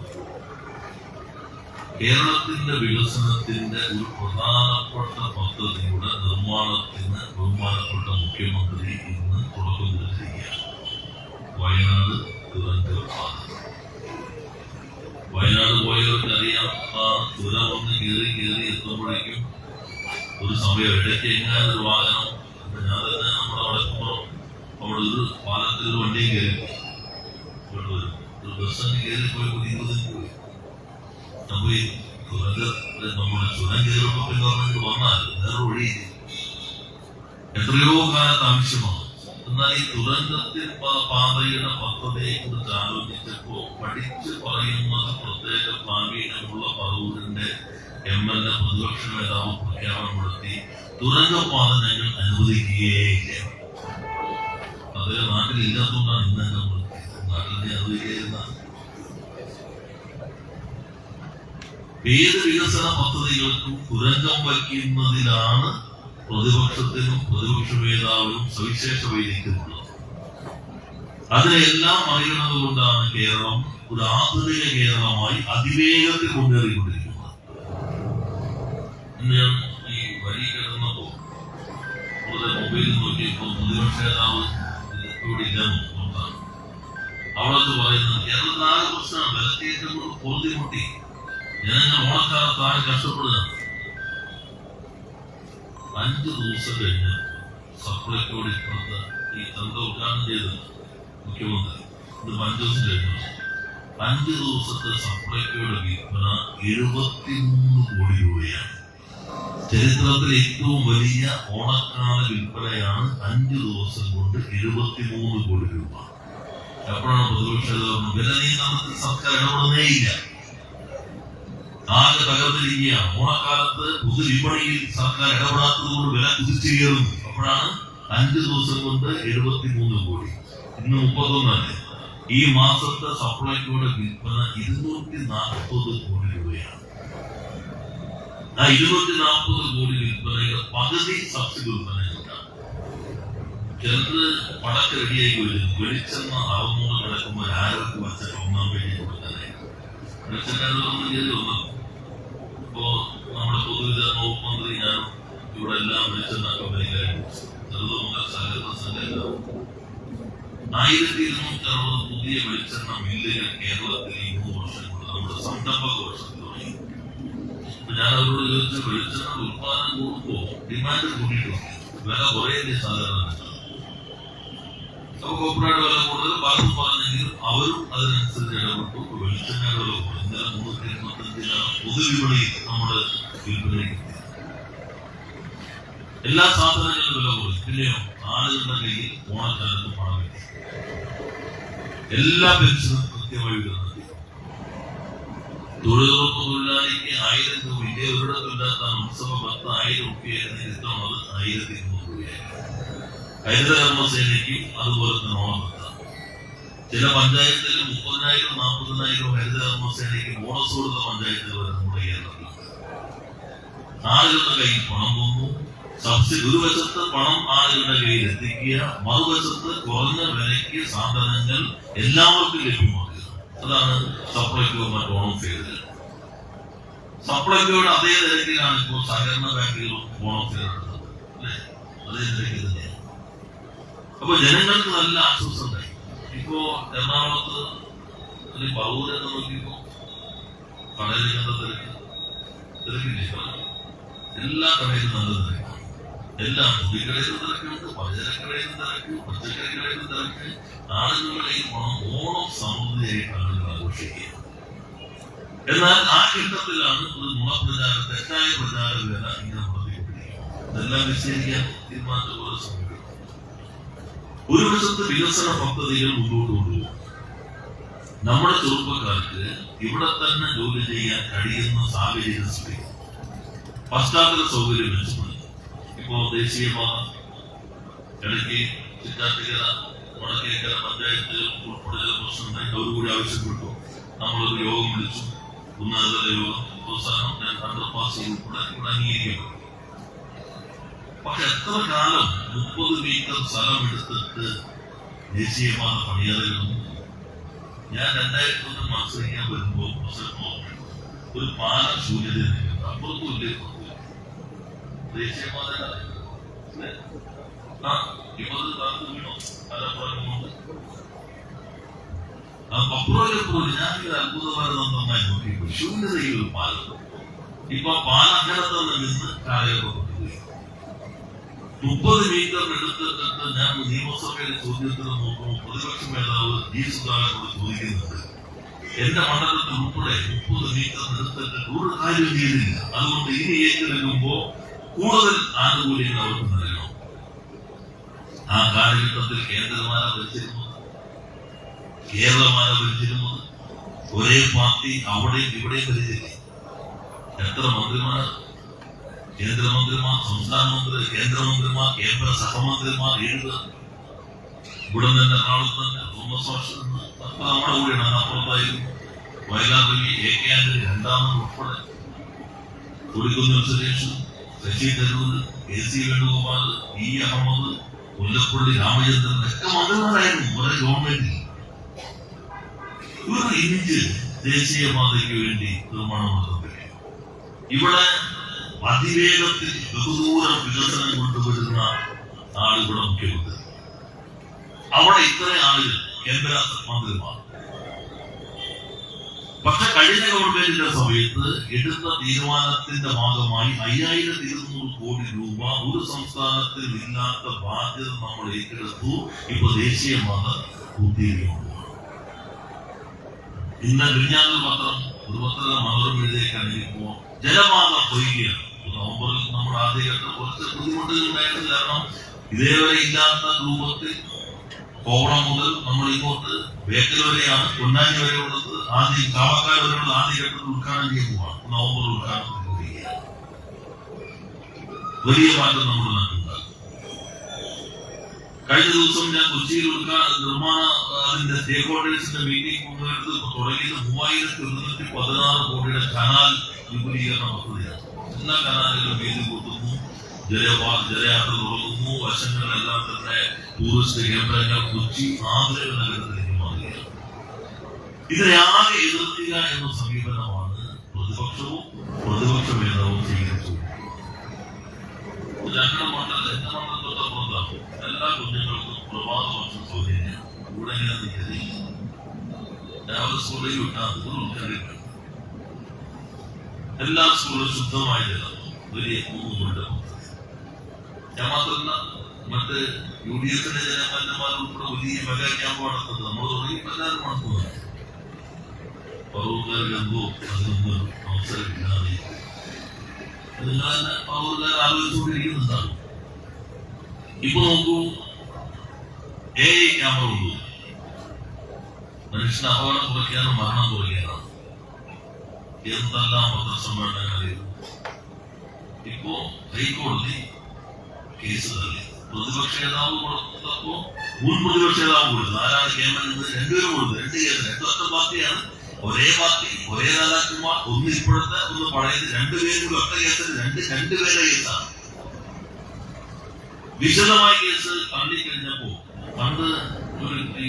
കേരളത്തിന്റെ വികസനത്തിന്റെ ഒരു പ്രധാനപ്പെട്ട പദ്ധതിയുടെ നിർമ്മാണത്തിന് ബഹുമാനപ്പെട്ട മുഖ്യമന്ത്രി ഇന്ന് തുടക്കം കുറിച്ചിരിക്കുകയാണ്. വയനാട് തുരങ്കപാത. വയനാട് പോയവർക്കറിയാം, ആ ചുരം ഒന്ന് കയറി എത്തുമ്പോഴേക്കും ഒരു സമയം ഇടയ്ക്ക് എങ്ങാനും ഒരു വാഹനം, ഞാൻ തന്നെ നമ്മുടെ നടക്കുമ്പോൾ അവിടെ ഒരു പാലത്തിൽ ഒരു വണ്ടിയും കയറി കൊണ്ടുവരും. ഒരു ബസ്സിന് കയറി പോയപ്പോൾ 20 പോയി. അപ്പൊ ഈ നമ്മുടെ ചുരം കയറുമ്പോ പിന്നെ പറഞ്ഞിട്ട് വന്നാൽ വേറെ വഴിയില്ല, എത്രയോ കാലത്ത് ആവശ്യമാണ്. എന്നാൽ ഈ തുരങ്കത്തിൽ പാതയുടെ പദ്ധതിയെ കുറിച്ച് ആലോചിച്ചപ്പോ പഠിച്ചു പറയുന്നത് പ്രത്യേക പ്രാവീണ്യമുള്ള പറവൂരിന്റെ MLA പ്രതിപക്ഷ നേതാവ് പ്രഖ്യാപനം നടത്തി, തുരങ്കപാത ഞങ്ങൾ അനുവദിക്കുകയില്ല. അദ്ദേഹം നാട്ടിലില്ലാത്തതുകൊണ്ടാണ് ഇന്ന് നാട്ടിൽ അനുവദിക്കുന്ന ഏത് വികസന പദ്ധതികൾക്കും തുരങ്കം വയ്ക്കുന്നതിലാണ് പ്രതിപക്ഷത്തിനും പ്രതിപക്ഷ നേതാവിനും സവിശേഷ വൈദിക്കുന്നുള്ളത്. അതിനെല്ലാം അറിയണതുകൊണ്ടാണ് കേരളം ഒരു ആധുനിക കേരളമായി അതിവേഗത്തിൽ മുന്നേറിക്കൊണ്ടിരിക്കുന്നത്. ഇന്ന് ഞാൻ ഈ വഴി കിടന്നപ്പോ വളരെ മൊബൈലിൽ നോക്കിയപ്പോൾ പ്രതിപക്ഷ നേതാവ് ഇവിടെ ഇല്ലെന്ന് നോക്കാണ്. അവളത് പറയുന്നത് കേരളത്തിൽ ആകെ പ്രശ്നമാണ്, വിലക്കയറ്റം കൊണ്ട് പൊറുതിമുട്ടി ജനങ്ങൾ ഓണക്കാലത്താകെ കഷ്ടപ്പെടുകയാണ്. 5 ദിവസം കഴിഞ്ഞ് സപ്ലൈക്കോട് ഇപ്പോഴത്തെ ഈ ചന്ത ഉദ്ഘാടനം ചെയ്തത് മുഖ്യമന്ത്രി, ഇത് 5 ദിവസം കഴിഞ്ഞു. 5 ദിവസത്തെ സപ്ലൈക്കോയുടെ വിൽപ്പന 73 കോടി രൂപയാണ്. ചരിത്രത്തിൽ ഏറ്റവും വലിയ ഓണക്കാല വിൽപ്പനയാണ് 5 ദിവസം കൊണ്ട് 73 കോടി രൂപ. എപ്പോഴാണ് പ്രതിപക്ഷ വില നിയന്ത്രണത്തിൽ സർക്കാർ ഇടപെടുന്നേയില്ല, ആകെ തകർന്നിരിക്കുകയാണ്. ഓണക്കാലത്ത് പൊതുവിപണിയിൽ സർക്കാർ ഇടപെടാത്തത് കൊണ്ട് വില കുതിച്ചു കയറുന്നു. അപ്പോഴാണ് 5 ദിവസം കൊണ്ട് 73 കോടി. ഇന്ന് 31. ഈ മാസത്തെ സപ്ലൈക്കോയുടെ വിൽപ്പന 240 കോടി രൂപയാണ്. ആ 240 കോടി വിൽപ്പനയുടെ പകുതി സബ്സിഡി വിൽപ്പനയിലാണ്. ചിലത് പടക്ക് റെഡിയായി വരും. വെളിച്ചെണ്ണ 600 കിടക്കുമ്പോൾ ആരൊക്കെ വച്ചിട്ട് 1-ാം പേജ് കൊടുക്കാനായിട്ട് വെളിച്ചെണ്ണ ചെയ്ത് വന്നു. ഇപ്പോ നമ്മുടെ പൊതുവിതരണ വകുപ്പ് മന്ത്രി ഞാനും ഇവിടെ എല്ലാം വെളിച്ചെണ്ണ കമ്പനിക്കാരും ചെറുത് മുതൽ സഹകരണ സംഘം 1260 പുതിയ വെളിച്ചെണ്ണ മില്ലുകൾ കേരളത്തിൽ ഈ 3 വർഷം കൊണ്ട് നമ്മുടെ സംരംഭക വർഷത്തിൽ തുടങ്ങി. ഞാൻ അവരോട് ചോദിച്ച വെളിച്ചെണ്ണ ഉത്പാദനം കൂടുമ്പോ ഡിമാൻഡ് കൂട്ടിയിട്ടുണ്ട്, വില കുറേയല്ലേ സാധാരണ. അപ്പൊ കോപ്പറേറ്റ് വില കൂടുതൽ ബാക്കി പറഞ്ഞെങ്കിലും അവരും അതിനനുസരിച്ച് ഇടപെട്ടു. വെളിച്ചെണ്ണയുടെ വില കൂടും. ഇന്നലെ 385 പൊതുവിപണിയിൽ നമ്മുടെ വിൽപ്പനയ്ക്ക് എല്ലാ സാധനങ്ങളും വില കുറയും. പിന്നെയോ ആളുകളുടെ കയ്യിൽ ഓണക്കാലത്ത് പണം കിട്ടി, എല്ലാ പെൻഷനും കൃത്യമായി വിതരണം ചെയ്യും. തൊഴിലുറപ്പ് തൊഴിലാളിക്ക് 1000 രൂപ, ഇന്ത്യ ഒരിടത്തില്ലാത്ത ഉത്സവ 10,000 രൂപയായിരുന്നു. ഇരുത്തണത് 1200 രൂപയായി. ഹരിതകർമ്മസേനയ്ക്കും അതുപോലെ തന്നെ ഓണം നിർത്താം. ചില പഞ്ചായത്തിൽ 30,000 40,000 ഹരിതകർമ്മസേനയ്ക്ക് ബോണസ് കൊടുത്ത പഞ്ചായത്തുകൾ വരെ നമ്മുടെ കേരളത്തിൽ. ആളുകളുടെ കയ്യിൽ പണം വന്നു. സബ്സിഡി ഒരു വശത്ത് പണം ആളുകളുടെ കയ്യിൽ എത്തിക്കുക, മറുവശത്ത് കുറഞ്ഞ വിലയ്ക്ക് സാധനങ്ങൾ എല്ലാവർക്കും ലഭ്യമാക്കുക. അതാണ് സപ്ലൈക്കോ മറ്റോണം ചെയ്തത്. സപ്ലൈക്കോയുടെ അതേ നിരക്കിലാണ് ഇപ്പോൾ സഹകരണ ബാങ്കുകളും ഓണം ചെയ്തിട്ടുള്ളത്, അല്ലെ? അതേ നിരക്കിൽ തന്നെയാണ്. അപ്പൊ ജനങ്ങൾക്ക് നല്ല ആശ്വാസം ഉണ്ടായി. ഇപ്പോ എറണാകുളത്ത് അല്ലെങ്കിൽ പറവൂരെന്ന് നോക്കിയപ്പോ കടലിൽ കണ്ട തിരക്ക് തിരക്കില്ലേ? എല്ലാ കടയിലും നല്ല തിരക്കാണ്. എല്ലാ തുണിക്കടയിലും തിരക്കുണ്ട്, പലചരക്കടയിലും തിരക്ക്, പച്ചക്കറി കടയിലും തിരക്ക്. ആളുകളുടെ ഈ ഓണം സമൃദ്ധിയായിട്ടാണ് ആഘോഷിക്കുക. എന്നാൽ ആ ഘട്ടത്തിലാണ് ഒരു നുണപ്രചാരം, തെറ്റായ പ്രചാര വേല ഇങ്ങനെ നടത്തിക്കൊണ്ടിരിക്കുന്നത്. ഇതെല്ലാം വിശദീകരിക്കാൻ തീരുമാനിച്ച പോലെ സമയം. ഒരു വശത്ത് വികസന പദ്ധതികൾ മുന്നോട്ട് കൊണ്ടുപോകും. നമ്മുടെ ചെറുപ്പക്കാർക്ക് ഇവിടെ തന്നെ ജോലി ചെയ്യാൻ കഴിയുന്ന സാഹചര്യം സൃഷ്ടിക്കും. പശ്ചാത്തല സൗകര്യം മെച്ചപ്പെടുത്തും. ഇപ്പോ ദേശീയപാത ഇടയ്ക്ക് ചിറ്റാറ്റുകര വടക്കേക്കര പഞ്ചായത്ത് ഉൾപ്പെടെ ചില പ്രശ്നങ്ങൾ അവരുകൂടി ആവശ്യപ്പെട്ടു. നമ്മളൊരു യോഗം വിളിച്ചു, ഉന്നതതല യോഗം. അവസാനം അണ്ടർപാസ് ഉൾപ്പെടെ ഇവിടെ അംഗീകരിക്കപ്പെട്ടു. പക്ഷെ എത്ര കാലം 30 മീറ്റർ സ്ഥലം എടുത്തിട്ട് ദേശീയപാത പണിയാതെയിരുന്നു? ഞാൻ 2001 മത്സരിക്കാൻ വരുമ്പോൾ ഒരു പാലം ശൂന്യത നിൽക്കുന്നത്, അപ്പുറത്തും ഇല്ലേ ദേശീയപാത ഇപ്പൊ കാലത്ത് വീണോ അലപ്പുറമുണ്ട്. അപ്പുറം ഞാനിത് അത്ഭുതമായിരുന്നു നന്നായി നോക്കിയപ്പോൾ ശൂന്യതയിൽ ഒരു പാലം. ഇപ്പൊ പാലം അങ്ങനെ തന്നെ നിന്ന് കാലഘട്ടം 30 മീറ്റർ എടുത്തിട്ട് ഞാൻ നിയമസഭയിലെ ചോദ്യത്തിന് നോക്കുമ്പോൾ പ്രതിപക്ഷ നേതാവ് ജി സുധാകരനോട് ചോദിക്കുന്നുണ്ട്, എന്റെ മണ്ഡലത്തിൽ ഉൾപ്പെടെ 30 മീറ്റർ എടുത്തിട്ട് ഒരു കാര്യം ചെയ്തില്ല, അതുകൊണ്ട് ഇനി ഏറ്റെടുക്കുമ്പോ കൂടുതൽ ആനുകൂല്യങ്ങൾ അവർക്ക് നൽകണം. ആ കാലഘട്ടത്തിൽ കേന്ദ്രമാരാ ഭരിച്ചിരുന്നത്, കേരളമാരാ ഭരിച്ചിരുന്നത്. ഒരേ പാർട്ടി അവിടെയും ഇവിടെയും ഭരിച്ചില്ലേ? എത്ര മന്ത്രിമാർ, കേന്ദ്രമന്ത്രിമാർ, സംസ്ഥാന മന്ത്രി, കേന്ദ്രമന്ത്രിമാർ, കേന്ദ്ര സഹമന്ത്രിമാർ, 7. ഇവിടെ തന്നെ എറണാകുളത്ത് തന്നെ തോമസ് മാഷ് നമ്മുടെ കൂടെയാണ്. അപ്പുറത്തായിരുന്നു വയലാർ രവി, AK ആന്റണി രണ്ടാമത് ഉൾപ്പെടെ, കൊടിക്കുന്നിൽ സുരേഷ്, ശശി തരൂർ, KC വേണുഗോപാൽ, E അഹമ്മദ്, മുല്ലപ്പള്ളി രാമചന്ദ്രൻ ഒക്കെ മന്ത്രിമാരായിരുന്നു ഒരേ ഗവൺമെന്റിൽ. ഇവർ ഇഞ്ച് ദേശീയപാതയ്ക്ക് വേണ്ടി നിർമ്മാണം നടത്തുന്നില്ല. ഇവിടെ അതിവേഗത്തിൽ ബഹുദൂരം വികസനം കൊണ്ടുവരുന്ന ആളുകളുടെ മുഖ്യമന്ത്രി, അവിടെ ഇത്ര ആളുകൾ കേന്ദ്ര മന്ത്രിമാർ. പക്ഷെ കഴിഞ്ഞ ഗവൺമെന്റിന്റെ സമയത്ത് എടുത്ത തീരുമാനത്തിന്റെ ഭാഗമായി 5200 കോടി രൂപ ഒരു സംസ്ഥാനത്തിൽ ഇല്ലാത്ത ബാധ്യത നമ്മൾ ഏറ്റെടുത്തു. ഇപ്പൊ ദേശീയപാത പൂർത്തീകരിക്കുന്നു. ഇന്ന് വിഴിഞ്ഞാറ് പത്രം ഒരു പത്രത്തെ മനോരമ എഴുതിയേക്കാണ്. ഇപ്പോ ജലപാത പൊയ്യുകയാണ്. നവംബറിൽ നമ്മൾ ആദ്യഘട്ടം കുറച്ച് ബുദ്ധിമുട്ടുകൾ ഉണ്ടായിരുന്നു. കാരണം ഇതേവരെ ഇല്ലാത്ത രൂപത്തിൽ കോവളം മുതൽ നമ്മൾ ഇങ്ങോട്ട് ബേക്കൽ വരെയാണ്, പൊന്നാനി വരെ ഉള്ളത്. ആദ്യം ചാവക്കാട് വരെയുള്ള ആദ്യഘട്ടത്തിൽ ഉദ്ഘാടനം ചെയ്യുന്നതാണ്. നവംബർ ഉദ്ഘാടനത്തിൽ വരികയാണ്. വലിയ മാറ്റം നമ്മുടെ നാട്ടിലുണ്ടാകും. കഴിഞ്ഞ ദിവസം ഞാൻ കൊച്ചിയിൽ നിർമ്മാണ അതിന്റെ സ്റ്റേക്ക് ഹോൾഡേഴ്സിന്റെ മീറ്റിംഗ് പങ്കെടുത്ത് തുടങ്ങിയത് 3116 കോടിയുടെ കനാൽ വിപുലീകരണ പദ്ധതിയാണ്. എല്ലാ കനാലുകളും വീതി കൂട്ടുന്നു, ജലയാത്ര തുടങ്ങുന്നു. വശങ്ങളെല്ലാം തന്നെ ടൂറിസ്റ്റ് കേന്ദ്രങ്ങൾ കൊച്ചി ആഗ്രഹ നഗരത്തിലേക്ക് മാറുകയാണ്. ഇതിനെ ആകെ എതിർക്കുക എന്ന സമീപനമാണ് പ്രതിപക്ഷവും പ്രതിപക്ഷ നേതാവും സ്വീകരിച്ചു. ഞങ്ങളുടെ മണ്ഡലം, എന്റെ മണ്ഡലം തൊട്ടപ്പുറത്താക്കും എല്ലാ കുഞ്ഞുങ്ങൾക്കും പ്രഭാത ഭക്ഷണം സൗകര്യം കൂടെ ഇങ്ങനെ കയറി രാവിലെ സ്കൂളിൽ വിട്ടാൽ ഉൾക്കറിയില്ല. എല്ലാ സ്കൂളും ശുദ്ധമായ ജലം, വലിയ പൂവുകളുടെ. ഞാൻ മാത്രമല്ല, മറ്റ് UDFിന്റെ ജനമന്മാർ ഉൾപ്പെടെ വലിയ മെഗാ ക്യാമ്പ് നടത്തുന്നത് നമ്മൾ തുടങ്ങി എല്ലാവരും നടത്തുന്നത്. പൗരക്കാർക്ക് എന്തോ അതിനൊന്നും അവസരമില്ലാതെ നിങ്ങൾ തന്നെ പൗരക്കാർ ആലോചിച്ചുകൊണ്ടിരിക്കുന്നുണ്ടാകും. ഇപ്പൊ നോക്കൂ, AI ക്യാമറ ഉള്ളൂ. മനുഷ്യന് അപകടം കുറയ്ക്കാനും മരണം കുറയ്ക്കാനാണ്. എന്തെല്ലാം പത്രസമ്മേളനങ്ങളിലും ഇപ്പോ ഹൈക്കോടതി കേസ് തള്ളി. പ്രതിപക്ഷ നേതാവ് കൊടുത്തപ്പോ മുൻ പ്രതിപക്ഷ നേതാവ് കൊടുത്തു. ആരാണ് കേമൻ? രണ്ടുപേരും കൊടുത്തു. 2 കേസ്, 2 ഒറ്റ പാർട്ടിയാണ്. ഒരേ പാർട്ടി, ഒരേ നേതാക്കന്മാർ, ഒന്ന് ഇപ്പോഴത്തെ, ഒന്ന് പഴയത്. 2 പേരും കൂടി ഒറ്റ കേസിൽ രണ്ടുപേരുടെ കേസാണ്. വിശദമായ കേസ് തള്ളിക്കഴിഞ്ഞപ്പോ പണ്ട് ഒരു ഈ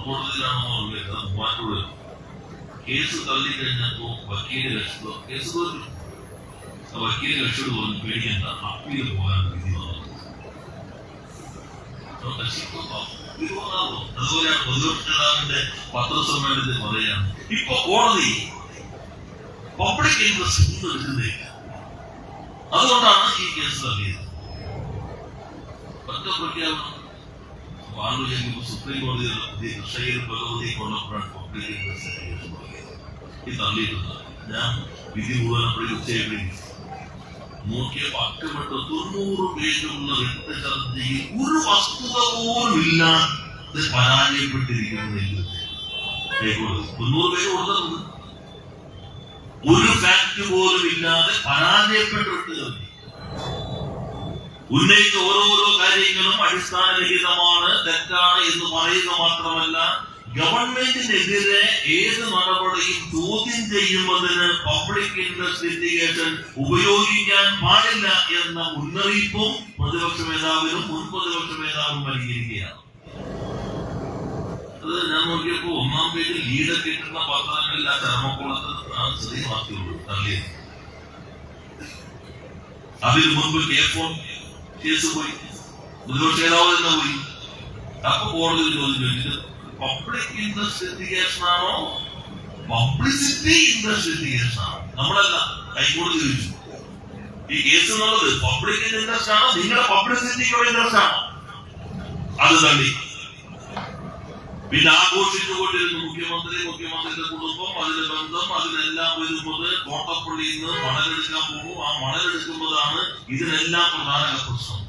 കോടതിയിലാണോ ഓർമ്മയില്ല, മൂവാറ്റൂർ കേസ് തള്ളിക്കഴിഞ്ഞപ്പോ വക്കീല് കക്ഷിതോ കേസ് തോറ്റു. വക്കീല് കക്ഷിയോട് തോന്നി പേടിക്കണ്ട, അപ്പീൽ പോകാൻ വിധി വന്നു. അതുപോലെയാണ് പ്രതിപക്ഷ നേതാവിന്റെ പത്രസമ്മേളനത്തിൽ പറയുകയാണ്. ഇപ്പൊ കോടതി പബ്ലിക് ഇൻട്രസ്റ്റ് ഒന്നും എടുക്കുന്നില്ല. അതുകൊണ്ടാണ് ഈ കേസ് തള്ളിയത്. ഒറ്റ പ്രഖ്യാപനം ആലോചിക്കുമ്പോൾ സുപ്രീം കോടതി കൃഷ്ണഗിരി ഭഗവതി കൊണ്ടപ്പോഴാണ് പബ്ലിക് ഇൻട്രസ്റ്റ് ഈ തള്ളിയിട്ടുണ്ട്. ഞാൻ വിധി മുഴുവൻ ഉച്ചയായി നോക്കിയപ്പോ അക്കമിട്ട് 90 പേജുള്ള രക്തചർച്ചയിൽ ഒരു വസ്തുത പോലും ഇല്ലാതെ പരാജയപ്പെട്ടിരിക്കുന്നത് 90 പേര് കൊടുത്തിട്ടുണ്ട്. ഒരു ഫാക്ട് പോലും ഇല്ലാതെ പരാജയപ്പെട്ടിട്ട് ഉന്നയിച്ച ഓരോരോ കാര്യങ്ങളും അടിസ്ഥാനരഹിതമാണ്, തെറ്റാണ് എന്ന് പറയുക മാത്രമല്ല ഗവൺമെന്റിനെതിരെ ഏത് നടപടിയും ചോദ്യം ചെയ്യുന്നതിന് പബ്ലിക് ഇൻട്രസ്റ്റ് ലിറ്റിഗേഷൻ ഉപയോഗിക്കാൻ പാടില്ല എന്ന മുന്നറിയിപ്പും പ്രതിപക്ഷ നേതാവിനും മുൻ പ്രതിപക്ഷ നേതാവും നൽകിയിരിക്കുകയാണ്. അത് ഞാൻ നോക്കിയപ്പോ 1-ാം പേജിൽ ലീഡൊക്കെ കിട്ടുന്ന പത്രങ്ങളിൽ ആ ചരമക്കുളത്ത് സ്ഥിതിമാക്കിയുള്ളൂ തള്ളിയത്. അതിന് മുൻപ് കേസ് പോയി, പ്രതിപക്ഷ നേതാവ് തന്നെ പോയി. അപ്പൊ കോടതി ചോദിച്ചു, പബ്ലിക് ഇൻട്രസ്റ്റ് ഇൻവെസ്റ്റിഗേഷൻ ആണോ പബ്ലിസിറ്റി ഇൻട്രസ്റ്റ് ഇൻവെസ്റ്റിഗേഷൻ ആണോ? നമ്മളല്ല, ഹൈക്കോടതി ചോദിച്ചു ഈ കേസ് എന്നുള്ളത് പബ്ലിക് ഇൻട്രസ്റ്റ് ആണോ നിങ്ങളുടെ പബ്ലിസിറ്റിക്കുള്ള ഇൻട്രസ്റ്റ് ആണോ? അത് തള്ളി. പിന്നെ ആഘോഷിച്ചുകൊണ്ടിരുന്നു മുഖ്യമന്ത്രിയുടെ കുടുംബം, അതിന്റെ ബന്ധം, അതിനെല്ലാം വരുന്നത് കോട്ടപ്പള്ളിയിൽ നിന്ന് മണലെടുക്കാൻ പോകും. ആ മണലെടുക്കുന്നതാണ് ഇതിനെല്ലാം പ്രധാന പ്രശ്നം.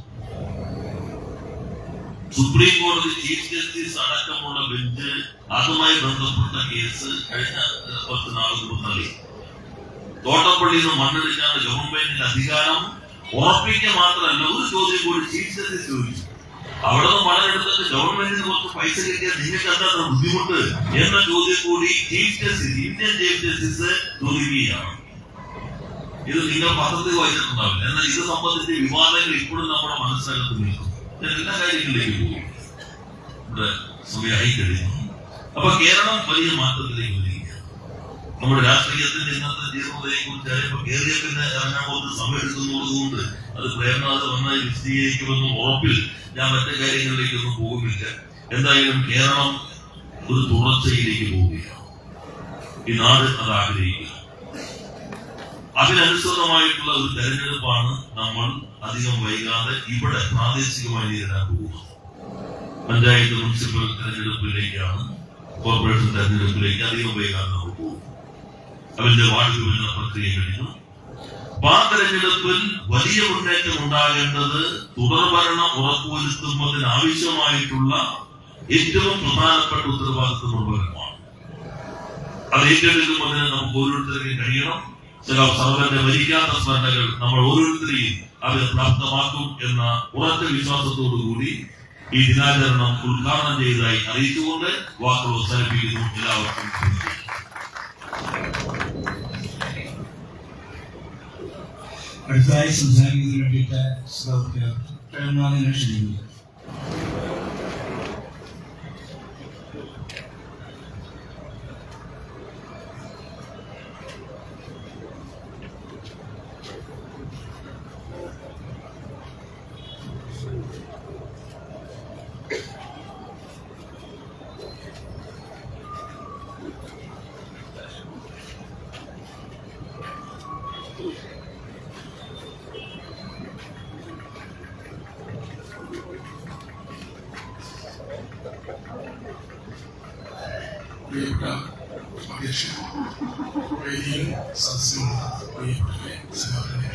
സുപ്രീം കോടതി ചീഫ് ജസ്റ്റിസ് അടക്കമുള്ള ബെഞ്ച് അതുമായി ബന്ധപ്പെട്ട കേസ് കഴിഞ്ഞ 10 നാളുകൾ തള്ളി. തോട്ടപ്പള്ളിയിൽ നിന്ന് മണ്ണെടുക്കാൻ ഗവൺമെന്റിന്റെ അധികാരം ഉറപ്പിക്കുക മാത്രമല്ല, ഒരു ചോദ്യം കൂടി ചീഫ് ജസ്റ്റിസ് ചോദിച്ചു. അവിടെ നിന്ന് മണ്ണെടുത്തിട്ട് ഗവൺമെന്റിന് കുറച്ച് പൈസ കിട്ടിയാൽ നിങ്ങൾക്ക് എന്താ ബുദ്ധിമുട്ട് എന്ന ചോദ്യം കൂടി chief justice, Indian chief justice ചോദിക്കുകയാണ്. ഇത് നിങ്ങൾ പത്രത്തിൽ വായിച്ചിട്ടുണ്ടാവില്ല. എന്നാൽ ഇത് സംബന്ധിച്ച് വിവാദങ്ങൾ ഇപ്പോഴും നമ്മുടെ മനസ്സിനകത്ത് നിൽക്കും. എല്ലാ കാര്യങ്ങളിലേക്ക് പോകും. ഇവിടെ സമയമായി കഴിഞ്ഞു. അപ്പൊ കേരളം വലിയ മാറ്റത്തിലേക്ക് വരികയാണ്. നമ്മുടെ രാഷ്ട്രീയത്തിന്റെ ഇന്നത്തെ ജീവനതയെ കുറിച്ച് അറിയുമ്പോൾ കേരളീയ പിന്നെ ഇറങ്ങാൻ പോകുന്ന സമയം എടുക്കുന്നതുകൊണ്ട് അത് പ്രേരണാതെ നന്നായി വിശദീകരിക്കുമെന്ന് ഉറപ്പിൽ ഞാൻ മറ്റു കാര്യങ്ങളിലേക്കൊന്നും പോകുന്നില്ല. എന്തായാലും കേരളം ഒരു തുടർച്ചയിലേക്ക് പോവുകയാണ്. ഈ നാട് അത് ആഗ്രഹിക്കുക. അതിനനുസൃതമായിട്ടുള്ള ഒരു തെരഞ്ഞെടുപ്പാണ് നമ്മൾ അധികം വൈകാതെ ഇവിടെ പ്രാദേശികമായി നേരിടാൻ പോകുന്നത്. പഞ്ചായത്ത് മുനിസിപ്പൽ തെരഞ്ഞെടുപ്പിലേക്കാണ്, കോർപ്പറേഷൻ തെരഞ്ഞെടുപ്പിലേക്ക് അധികം വൈകാതെ നമ്മൾ പോകും. അവന്റെ വാർഡ് വിഭജന പ്രക്രിയ കഴിഞ്ഞു. ആ തെരഞ്ഞെടുപ്പിൽ വലിയ മുന്നേറ്റം ഉണ്ടാകേണ്ടത് തുടർഭരണം ഉറപ്പുവരുത്തുന്നതിന് ആവശ്യമായിട്ടുള്ള ഏറ്റവും പ്രധാനപ്പെട്ട ഉത്തരവാദിത്വ നിർവഹണമാണ്. അത് ഏറ്റെടുക്കുന്നതിന് നമുക്ക് ഓരോരുത്തർക്കും കഴിയണം. ചില സർവന്റെ മരിക്കാത്ത സ്മരണകൾ നമ്മൾ ഓരോരുത്തരെയും അവരെ പ്രാപ്തമാക്കും എന്ന ഉറച്ച വിശ്വാസത്തോടുകൂടി ഈ ദിനാചരണം ഉദ്ഘാടനം ചെയ്തതായി അറിയിച്ചുകൊണ്ട് വാക്കുകൾ അവസാനിപ്പിക്കുന്നു. എല്ലാവർക്കും അടുത്തതായി സംസാരിക്കുന്നതിന് വേണ്ടിയിട്ട് ക്ഷണിക്കുന്നു. പ്രിയപ്പെട്ട അധ്യക്ഷൻ, വേദിയിൽ സദസ്സിലുള്ള പ്രിയപ്പെട്ടവരെ, സഹോദരനെ,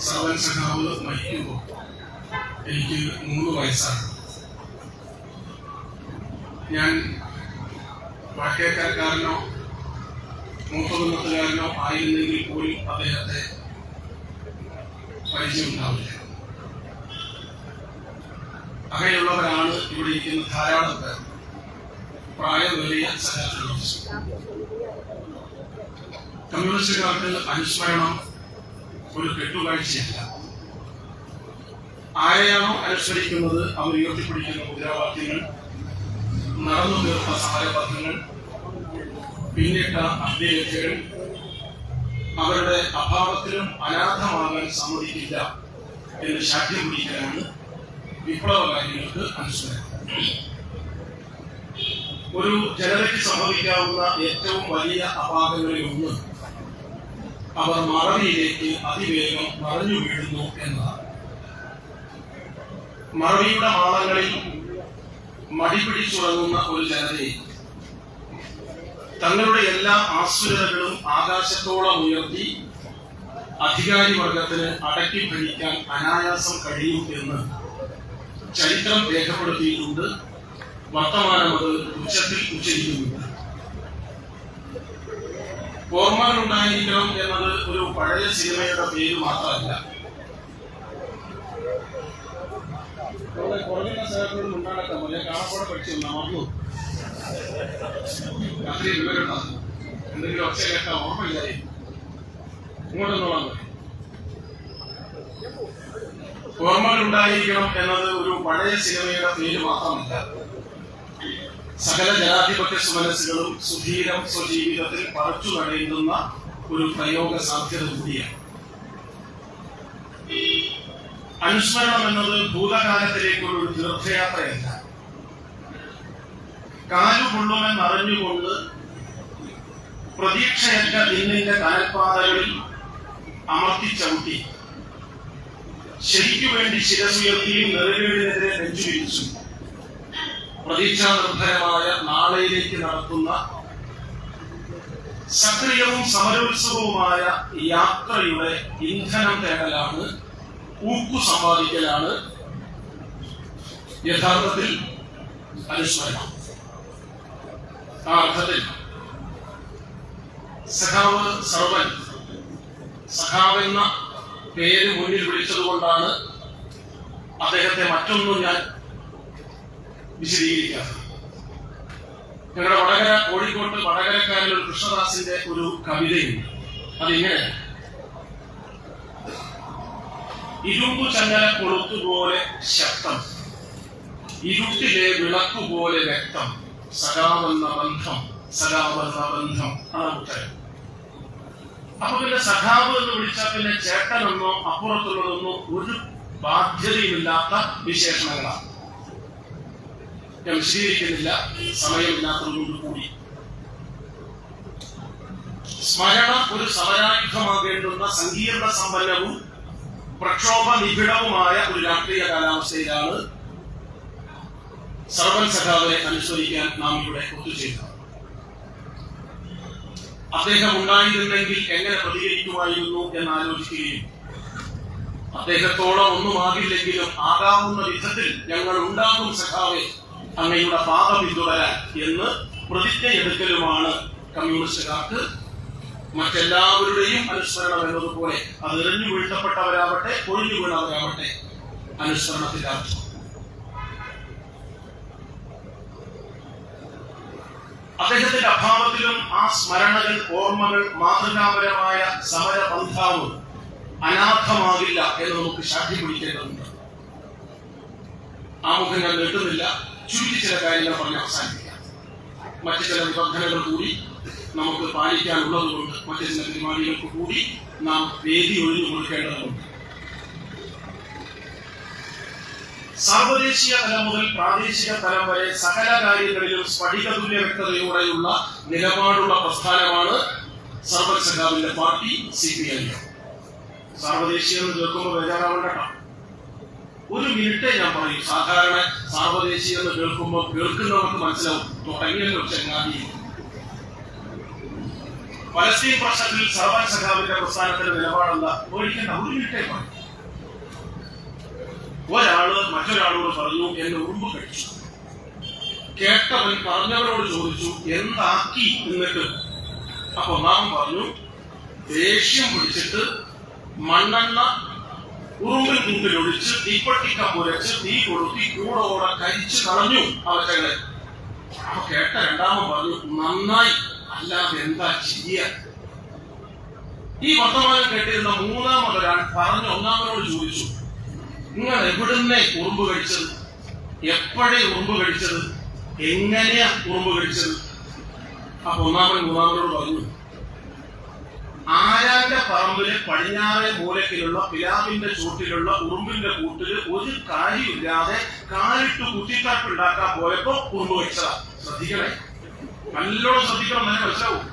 സർവൻ സഖാവ് മരിക്കുമ്പോൾ എനിക്ക് 3 വയസ്സാണ്. ഞാൻ വടക്കേക്കരക്കാരനോ മൂത്തകുന്നത്തുകാരനോ ആയിരുന്നെങ്കിൽ പോലും അദ്ദേഹത്തെ പരിചയമുണ്ടാവില്ല. അങ്ങനെയുള്ളവരാണ് ഇവിടെ ഇരിക്കുന്ന ധാരാളം പേർ, പ്രായമേറിയ സഹകരണം. കമ്മ്യൂണിസ്റ്റുകാർക്ക് അനുസ്മരണം ഒരു കെട്ടുകാഴ്ചയല്ല. ആരെയാണോ അനുസ്മരിക്കുന്നത് അവർ ഉയർത്തിപ്പിടിക്കുന്ന മുദ്രാവാക്യങ്ങൾ, നടന്നു തീർത്ത സമരബദ്ധങ്ങൾ, പിന്നിട്ട അഭ്യർത്ഥികൾ അവരുടെ അഭാവത്തിലും അനാഥമാകാൻ സമ്മതിക്കില്ല എന്ന് ശാഠ്യം പിടിക്കലാണ് വിപ്ലവകാരികൾക്ക് അനുസ്മരണം. ഒരു ജനതയ്ക്ക് സംഭവിക്കാവുന്ന ഏറ്റവും വലിയ അപാകങ്ങളിൽ ഒന്ന് അവർ മറവിയിലേക്ക് അതിവേഗം മറഞ്ഞു വീഴുന്നു എന്നതാണ്. മറവിയുടെ മാളങ്ങളിൽ മടിപിടിച്ചുറങ്ങുന്ന ഒരു ജനതയെ തങ്ങളുടെ എല്ലാ ആസുരതകളും ആകാശത്തോളം ഉയർത്തി അധികാരി വർഗത്തിന് അടക്കി ഭരിക്കാൻ അനായാസം കഴിയും എന്ന് ചരിത്രം രേഖപ്പെടുത്തിയിട്ടുണ്ട്. വർത്തമാനം അത് ഉച്ചത്തിൽ ഉച്ചരിക്കുന്നുണ്ട്. ഓർമ്മകളുണ്ടായിരിക്കണം എന്നത് ഒരു പഴയ സിനിമയുടെ പേര് മാത്രമല്ല. കുറഞ്ഞ സഹകരണം ഉണ്ടാകട്ടെ പോലെ കാണാപ്പോടെ പഠിച്ചു മറന്നു രാത്രി വിവരം എന്തെങ്കിലും ഒച്ച കേട്ടാൽ ഓർമ്മയില്ലായി ഇങ്ങോട്ടൊന്നോളാൻ മതി. ഓർമ്മകളുണ്ടായിരിക്കണം എന്നത് ഒരു പഴയ സിനിമയുടെ പേര് മാത്രമല്ല. സകല ജനാധിപത്യ സുമനസ്സുകളും സുധീരം സ്വജീവിതത്തിൽ പറിച്ചു നടയുന്ന ഒരു പ്രയോഗ സാധ്യത കൂടിയാണ്. അനുസ്മരണം എന്നത് ഭൂതകാലത്തിലേക്കുള്ള ഒരു തീർത്ഥയാത്രയല്ല. കാലുകൊള്ളുമെന്നറിഞ്ഞുകൊണ്ട് പ്രതീക്ഷയറ്റ ഇന്നിന്റെ കാൽപാതകളിൽ അമർത്തിച്ചവിട്ടി ശരിക്കു വേണ്ടി ശിരസുയർത്തിയും നെറുകേടിനെതിരെ നെഞ്ചുവിരിച്ചു പ്രതീക്ഷാ നിർഭരമായ നാളെയിലേക്ക് നടത്തുന്ന സക്രിയവും സമരോത്സവവുമായ യാത്രയുടെ ഇന്ധനം തേടലാണ്, ഊക്കു സമ്പാദിക്കലാണ് യഥാർത്ഥത്തിൽ അനുസ്മരണം. ആ അർത്ഥത്തിൽ സഖാവ് സർവൻ സഖാവെന്ന പേര് മുന്നിൽ വിളിച്ചതുകൊണ്ടാണ് അദ്ദേഹത്തെ മറ്റൊന്നും ഞാൻ വിശദീകരിക്കാറ്. ഞങ്ങളുടെ വടകര കോഴിക്കോട്ട് വടകരക്കാരിൽ ഒരു കൃഷ്ണദാസിന്റെ ഒരു കവിതയുണ്ട്. അതിങ്ങനെ: ഇരുമ്പു ചങ്ങല കൊളുത്തുപോലെ ശക്തം, ഇരുട്ടിലെ വിളക്കുപോലെ വ്യക്തം, സഖാവെന്ന ബന്ധം, സഖാവെന്ന ബന്ധം. അതാണ് ഉത്തരം. അപ്പൊ പിന്നെ സഖാവ് എന്ന് വിളിച്ചാൽ പിന്നെ ചേട്ടനെന്നോ അപ്പുറത്തുള്ളതെന്നോ ഒരു ബാധ്യതയുമില്ലാത്ത വിശേഷണങ്ങളാണ്. ഞാൻ വിശദീകരിക്കുന്നില്ല, സമയമില്ലാത്തതുകൊണ്ട് കൂടി. സ്മരണ ഒരു സമരായുധമാകേണ്ടുന്ന സങ്കീർണ സമ്പന്നവും പ്രക്ഷോഭ നിബിഡവുമായ ഒരു രാഷ്ട്രീയ കാലാവസ്ഥയിലാണ് സർവൻ സഖാവിനെ അനുസ്മരിക്കാൻ നാം ഇവിടെ ഒത്തുചേരുന്നത്. അദ്ദേഹം ഉണ്ടായിരുന്നെങ്കിൽ എങ്ങനെ പ്രതികരിക്കുമായിരുന്നു എന്നാലോചിക്കുകയും അദ്ദേഹത്തോളം ഒന്നുമാകില്ലെങ്കിലും ആകാവുന്ന വിധത്തിൽ ഞങ്ങൾ ഉണ്ടാകും സഖാവെ അങ്ങയുടെ പാത പിന്തുടരാൻ എന്ന് പ്രതിജ്ഞയെടുക്കലുമാണ് കമ്മ്യൂണിസ്റ്റുകാർക്ക് മറ്റെല്ലാവരുടെയും അനുസ്മരണം എന്നതുപോലെ അത് എറിഞ്ഞു വീഴ്ത്തപ്പെട്ടവരാവട്ടെ ഒഴിഞ്ഞു വീണവരാവട്ടെ അനുസ്മരണത്തിന്റെ അർത്ഥം. അദ്ദേഹത്തിന്റെ അഭാവത്തിലും ആ സ്മരണകൾ, ഓർമ്മകൾ, മാതൃകാപരമായ സമരപന്ഥാവ് അനാഥമാകില്ല എന്ന് നമുക്ക് സാക്ഷ്യം പിടിക്കേണ്ടതുണ്ട്. ആമുഖം ഞാൻ നീട്ടുന്നില്ല, ചുരുക്കി ചില കാര്യങ്ങൾ പറഞ്ഞ് അവസാനിപ്പിക്കാം. മറ്റു ചില നിബന്ധനകൾ കൂടി നമുക്ക് പാലിക്കാനുള്ളതുകൊണ്ട് മറ്റു ചില പരിപാടികൾക്ക് കൂടി നാം വേദി ഒഴിഞ്ഞു കൊടുക്കേണ്ടതുണ്ട്. സാർവദേശീയ തലം മുതൽ പ്രാദേശിക തലം വരെ സകല കാര്യങ്ങളിലും സ്ഫടികതുല്യ വ്യക്തതയോടെയുള്ള നിലപാടുള്ള പ്രസ്ഥാനമാണ് സർവൻ സഖാവിന്റെ പാർട്ടി CPI. സാർവദേശീയം എന്ന് കേൾക്കുമ്പോൾ ബേജാറാവണ്ട. ഒരു മിനിറ്റേ ഞാൻ പറയും. സാധാരണ സാർവദേശീയം എന്ന് കേൾക്കുമ്പോൾ കേൾക്കുന്നവർക്ക് മനസ്സിലാവും തുടങ്ങിയല്ലോ ചങ്ങാതി. പലസ്തീൻ പ്രശ്നത്തിൽ സർവൻ സഖാവിന്റെ പ്രസ്ഥാനത്തിന്റെ നിലപാടെന്താ? ഒഴിക്കേണ്ട, ഒരു മിനിറ്റേ പറയും. ഒരാള് മറ്റൊരാളോട് പറഞ്ഞു എന്നെ ഉറുമ്പ് കഴിച്ചു. കേട്ടവൻ പറഞ്ഞവരോട് ചോദിച്ചു എന്താക്കി എന്നിട്ട്. അപ്പൊ നാം പറഞ്ഞു ദേഷ്യം പിടിച്ചിട്ട് മണ്ണെണ്ണ ഉറുമ്പിൽ കൂട്ടിലൊഴിച്ച് തീപ്പട്ടിക്ക പുരച്ച് തീ കൊളുത്തി കൂടോടെ കരിച്ചു കളഞ്ഞു അവറ്റകളെ. അപ്പൊ കേട്ട രണ്ടാമൻ പറഞ്ഞു നന്നായി, അല്ലാതെ എന്താ ചെയ്യ. ഈ വർത്തമാനം കേട്ടിരുന്ന മൂന്നാമതൊരാൾ പറഞ്ഞ ഒന്നാമനോട് ചോദിച്ചു നിങ്ങൾ എവിടുന്നേ ഉറുമ്പ് കഴിച്ചത്, എപ്പോഴേ ഉറുമ്പ് കഴിച്ചത്, എങ്ങനെയാ ഉറുമ്പ് കഴിച്ചത്? അപ്പൊ ഒന്നാമൻ മൂന്നാമനോട് പറഞ്ഞു ആരാന്റെ പറമ്പില് പടിഞ്ഞാറേ മൂലക്കിലുള്ള പിലാവിന്റെ ചൂട്ടിലുള്ള ഉറുമ്പിന്റെ കൂട്ടില് ഒരു കാര്യമില്ലാതെ കാലിട്ട് കുത്തിത്തട്ടുണ്ടാക്കാൻ പോയപ്പോ ഉറുമ്പ് വെച്ചതാ. ശ്രദ്ധിക്കണേ, നല്ലോണം ശ്രദ്ധിക്കണം, തന്നെ മനസ്സിലാവും.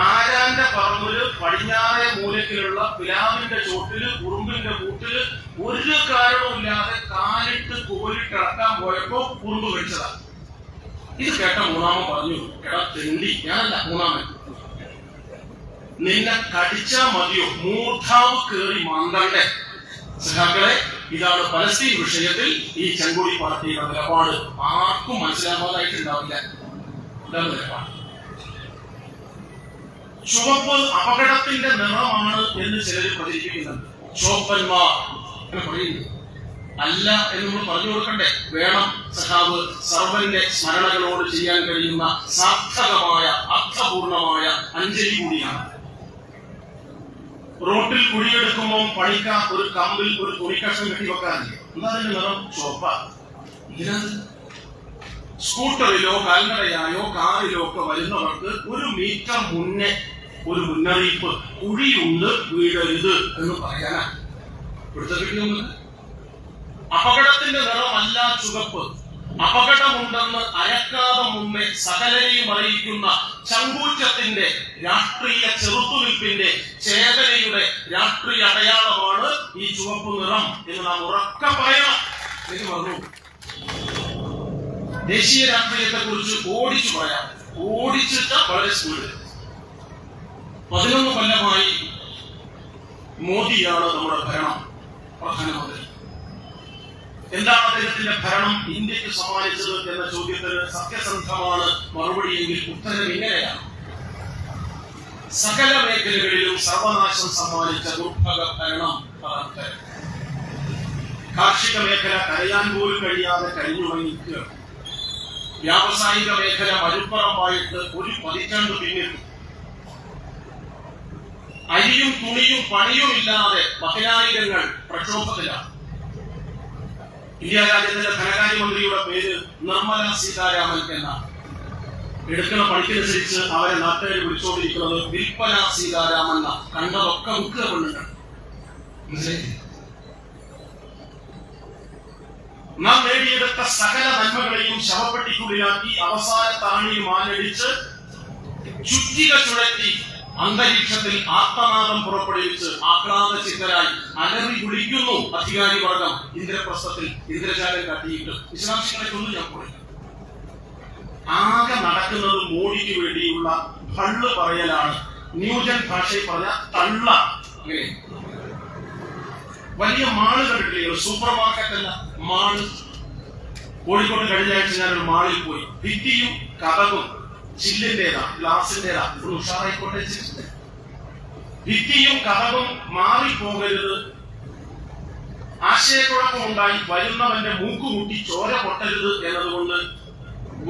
ആരാന്റെ പറമ്പില് പടിഞ്ഞാറേ മൂലക്കിലുള്ള പിലാവിന്റെ ചോട്ടില് ഉറുമ്പിന്റെ കൂട്ടില് ഒരു കാരണവുമില്ലാതെ കാലിട്ട് കോലിട്ടിറക്കാൻ പോയപ്പോ ഉറുമ്പ് വെച്ചതാ. ഇത് കേട്ട മൂന്നാമൻ പറഞ്ഞു, എടാ തെണ്ടി, ഞാനല്ല മൂന്നാമൻ, നിന്നെ കടിച്ചാ മതിയോ, മൂർധാവ് കേറി മാന്തണ്ടേ. സഖാക്കളെ, ഇതാണ് പലസ്തീൻ വിഷയത്തിൽ ഈ ചെങ്കൊടി പാർട്ടിയുടെ നിലപാട്. ആർക്കും മനസ്സിലാവാതായിട്ടുണ്ടാവില്ല. ഇതാണ് നിലപാട്. ചുവപ്പ് അപകടത്തിന്റെ നിറമാണ് എന്ന് ചിലർ പ്രചരിപ്പിക്കുന്നുണ്ട്. ചുവപ്പന്മാർ എന്ന് പറയുന്നു. അല്ല എന്ന് നമ്മൾ പറഞ്ഞു കൊടുക്കണ്ടേ? വേണം. സഖാവ് സർവന്റെ സ്മരണകളോട് ചെയ്യാൻ കഴിയുന്ന സാർത്ഥകമായ അർത്ഥപൂർണമായ അഞ്ജലി കൂടിയാണ്. റോട്ടിൽ കുഴിയെടുക്കുമ്പോൾ പണിക്കാർ ഒരു കമ്പിൽ ഒരു തുണിക്കഷ്ണം കെട്ടിവെക്കാറില്ല. എന്താ അതിന്റെ നിറം? ചുവപ്പ. ഇതിനകത്ത് സ്കൂട്ടറിലോ കാൽനടയായോ കാറിലോ ഒക്കെ വരുന്നവർക്ക് 1 മീറ്റർ മുന്നേ ഒരു മുന്നറിയിപ്പ്, കുഴിയുണ്ട്, വീഴരുത് എന്ന് പറയാനാ. ഇവിടുത്തെ കിട്ടിയൊന്ന് അപകടത്തിന്റെ നിറമല്ല ചുവപ്പ്. അപകടമുണ്ടെന്ന് അരക്കാതെ മുന്നേ സകലരെയും അറിയിക്കുന്ന ചങ്കൂറ്റത്തിന്റെ രാഷ്ട്രീയ ചെറുത്തുനിൽപ്പിന്റെ ചേതനയുടെ രാഷ്ട്രീയ അടയാളമാണ് ഈ ചുവപ്പ് നിറം എന്ന് നാം ഉറക്കെ പറയണം. എന്ന് പറഞ്ഞു. ദേശീയ രാഷ്ട്രീയത്തെ കുറിച്ച് ഓടിച്ചു പറയാം. ഓടിച്ചിട്ട വളരെ സ്പീഡ്. 11 കൊല്ലമായി മോദിയാണ് നമ്മുടെ ഭരണം, പ്രധാനമന്ത്രി. എന്താണ് അദ്ദേഹത്തിന്റെ ഭരണം ഇന്ത്യക്ക് സമ്മാനിച്ചത് എന്ന ചോദ്യത്തിന് സത്യസന്ധമാണ് മറുപടിയെങ്കിൽ ഉത്തരം ഇങ്ങനെയാണ്. സകല മേഖലകളിലും സർവനാശം സമ്മാനിച്ച ദുർഭഗ ഭരണം. കാർഷിക മേഖല കരയാൻ പോലും കഴിയാതെ കഴിഞ്ഞുണങ്ങിക്കുക. വ്യാവസായിക മേഖല മരുപ്പറമ്പായിട്ട് 1 പതിറ്റാണ്ട് പിന്നിട്ടു. അരിയും തുണിയും പണിയും ഇല്ലാതെ 10,000 പ്രക്ഷോഭത്തിലാണ്. ഇന്ത്യ രാജ്യത്തിന്റെ ധനകാര്യമന്ത്രിയുടെ പേര് നിർമ്മല സീതാരാമൻ എന്നാണ്. എടുക്കുന്ന പണിക്കനുസരിച്ച് അവരെ നാട്ടുകാർ വിളിച്ചോണ്ടിരിക്കുന്നത് വിൽപ്പന സീതാരാമൻ. കണ്ടതൊക്കെ മുക്കുക പെണ്ണുങ്ങൾ. നാം നേടിയെടുത്ത സകല നന്മകളെയും ശവപ്പെട്ടിക്കുള്ളിലാക്കി അവസാന താണിയും ആഞ്ഞടിച്ച് ചുറ്റിക ചുഴറ്റി അന്തരീക്ഷത്തിൽ ആത്മനാദം പുറപ്പെടുവിച്ച് ആഹ്ലാദചിത്തരായി അലറി കുളിക്കുന്നു അധികാരി വർഗം. ഇന്ദ്രപ്രസ്ഥത്തിൽ ഇന്ദ്രജാലം കാട്ടിയിട്ട് വിശദാംശങ്ങളെക്കൊന്നും ഞാൻ പോയില്ല. ആകെ നടക്കുന്നത് മോഡിക്ക് വേണ്ടിയുള്ള ഭള്ള് പറയലാണ്. ന്യൂജൻ ഭാഷയിൽ പറഞ്ഞ തള്ള. അങ്ങനെ വലിയ മാള് കണ്ടിട്ടില്ല, സൂപ്പർ മാർക്കറ്റ് അല്ല, മാള്. കോഴിക്കോട് കഴിഞ്ഞ ആഴ്ച ഞാനൊരു മാളിൽ പോയി. ഭിത്തിയും കഥകും ചില്ലിന്റേതാ, ഗ്ലാസിന്റേതാ, ഒരു ഉഷാറായിക്കോട്ടെ. ഭിത്തിയും കഥകും മാറിപ്പോകരുത്. ആശയക്കുഴപ്പമുണ്ടായി വരുന്നവന്റെ മൂക്കുമുട്ടി ചോര പൊട്ടരുത് എന്നതുകൊണ്ട്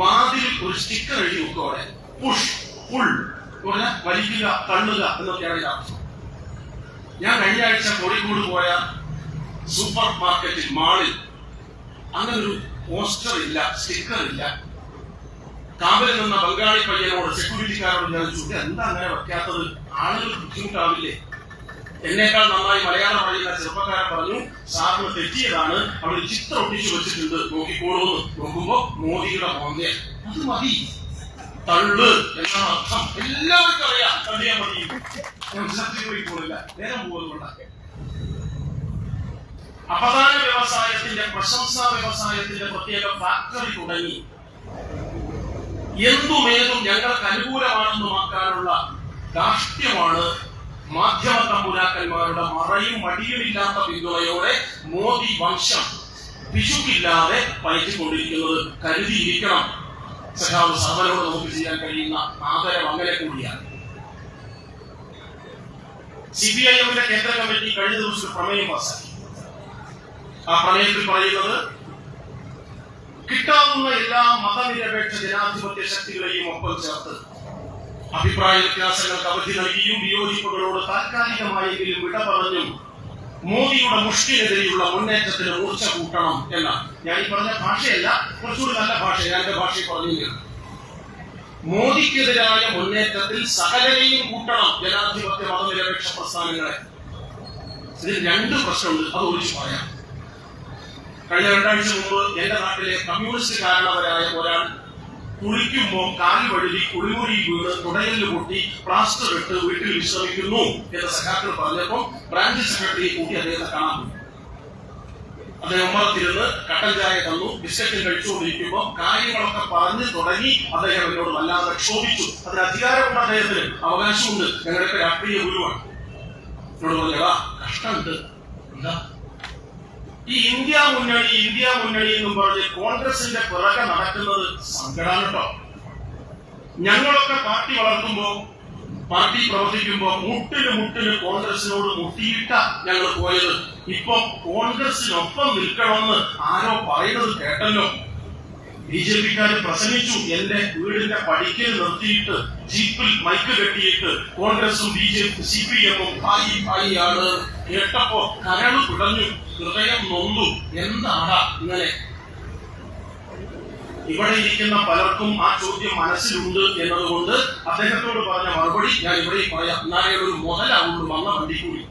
വാതിലിൽ ഒരു സ്റ്റിക്കർ എഴുതി വെക്കോടെ. പുഷ് പുൾ പറഞ്ഞാൽ വലിക്കുക, തള്ളുക എന്നൊക്കെയാണ് ഇതിനർത്ഥം. ഞാൻ കഴിഞ്ഞ ആഴ്ച കോഴിക്കോട് പോയ സൂപ്പർ മാർക്കറ്റിൽ, മാളിൽ അങ്ങനൊരു പോസ്റ്റർ ഇല്ല, സ്റ്റിക്കർ ഇല്ല. കാവലിൽ നിന്ന ബംഗാളി പയ്യനോട്, സെക്യൂരിറ്റിക്കാരോട് ഞാൻ ചോദിച്ചു, എന്താ അങ്ങനെ വെക്കാത്തത്? ആളുകൾ ബുദ്ധിമുട്ടാവില്ലേ? എന്നേക്കാൾ നന്നായി മലയാളം പറയുന്ന ചെറുപ്പക്കാരൻ പറഞ്ഞു, സാറിന് തെറ്റിയതാണ്, അവിടെ ചിത്രം ഒട്ടിച്ചു വെച്ചിട്ടുണ്ട്, നോക്കിക്കോളൂന്ന്. നോക്കുമ്പോ മോദിയുടെ മോന്തെ. അത് മതി, തള്ള് എന്നാണ് അർത്ഥം. എല്ലാവർക്കും അറിയാം, തള്ളിയാ മതി. മനസ്സിലാക്കി പോണില്ല, നേരം പോകുന്നുണ്ടാക്കെ. അപദാന വ്യവസായത്തിന്റെ, പ്രശംസാ വ്യവസായത്തിന്റെ പ്രത്യേക ഫാക്ടറി തുടങ്ങി എന്തുമേതും ഞങ്ങൾക്ക് അനുകൂലമാണെന്നുമാക്കാനുള്ള ധാർഷ്ട്യമാണ് മാധ്യമ തമ്പുരാക്കന്മാരുടെ മറയും മടിയുമില്ലാത്ത പിന്തുണയോടെ മോദി വംശം പിശുക്കില്ലാതെ പയറ്റിക്കൊണ്ടിരിക്കുന്നത്. കരുതിയിരിക്കണം. സഖാവ് സർവനോട് നമുക്ക് ചെയ്യാൻ കഴിയുന്ന ആദരം അങ്ങനെ കൂടിയാണ്. CPIM-ന്റെ കേന്ദ്ര കമ്മിറ്റി കഴിഞ്ഞ ദിവസം പ്രമേയം പാസാക്കി. ആ പ്രമേയത്തിൽ പറയുന്നത്, കിട്ടാവുന്ന എല്ലാ മതനിരപേക്ഷ ജനാധിപത്യ ശക്തികളെയും ഒപ്പം ചേർത്ത് അഭിപ്രായ വ്യത്യാസങ്ങൾക്ക് അവധി നൽകിയും വിയോജിപ്പുകളോട് താൽക്കാലികമായെങ്കിലും വിട പറഞ്ഞും മോദിയുടെ മുഷ്ടിനെതിരെയുള്ള മുന്നേറ്റത്തിന് മൂർച്ച കൂട്ടണം എന്നാണ്. ഞാൻ ഈ പറഞ്ഞ ഭാഷയല്ല, കുറച്ചുകൂടി നല്ല ഭാഷ, ഞാൻ എന്റെ ഭാഷയിൽ പറഞ്ഞില്ല. മോദിക്കെതിരായ മുന്നേറ്റത്തിൽ സകലരെയും കൂട്ടണം ജനാധിപത്യ മതനിരപേക്ഷ പ്രസ്ഥാനങ്ങളെ. ഇതിൽ രണ്ട് പ്രശ്നമുണ്ട്, അത് ഒഴിച്ചു പറയാം. കഴിഞ്ഞ 2 ആഴ്ച മുമ്പ് എന്റെ നാട്ടിലെ കമ്മ്യൂണിസ്റ്റ് കാരണവരായ ഒരാൾ കുളിക്കുമ്പോൾ കാല് വഴുതി കുളിമുറി വീണ് തുടയല് പൊട്ടി പ്ലാസ്റ്റർ ഇട്ട് വീട്ടിൽ വിശ്രമിക്കുന്നു എന്ന് സഖാക്കൾ പറഞ്ഞപ്പോൾ ബ്രാഞ്ച് സെക്രട്ടറി കൂട്ടി അദ്ദേഹത്തെ കാണാൻ പോയി. അദ്ദേഹം ഉമ്മറത്തിരുന്ന് കട്ടൻ ചായ തന്നു, ബിസ്ക്കറ്റും കഴിച്ചുകൊണ്ടിരിക്കുമ്പോൾ കാര്യങ്ങളൊക്കെ പറഞ്ഞു തുടങ്ങി. അദ്ദേഹം എന്നോട് വല്ലാതെ ക്ഷോഭിച്ചു. അതിന് അധികാരമുണ്ട്, അദ്ദേഹത്തിന് അവകാശമുണ്ട്, ഞങ്ങളുടെയൊക്കെ രാഷ്ട്രീയ ഗുരുവാണ്. എന്നോട് പറഞ്ഞടാ കഷ്ടമുണ്ട്. എന്താ ഈ ഇന്ത്യ മുന്നണി എന്നും പറഞ്ഞ് കോൺഗ്രസിന്റെ പിറകെ നടക്കുന്നത് സങ്കടമാണ് കേട്ടോ. ഞങ്ങളൊക്കെ പാർട്ടി വളർത്തുമ്പോ, പാർട്ടി പ്രവർത്തിക്കുമ്പോ മുട്ടിന് കോൺഗ്രസിനോട് മുട്ടിയിട്ട ഞങ്ങൾ പോയത്. ഇപ്പൊ കോൺഗ്രസിനൊപ്പം നിൽക്കണമെന്ന് ആരോ പറയുന്നത് കേട്ടല്ലോ. BJP-ക്കാര് പ്രസംഗിച്ചു. എന്റെ വീടിന്റെ പടിക്കൽ നിർത്തിയിട്ട് ജീപ്പിൽ മൈക്ക് കെട്ടിയിട്ട് കോൺഗ്രസും CPM-ഉം ഭായിയാണ്. കേട്ടപ്പോ കരള് പിടഞ്ഞു, ഹൃദയം നൊന്തു. എന്താടാ ഇങ്ങനെ? ഇവിടെ ഇരിക്കുന്ന പലർക്കും ആ ചോദ്യം മനസ്സിലുണ്ട് എന്നതുകൊണ്ട് അദ്ദേഹത്തോട് പറഞ്ഞ മറുപടി ഞാൻ ഇവിടെ പറയാം. എന്നാലേ ഒരു മുതലാവുള്ളൂ വന്ന വണ്ടി കൂടി.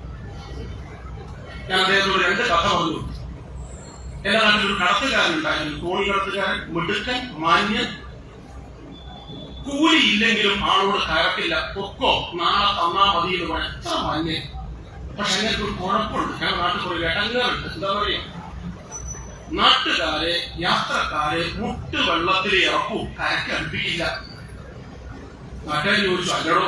ഞാൻ അദ്ദേഹത്തോട് 2 കഥ പറഞ്ഞു. എന്റെ നാട്ടിൽ ഒരു കടത്തുകാരനുണ്ടായിരുന്നു, തോണി കടത്തുകാരൻ, മിടുക്കൻ, മാന്യൻ. കൂലി ഇല്ലെങ്കിലും ആളോട് കയറത്തില്ല. പൊക്കോ നാളെ തന്നാ മതി എന്ന് പറയാൻ എത്ര മാന്യൻ. പക്ഷെ അങ്ങനെ ഒരു കുഴപ്പമുണ്ട്. ഞങ്ങളുടെ നാട്ടിൽ കുറെ ഇടങ്ങാറുണ്ട്. എന്താ പറയാ, നാട്ടുകാരെ യാത്രക്കാരെ മുട്ട് വെള്ളത്തിൽ ഇറക്കും, കരക്ക് അടുപ്പിക്കില്ല. നാട്ടുകാർ ചോദിച്ചു, അല്ലടോ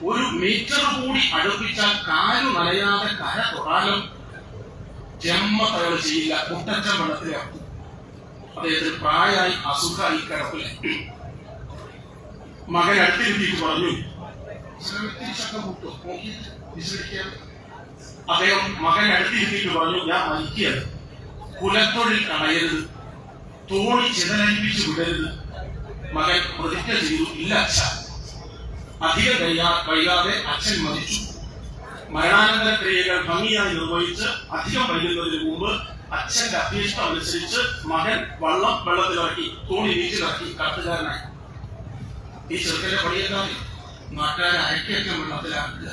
1 മീറ്റർ കൂടി അടുപ്പിച്ചാൽ കാലു നനയാതെ കര തൊടാനും ജന്മത്തകൾ ചെയ്യില്ല, മുട്ടച്ചൻ വെള്ളത്തിലിറക്കും. അദ്ദേഹത്തിന് പ്രായമായി അസുഖമായി കിടപ്പില്ല. മകൻ അടുത്തിരുത്തിയിട്ട് പറഞ്ഞു, അദ്ദേഹം മകൻ അടുത്തിരുത്തിയിട്ട് പറഞ്ഞു, ഞാൻ മരിക്കുകയാണ്, കുലത്തൊഴിൽ കളയരുത്, തോണി ചിതലരിപ്പിച്ച് വിടരുത്. മകൻ പ്രതിജ്ഞ ചെയ്തു, ഇല്ല അച്ഛ. അധികം വൈകാതെ അച്ഛൻ മരിച്ചു. മരണാനന്തര ക്രിയകൾ ഭംഗിയായി നിർവഹിച്ച് അധികം വൈകുന്നതിന് മുമ്പ് അച്ഛന്റെ അഭ്യർത്ഥന അനുസരിച്ച് മകൻ വെള്ളത്തിലിറക്കി, തോണി നീച്ചിലിറക്കി, കട്ടുകാരനായി. ഈ ചെറുക്കന്റെ പണിയെന്താണ്? നാട്ടുകാരെ അരക്കേറ്റം വെള്ളത്തിലാക്കുക.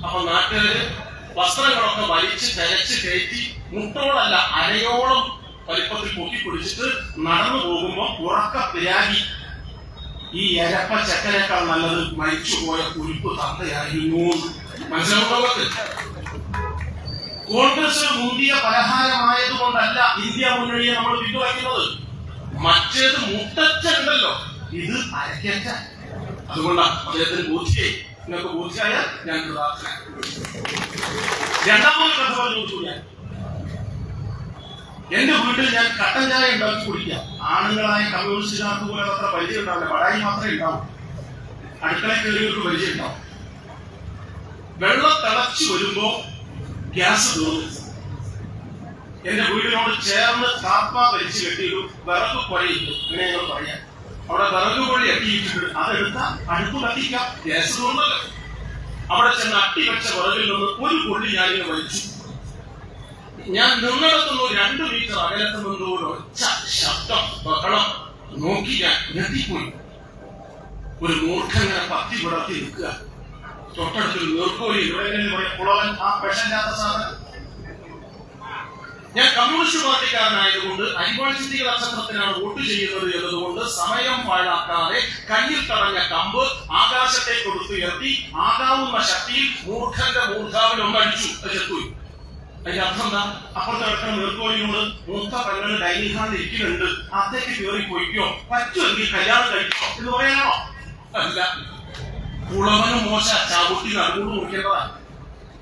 അപ്പൊ നാട്ടുകാര് വസ്ത്രങ്ങളൊക്കെ വലിച്ച് തെരച്ച് കയറ്റി മുട്ടോളല്ല അരയോളം വലിപ്പത്തിൽ പൊക്കിപ്പിടിച്ചിട്ട് നടന്നു പോകുമ്പോ ഉറക്ക പിരാഗി, ഈ എരപ്പ ചക്കനേക്കാൾ നല്ലത് മരിച്ചുപോയ കുരുപ്പ് തന്തയായിരുന്നു. മനസ്സിലാവുന്നത് കോൺഗ്രസ് മുന്തിയ പലഹാരമായതുകൊണ്ടല്ല ഇന്ത്യ മുന്നണിയെ നമ്മൾ പിന്തുണയ്ക്കുന്നത്. മറ്റേത് മുട്ടച്ചുണ്ടല്ലോ, ഇത് അരക്കേറ്റ. അതുകൊണ്ടാണ് അദ്ദേഹത്തിന് ബോധ്യേ. നിങ്ങൾക്ക് ബോധ്യമായാൽ ഞാൻ പ്രാർത്ഥന. രണ്ടാമത് കഥ പറഞ്ഞു. ഞാൻ എന്റെ വീട്ടിൽ ഞാൻ കട്ടൻ ചായ ഉണ്ടാക്കി കുടിക്കാം. ആണുങ്ങളായ കമ്മ്യൂണിസ്റ്റുകാർക്ക് പോലെ അത്ര പരിചയം ഉണ്ടാവില്ല, പടായി മാത്രമേ ഉണ്ടാവും. അടുക്കളയിൽ കയറിയവർക്ക് പരിചയം ഉണ്ടാവും. വെള്ളം തിളച്ചു വരുമ്പോ ഗ്യാസ് തീർന്നു. എന്റെ വീടിനോട് ചേർന്ന് താപ്പ വലിച്ചു കെട്ടിയൊരു വിറക് പുരയിട്ടു. ഇങ്ങനെ ഞങ്ങൾ പറയാം. അവിടെ വിറക് പൊഴി അട്ടിയിട്ടിട്ട് അതെടുത്ത അടുപ്പ് കത്തിക്കാം, ഗ്യാസ് തീർന്നല്ലോ. അവിടെ ചെന്ന് അട്ടി വെച്ച വിറകിൽ നിന്ന് ഒരു കൊള്ളി ഞാനിങ്ങനെ വലിച്ചു. ഞാൻ നിന്നിടത്തുനിന്ന് 2 മീറ്റർ അകലത്ത് നിന്നോ ഒച്ച ശബ്ദം, ബഹളം. നോക്കി ഞാൻ ഞെട്ടിപ്പോയി. ഒരു മൂർഖങ്ങനെ പത്തി വിടർത്തി നിൽക്കുക. തൊട്ടടുത്തൊരു നീർക്കോലി, ഇവിടെ പറയാം കുളവൻ, ആ വിഷമില്ലാത്ത സാധനം. ഞാൻ കമ്മ്യൂണിസ്റ്റ് പാർട്ടിക്കാരനായതുകൊണ്ട് അരിവാൾ ചിന്തിക നക്ഷത്രത്തിനാണ് വോട്ട് ചെയ്യുന്നത് എന്നതുകൊണ്ട് സമയം പാഴാക്കാതെ കയ്യിൽ തടഞ്ഞ കമ്പ് ആകാശത്തെ കൊടുത്തുയർത്തി ആകാവുന്ന ശക്തിയിൽ മൂർഖന്റെ മൂർഖാവിൽ ഒന്നടിച്ചു. ചെത്തുപോയി. അതിന്റെ അർത്ഥം എന്താ? അപ്പുറത്ത് കിടക്കുന്ന നീർക്കോലിനോട് മൂത്ത പെങ്ങൾ ഡൈനിങ് ഹാളിൽ ഇരിക്കുന്നുണ്ട്, അത്തേക്ക് കയറി പോയിക്കോ, പറ്റുമെങ്കിൽ കല്യാണം കഴിക്കോ എന്ന് പറയാനോ? അല്ല, കുളവനും മോശ ചാകുട്ടി നടുകൂട് മുറിക്കേണ്ടതാണ്.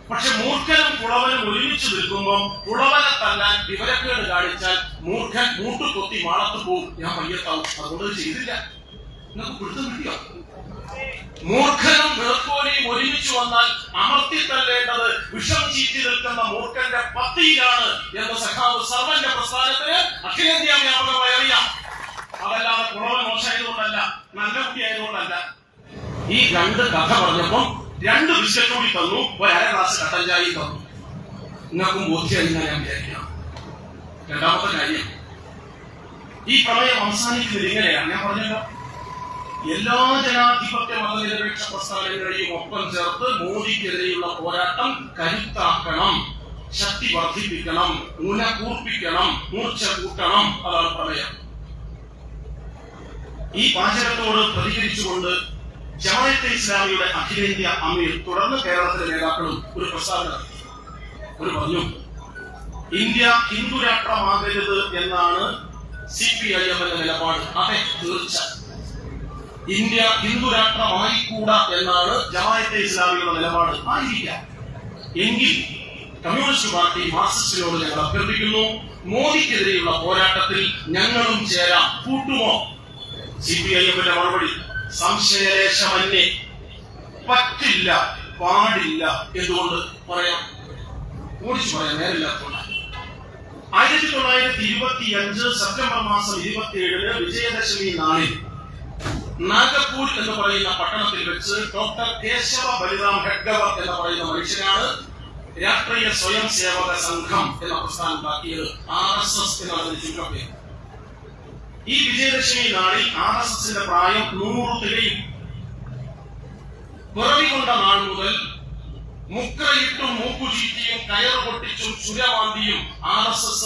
പക്ഷെ മൂർഖനും കുളവനും ഒരുമിച്ച് നിൽക്കുമ്പോൾ കുളവനെ തല്ലാൻ വിവരക്കേട് കാണിച്ചാൽ മൂർഖൻ മൂട്ടുകൊത്തി മാളത്ത് പോവും, ഞാൻ വയ്യത്താവും. അതുകൊണ്ട് ചെയ്തില്ല. നിങ്ങൾക്ക് പിടുത്തം കിട്ടിയോ? മൂർഖനും നീർക്കോലിയും ഒരുമിച്ച് വന്നാൽ അമർത്തി തല്ലേണ്ടത് വിഷം ചീറ്റി നിൽക്കുന്ന മൂർഖന്റെ പത്തിയിലാണ് എന്ന സഖാവ് സർവന്റെ പ്രസ്ഥാനത്തിന് അഖിലേന്ത്യാ വ്യാപകമായി അറിയാം. അതല്ലാതെ കുളവൻ മോശമായതുകൊണ്ടല്ല, നല്ല കുട്ടിയായതുകൊണ്ടല്ല. ഈ 2 കഥ പറഞ്ഞപ്പോ 2 ബിസ്ക്കറ്റ് കൂടി തന്നു, 1/2 ഗ്ലാസ് കട്ടൻ ചായയും തന്നു. നിങ്ങൾക്കും ബോധ്യമായി ഞാൻ വിചാരിക്കണം. രണ്ടാമത്തെ കാര്യം, ഈ പ്രളയം അവസാനിക്കുന്നത് ഇങ്ങനെയാണ്. ഞാൻ പറഞ്ഞല്ലോ, എല്ലാ ജനാധിപത്യ മതനിരപേക്ഷ പ്രസ്ഥാനങ്ങളെയും ഒപ്പം ചേർത്ത് മോദിക്കെതിരെയുള്ള പോരാട്ടം കരുത്താക്കണം, ശക്തി വർദ്ധിപ്പിക്കണം, മുന കൂർപ്പിക്കണം, മൂർച്ച കൂട്ടണം. അതാണ് പ്രമേയം. ഈ വാചകത്തോട് പ്രതികരിച്ചുകൊണ്ട് ജമാഅത്തെ ഇസ്ലാമിയുടെ അഖിലേന്ത്യാ അമീർ തുടർന്ന് കേരളത്തിലെ നേതാക്കളും ഒരു പ്രസ്താവന പറഞ്ഞു. ഇന്ത്യ ഹിന്ദു രാഷ്ട്രമാകരുത് എന്നാണ് CPIM എന്ന നിലപാട്. അതെ, തീർച്ച. ഇന്ത്യ ഹിന്ദു രാഷ്ട്രമായിക്കൂടാ എന്നാണ് ജമാഅത്തെ ഇസ്ലാമിയുടെ നിലപാട്. ആയിരിക്കാം. എങ്കിൽ കമ്മ്യൂണിസ്റ്റ് പാർട്ടി മാർക്സിസ്റ്റിനോട് ഞങ്ങൾ അഭ്യർത്ഥിക്കുന്നു, മോദിക്കെതിരെയുള്ള പോരാട്ടത്തിൽ ഞങ്ങളും ചേരാം. കൂട്ടുമോ? CPIMന്റെ മറുപടി സംശയലേശമന്യേ പറ്റില്ല, പാടില്ല. എന്തുകൊണ്ട് പറയാം? ഓടിച്ചു പറയാം, നേരില്ലാത്തതുകൊണ്ട്. 1925 സെപ്റ്റംബർ മാസം 27 വിജയദശമി നാളിൽ നാഗപ്പൂർ എന്ന് പറയുന്ന പട്ടണത്തിൽ വെച്ച് ഡോക്ടർ കേശവ ബലിറാം ഹെഡ്ഗവർ എന്ന് പറയുന്ന മനുഷ്യനാണ് രാഷ്ട്രീയ സ്വയം സേവക സംഘം എന്ന പ്രസ്ഥാനം ഉണ്ടാക്കിയത്. RSS എന്നതിന് ചുരുക്കപ്പേര്. ഈ വിജയദശമി നാളിൽ RSSന്റെ പ്രായം 100 തികയും. പിറവികൊണ്ട നാൾ മുതൽ മുക്രയിട്ടും മൂക്കുചീറ്റിയും കയറ് പൊട്ടിച്ചും ചുരവാന്തിയും RSS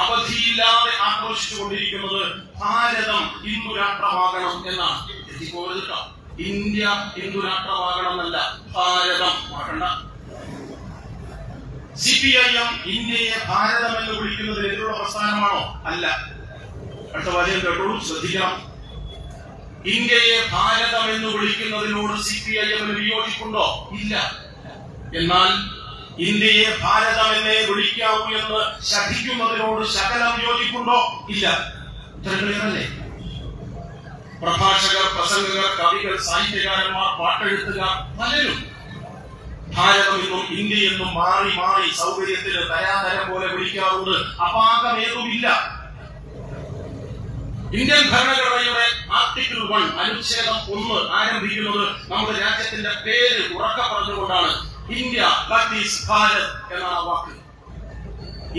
അവധിയില്ലാതെ ആക്രോശിച്ചുകൊണ്ടിരിക്കുന്നത് ഭാരതം ഹിന്ദു രാഷ്ട്രമാകണം എന്നാണ്. എത്തിപ്പോരുക. ഇന്ത്യ ഹിന്ദു രാഷ്ട്രമാകണം എന്നല്ല, ഭാരതം ആകണ്ട. CPIM ഇന്ത്യയെ ഭാരതം എന്ന് വിളിക്കുന്നതിനെതിരുള്ള പ്രസ്ഥാനമാണോ? അല്ല. അടുത്ത വാചകം കേട്ടോളൂ, ശ്രദ്ധിക്കണം. ഇന്ത്യയെ ഭാരതം എന്ന് വിളിക്കുന്നതിനോട് CPIM വിയോജിപ്പുണ്ടോ? ഇല്ല. എന്നാൽ ഇന്ത്യയെ ഭാരതം എന്നേ വിളിക്കാവൂ എന്ന് ശഠിക്കുന്നതിനോട് ശകലം യോജിപ്പുണ്ടോ? ഇല്ല. ഉത്തരങ്ങളല്ലേ? പ്രഭാഷകർ, പ്രസംഗകർ, കവികൾ, സാഹിത്യകാരന്മാർ, പാട്ടെഴുത്തുകാർ പലരും ഭാരതം എന്നും ഇന്ത്യ എന്നും മാറി മാറി സൗകര്യത്തിന് തരാതരം പോലെ വിളിക്കാറുണ്ട്. അപാകമേതുമില്ല. ഇന്ത്യൻ ഭരണഘടനയുടെ ആർട്ടിക്കിൾ 1 അനുച്ഛേദം 1 ആരംഭിക്കുന്നത് നമ്മുടെ രാജ്യത്തിന്റെ പേര് ഉറക്കെ പറഞ്ഞുകൊണ്ടാണ്. ഇന്ത്യ, ദാറ്റ് ഈസ് ഭാരത് എന്നാണ് വാക്ക്.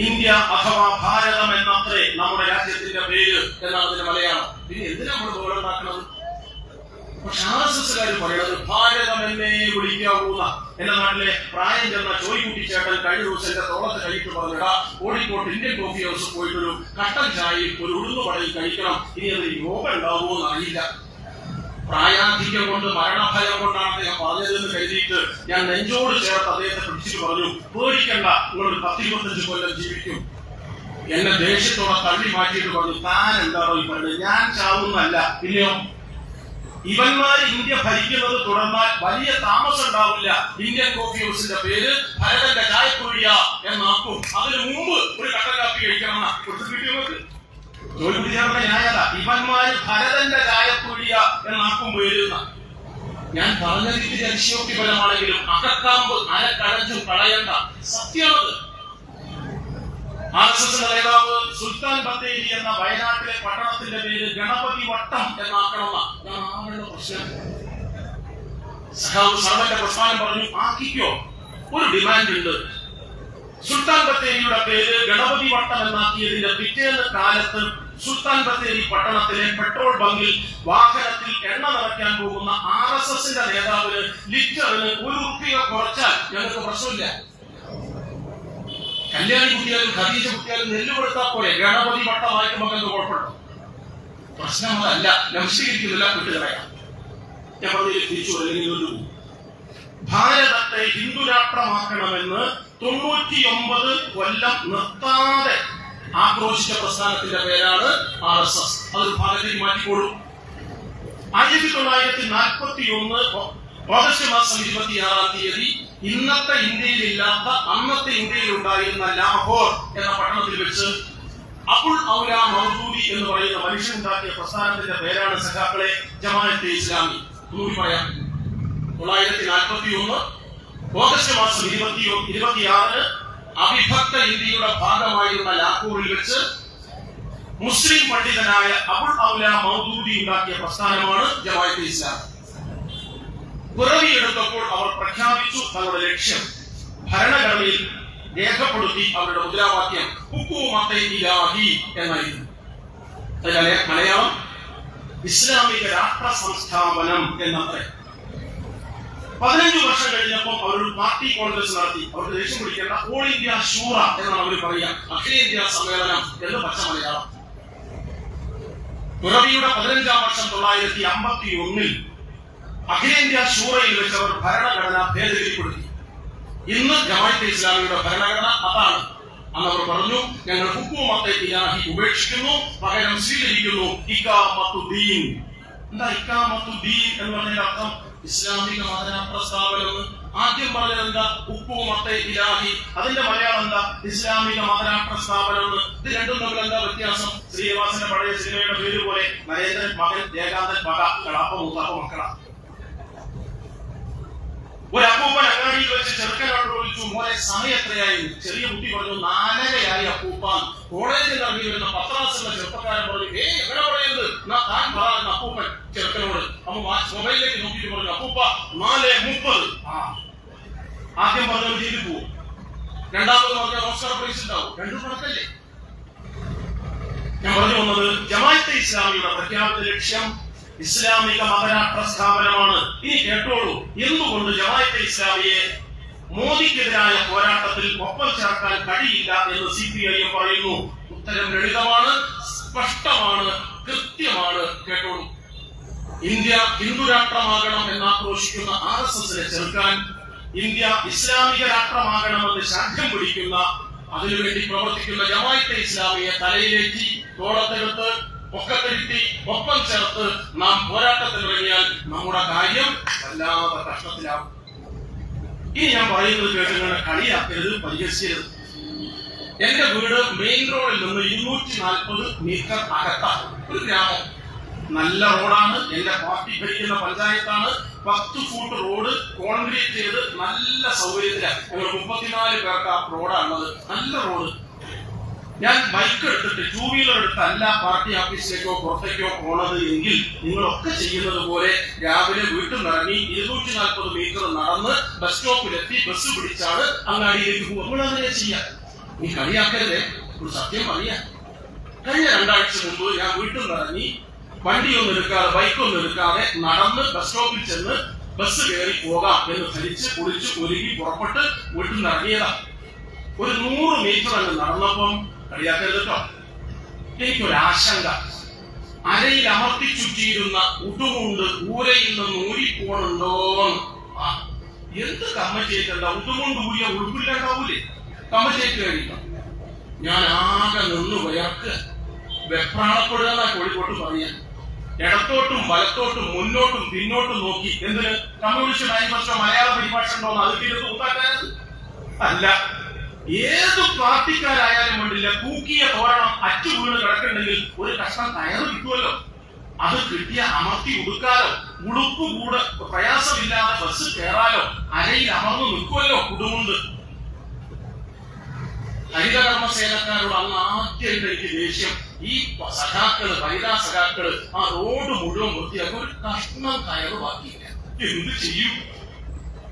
ഇന്ത്യ അഥവാ ഭാരതം എന്നത്രേ നമ്മുടെ രാജ്യത്തിന്റെ പേര് എന്നാണ് അതിന്റെ മലയാളം. പിന്നെ എന്തിനാ നമ്മൾ ബോളുണ്ടാക്കുന്നത്? പക്ഷെ RSSകാർ പറയുന്നത് ഭാരതം എന്നേ വിളിക്കാവുന്ന. എന്റെ നാട്ടിലെ പ്രായം ചെന്ന ചോയ്ക്കുട്ടിച്ചേട്ടൻ കഴിഞ്ഞ ദിവസം എന്റെ തോളത്ത് കഴിയിട്ട് പറഞ്ഞിടാ, കോഴിക്കോട്ട് ഇന്ത്യൻ കോഫി ഹൗസ് പോയിട്ടൊരു കട്ടൻ ചായയും ഒരു ഉഴുന്നുപടയും കഴിക്കണം. ഇനി അത് യോഗ ഉണ്ടാവുമോ എന്ന് അറിയില്ല. പ്രായാധിക്യം കൊണ്ട്, മരണഭയം കൊണ്ടാണ് അദ്ദേഹം പറഞ്ഞതെന്ന് കരുതിയിട്ട് ഞാൻ നെഞ്ചോട് ചേർത്ത് അദ്ദേഹത്തെ പിടിച്ചിട്ട് പറഞ്ഞു, പേടിക്കണ്ട, നിങ്ങളൊരു 10-25 കൊല്ലം ജീവിക്കും. എന്നെ ദേഷ്യത്തോടെ തള്ളി മാറ്റിയിട്ട് പറഞ്ഞു, താൻ എന്താണോ ഈ പറയുന്നത്? ഞാൻ ചാവുന്നല്ല. ഇല്ലയോ? ഇവന്മാർ ഇന്ത്യ ഭരിക്കുന്നത് തുടർന്നാൽ വലിയ താമസം ഉണ്ടാവില്ല. ഇന്ത്യൻ കോഫി ഹൗസിന്റെ പേര് ഭരതന്റെ ചായക്കുഴിയ എന്നാക്കും. അതിനു മുമ്പ് ഒരു കട്ടൻ കാപ്പി കഴിക്കണം. ജോലി ചേർന്ന ന്യായത. ഇവന്മാര് ഭരതന്റെ ചായക്കുഴിയ എന്നാക്കും പേര്. ഞാൻ പറഞ്ഞത് ഇത്തിരി അതിശയോക്തിപരമാണെങ്കിലും അകക്കാമ്പ് അരക്കടഞ്ചും കളയണ്ട. സത്യമാണത്. RSS നേതാവ് സുൽത്താൻ ബത്തേരി എന്ന വയനാട്ടിലെ പട്ടണത്തിന്റെ പേര് ഗണപതി വട്ടം എന്നാക്കണമെന്ന പ്രശ്നം. സഖാവ് സർവന്റെ പ്രസ്ഥാനം പറഞ്ഞു, ആക്കിക്കോ. ഒരു ഡിമാൻഡ് ഉണ്ട്. സുൽത്താൻ ബത്തേരിയുടെ പേര് ഗണപതി വട്ടം എന്നാക്കിയതിന്റെ പിറ്റേന്ന് കാലത്ത് സുൽത്താൻ ബത്തേരി പട്ടണത്തിലെ പെട്രോൾ ബങ്കിൽ വാഹനത്തിൽ എണ്ണ നിറയ്ക്കാൻ പോകുന്ന RSSന്റെ നേതാവിന് ലിറ്ററിന് 1 രൂപ കുറച്ചാൽ ഞങ്ങൾക്ക് പ്രശ്നമില്ല. കല്യാണി കുട്ടിയാലും ഖദീജ കുട്ടിയാലും നെല്ല് കൊടുത്താൽ പോലെ ഗണപതി വട്ടമായിട്ട് മകൾക്ക് കുഴപ്പമുണ്ടോ? പ്രശ്നം അതല്ല. നംശീകരിക്കുന്നില്ല, വിട്ടുകളയാം. ഞാൻ പറഞ്ഞതിൽ തിരിച്ചു അല്ലെങ്കിൽ ഭാരതത്തെ ഹിന്ദു രാഷ്ട്രമാക്കണമെന്ന് 99 കൊല്ലം നിർത്താതെ ആക്രോശിച്ച പ്രസ്ഥാനത്തിന്റെ പേരാണ് RSS. അതൊരു ഭാഗത്തേക്ക് മാറ്റിക്കോളും. 1941 ഓഗസ്റ്റ് മാസം 26-ാം തീയതി ഇന്നത്തെ ഇന്ത്യയിലില്ലാത്ത അന്നത്തെ ഇന്ത്യയിൽ ഉണ്ടായിരുന്ന ലാഹോർ എന്ന പട്ടണത്തിൽ വെച്ച് അബുൽ ഔല മൗദൂദി എന്ന് പറയുന്ന മനുഷ്യനുണ്ടാക്കിയ പ്രസ്ഥാനത്തിന്റെ പേരാണ് സഖാക്കളെ ജമാഅത്തെ ഇസ്ലാമി. ഒന്നുകൂടി പറയാം. 1941 ഓഗസ്റ്റ് മാസം 26-ന് അവിഭക്ത ഇന്ത്യയുടെ ഭാഗമായിരുന്ന ലാഹോറിൽ വെച്ച് മുസ്ലിം പണ്ഡിതനായ അബുൽ ഔല മൗദൂദി ഉണ്ടാക്കിയ പ്രസ്ഥാനമാണ് ജമാഅത്തെ ഇസ്ലാമി. പിറവിയെടുത്തപ്പോൾ അവർ പ്രഖ്യാപിച്ചു തങ്ങളുടെ ലക്ഷ്യം. ഭരണഘടനയിൽ രേഖപ്പെടുത്തി അവരുടെ മുദ്രാവാക്യം ഹുക്കൂമത്തെ ഇലാഹി എന്നായിരുന്നു. അതിലെ മലയാളം ഇസ്ലാമിക രാഷ്ട്ര സംസ്ഥാപനം എന്നത്രേ. 15 വർഷം കഴിഞ്ഞപ്പോൾ അവർ പാർട്ടി കോൺഗ്രസ് നടത്തി. അവർക്ക് ദേഷ്യം പിടിക്കേണ്ട, ഓൾ ഇന്ത്യ ശൂറ എന്നാണ് അവർ പറയുക, അഖിലേന്ത്യാ സമ്മേളനം എന്ന് പച്ച മലയാളം. തുറവിയുടെ 15-ാം വർഷം 1951 അഖിലേന്ത്യാ ശൂറയിൽ വെച്ച് അവർ ഭരണഘടന ഭേദഗതിപ്പെടുത്തി. ഇന്ന് ജമാഅത്തെ ഇസ്ലാമിയുടെ ഭരണഘടന അതാണ്. അന്ന് അവർ പറഞ്ഞു, ഞങ്ങൾ ഹുക്കൂമത്തെ ഇലാഹി ഉപേക്ഷിക്കുന്നു, പകരം സ്വീകരിക്കുന്നു ഇഖാമത്തുദ്ദീൻ. എന്താ ഇഖാമത്തുദ്ദീൻ എന്ന് പറഞ്ഞതിന്റെ അർത്ഥം? ഇസ്ലാമിക മതരാഷ്ട്ര സ്ഥാപനം. ആദ്യം പറഞ്ഞത് എന്താ? ഹുക്കൂമത്തെ ഇലാഹി. അതിന്റെ മലയാളം എന്താ? ഇസ്ലാമിക മതരാഷ്ട്ര സ്ഥാപനം. ഇത് രണ്ടും തമ്മിൽ എന്താ വ്യത്യാസം? ശ്രീനിവാസന്റെ പഴയ സിനിമയുടെ പേര് പോലെ നരേന്ദ്രൻ മകൻ, ജയകാന്തൻ മക, കളാപ്പ മൂത്താപ്പ മക്കള. ഒരു അപ്പൂപ്പൻ അങ്ങാടിയിൽ വെച്ച് ചെറുക്കനോട് വിളിച്ചു, മോനെ സമയം എത്രയായി? ചെറിയ കുട്ടി പറഞ്ഞു 4:30 അപ്പൂപ്പാൻ. കോളേജിൽ ഇറങ്ങി വരുന്ന 10 ചെറുപ്പക്കാരൻ പറഞ്ഞു, എങ്ങനെ പറയുന്നത്? താൻ പറയാൻ അപ്പൂപ്പൻ ചെറുക്കനോട്. അപ്പൊ മൊബൈലിലേക്ക് നോക്കിയിട്ട് പറഞ്ഞു, അപ്പൂപ്പ 4:30. ആദ്യം പറഞ്ഞു ജയിലിൽ പോവും, രണ്ടാമത് പറഞ്ഞ ഓസ്കാർ പ്രൈസ് ഉണ്ടാവും. രണ്ടും കണക്കല്ലേ? ഞാൻ പറഞ്ഞു വന്നത്, ജമാഅത്തെ ഇസ്ലാമിയുടെ പ്രഖ്യാപിത ലക്ഷ്യം ഇസ്ലാമിക മതരാഷ്ട്ര സ്ഥാപനമാണ്. ഇനി കേട്ടോളൂ, എന്തുകൊണ്ട് ജമാഅത്തെ ഇസ്ലാമിയെ മോദിക്കെതിരായ പോരാട്ടത്തിൽ ഒപ്പം ചേർക്കാൻ കഴിയില്ല എന്ന് CPIM പറയുന്നു. ഉത്തരം ലളിതമാണ്, സ്പഷ്ടമാണ്, കൃത്യമാണ്. കേട്ടോളൂ. ഇന്ത്യ ഹിന്ദുരാഷ്ട്രമാകണം എന്നാക്രോശിക്കുന്ന RSSനെ ചെറുക്കാൻ, ഇന്ത്യ ഇസ്ലാമിക രാഷ്ട്രമാകണമെന്ന് ശാഠ്യം പിടിക്കുന്ന, അതിനുവേണ്ടി പ്രവർത്തിക്കുന്ന ജമാഅത്തെ ഇസ്ലാമിയെ തലയിലേറ്റി തോളത്തെടുത്ത് ഒക്കത്തിരുത്തി ഒപ്പം ചേർത്ത് നാം പോരാട്ടത്തിനിറങ്ങിയാൽ നമ്മുടെ കാര്യം വല്ലാതെ കഷ്ടത്തിലാവും. ഇനി ഞാൻ പറയുന്നത് കേട്ടുകൊണ്ട് കളിയാക്കരുത്, പരിഹസിക്കരുത്. എന്റെ വീട് മെയിൻ റോഡിൽ നിന്ന് 240 മീറ്റർ അകത്താണ്. ഒരു ഗ്രാമം, നല്ല റോഡാണ്. എന്റെ പാർട്ടി ഭരിക്കുന്ന പഞ്ചായത്താണ്. 10 ഫൂട്ട് റോഡ് കോൺക്രീറ്റ് ചെയ്ത് നല്ല സൗകര്യത്തിലാണ്. ഞങ്ങൾ 34 പേർക്ക് ആ റോഡാണുള്ളത്. നല്ല റോഡ്. ഞാൻ ബൈക്ക് എടുത്തിട്ട്, 2 വീലർ എടുത്തല്ല പാർട്ടി ഓഫീസിലേക്കോ പുറത്തേക്കോ പോണത് എങ്കിൽ നിങ്ങളൊക്കെ ചെയ്യുന്നത് പോലെ രാവിലെ വീട്ടിൽ നിന്നിറങ്ങി 240 മീറ്റർ നടന്ന് ബസ് സ്റ്റോപ്പിലെത്തി ബസ് പിടിച്ചാണ് അങ്ങാടിയിലേക്ക് പോകും. നമ്മളങ്ങനെ ചെയ്യാം. നീ കളിയാക്കരുതേ, ഒരു സത്യം പറയാം. കഴിഞ്ഞ 2 ആഴ്ച മുമ്പ് ഞാൻ വീട്ടിൽ നിന്നിറങ്ങി വണ്ടിയൊന്നും എടുക്കാതെ, ബൈക്കൊന്നും എടുക്കാതെ നടന്ന് ബസ് സ്റ്റോപ്പിൽ ചെന്ന് ബസ് കയറി പോകാം എന്ന് ധരിച്ച് കുളിച്ച് ഒരുങ്ങി പുറപ്പെട്ട് വീട്ടിൽ നിന്ന് ഇറങ്ങിയതാ. ഒരു 100 മീറ്റർ അങ്ങ് നടന്നപ്പം, കളിയാക്കരുത് കേട്ടോ, എനിക്കൊരാശങ്ക. അരയിൽ അമർത്തി ചുറ്റിയിരുന്ന ഉടുമുണ്ട് ഊരയിൽ നിന്ന് ഊരിപ്പോണുണ്ടോന്ന്. എന്ത് കമ്മച്ചേറ്റണ്ട, ഉടുമുണ്ട് ഊരിയ ഉടുപ്പില്ലാണ്ടാവൂലേ? കമ്മച്ചേറ്റ് കഴിക്കണം. ഞാൻ ആകെ നിന്ന് വയർക്ക് വെപ്രാളപ്പെടുക എന്നാ കോഴിക്കോട്ട് പറയാൻ. ഇടത്തോട്ടും വലത്തോട്ടും മുന്നോട്ടും പിന്നോട്ടും നോക്കി. എന്തിന്? കമ്മ്യൂണിസ്റ്റ് മാനിഫെസ്റ്റോ മലയാള പരിഭാഷ ഉണ്ടോന്ന് അത് തീർത്ത് അല്ല. ഏത് പാർട്ടിക്കാരായാലും വേണ്ടില്ല, തൂക്കിയ തോരണം അച്ചു വീണ് കിടക്കുന്നുണ്ടെങ്കിൽ ഒരു കഷ്ണം കയറ് കിട്ടുമല്ലോ. അത് കിട്ടിയ അമർത്തി ഉടുക്കാലോ. ഉടുപ്പ് കൂടെ പ്രയാസമില്ലാതെ ബസ് കയറാലോ. അരയിൽ അമർന്നു നിൽക്കുമല്ലോ കുടുമുണ്ട്. ഹരിതകർമ്മസേനക്കാരോട് അന്ന് ആദ്യമായിട്ട് എനിക്ക് ദേഷ്യം. ഈ സഖാക്കള്, വനിതാ സഖാക്കള് ആ റോഡ് മുഴുവൻ വൃത്തിയാക്കി ഒരു കഷ്ണം കയറ് ബാക്കിയില്ല. എന്ത് ചെയ്യും?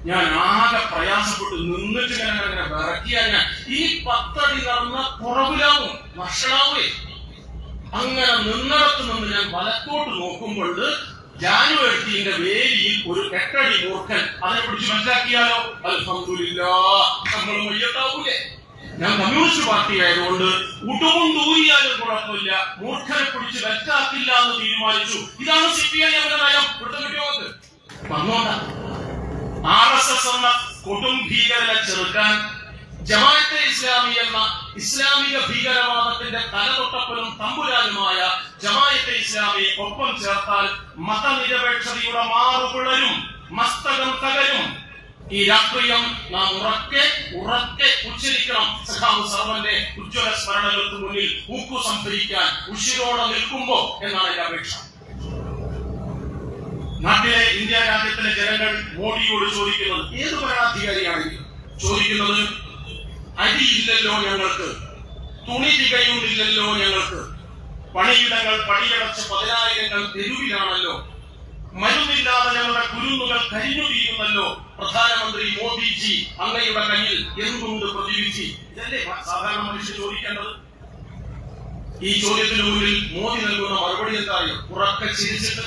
ഞാൻ ആകെ പ്രയാസപ്പെട്ട് നിന്നിട്ട് അങ്ങനെ വിറക്കിയാൽ ഞാൻ ഈ 10 അടി നടന്ന കുറവിലാവും, വഷളാവേ. അങ്ങനെ നിന്നിടത്ത് നിന്ന് ഞാൻ വലത്തോട്ട് നോക്കുമ്പോൾ ജാനുവരിന്റെ വേലിയിൽ ഒരു 8 അടി മൂർഖൻ. അതിനെ പിടിച്ച് മനസ്സിലാക്കിയാലോ? അൽഹംദുലില്ലാഹ്, നമ്മൾ മയ്യത്താവൂലേ? ഞാൻ കമ്മ്യൂണിസ്റ്റ് പാർട്ടി ആയതുകൊണ്ട് ഉടുമുണ്ടൂരിയാലും കുഴപ്പമില്ല, മൂർഖനെ പിടിച്ച് വെറ്റാക്കില്ല എന്ന് തീരുമാനിച്ചു. ഇതാണ് CPIM നയം. കിട്ടിയോക്ക് വന്നോണ്ട. RSS എന്ന കൊടും ഭീകരനെ ചെറുക്കാൻ ജമാഅത്തെ ഇസ്ലാമി എന്ന ഇസ്ലാമിക ഭീകരവാദത്തിന്റെ തലതൊട്ടപ്പനും തമ്പുരാനുമായ ജമാഅത്തെ ഇസ്ലാമിയെ ഒപ്പം ചേർത്താൽ മതനിരപേക്ഷതയുടെ മാറുപിളരും, മസ്തകം തകരും. ഈ രാഷ്ട്രീയം നാം ഉറക്കെ ഉച്ചരിക്കണം. സഖാവ് സർവന്റെ ഉജ്ജ്വല സ്മരണകൾക്ക് മുന്നിൽ ഊക്കു സംഭരിക്കാൻ ഉഷിരോടെ നിൽക്കുമ്പോ എന്നാണ് എന്റെ അപേക്ഷ. നാട്ടിലെ ഇന്ത്യ രാജ്യത്തിലെ ജനങ്ങൾ മോഡിയോട് ചോദിക്കുന്നത്, ഏത് ഭരണാധികാരിയാണെങ്കിലും ചോദിക്കുന്നത്, അരിയില്ലല്ലോ ഞങ്ങൾക്ക്, തുണി തികയുന്നില്ലല്ലോ ഞങ്ങൾക്ക്, പണിയിടങ്ങൾ പടിയടച്ച് 10,000 തെരുവിലാണല്ലോ, മരുന്നില്ലാതെ ഞങ്ങളുടെ കുരുന്നുകൾ കരിഞ്ഞു തീരുന്നല്ലോ, പ്രധാനമന്ത്രി മോദിജി അങ്ങയുടെ കയ്യിൽ എന്തുണ്ട് പ്രതിവിധി? ഇതല്ലേ സാധാരണ മനുഷ്യർ ചോദിക്കേണ്ടത്. ഈ ചോദ്യത്തിന് മുന്നിൽ മോദി നൽകുന്ന മറുപടി എന്താ അറിയോ? ഉറക്കെ ചിരിച്ചിട്ട്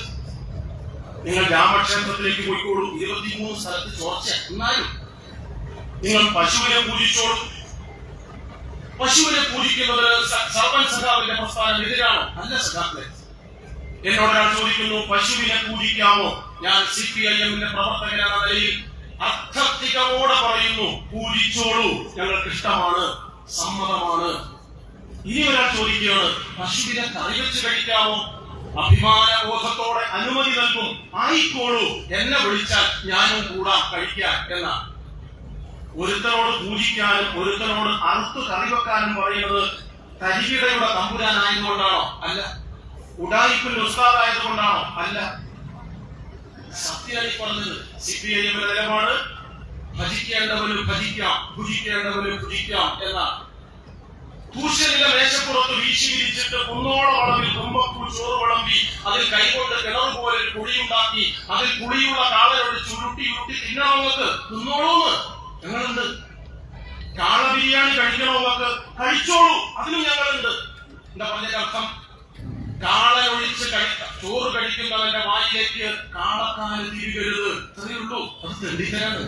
നിങ്ങൾ രാമക്ഷേത്രത്തിലേക്ക് പോയിക്കോളൂ, 23 സ്ഥലത്ത് ചോർച്ച, എന്നാലും നിങ്ങൾ പശുവിനെ പൂജിച്ചോളൂ. പശുവിനെ പൂജിക്കുന്നത് സർവൻ സഖാവിന്റെ പ്രസ്ഥാനം എതിരാണോ? അല്ല സഖാക്കളെ. എന്നോടൊരാൾ ചോദിക്കുന്നു, പശുവിനെ പൂജിക്കാമോ? ഞാൻ CPIM-ന്റെ പ്രവർത്തകനെന്ന നിലയിൽ അർത്ഥത്തികമോടെ പറയുന്നു, പൂജിച്ചോളൂ, ഞങ്ങൾക്ക് ഇഷ്ടമാണ്, സമ്മതമാണ്. ഇനി ഒരാൾ ചോദിക്കുകയാണ്, പശുവിനെ കറി വെച്ച് കഴിക്കാമോ? അഭിമാനബോധത്തോടെ അനുമതി നൽകും, ആയിക്കോളൂ, എന്നെ വിളിച്ചാൽ ഞാനും കൂടാം കഴിക്കാൻ എന്നാണ്. ഒരുത്തനോട് പൂജിക്കാനും ഒരുത്തനോട് അറുത്ത് കറിവെക്കാനും പറയുന്നത് തരികിടയുടെ തമ്പുരാനായതുകൊണ്ടാണോ? അല്ല. ഉഡായിപ്പിന്റെ ഉസ്താദായതുകൊണ്ടാണോ? അല്ല. സത്യമായി പറഞ്ഞത് CPIM-ന്റെ നിലപാട് ഭജിക്കേണ്ടവന് ഭജിക്കാം, ഭുജിക്കേണ്ടവന് ഭുജിക്കാം എന്നാണ്. തൂശനിലെ മേശപ്പുറത്ത് വീശി വിരിച്ചിട്ട് കുന്നോളം അളവിൽ തുമ്പപ്പൂ ചോറ് വിളമ്പി അതിൽ കൈകൊണ്ട് കിണർ പോലെ ഒരു കുഴിയുണ്ടാക്കി അതിൽ കുളിയുള്ള കാളയൊഴിച്ച് ഉരുട്ടി ഉരുട്ടി തിന്നണമെന്നത് തിന്നോളൂന്ന് ഞങ്ങളുണ്ട്. കാള ബിരിയാണി കഴിക്കണമെന്നത് കഴിച്ചോളൂ, അതിനും ഞങ്ങളുണ്ട്. എന്താ പറഞ്ഞ അർത്ഥം? കാളയൊഴിച്ച് ചോറ് കഴിക്കുന്നവന്റെ വായിലേക്ക് കാളക്കാല് തിരികരുത്, അത്രയുള്ളൂ. അത് തെണ്ടിത്തരാണ്.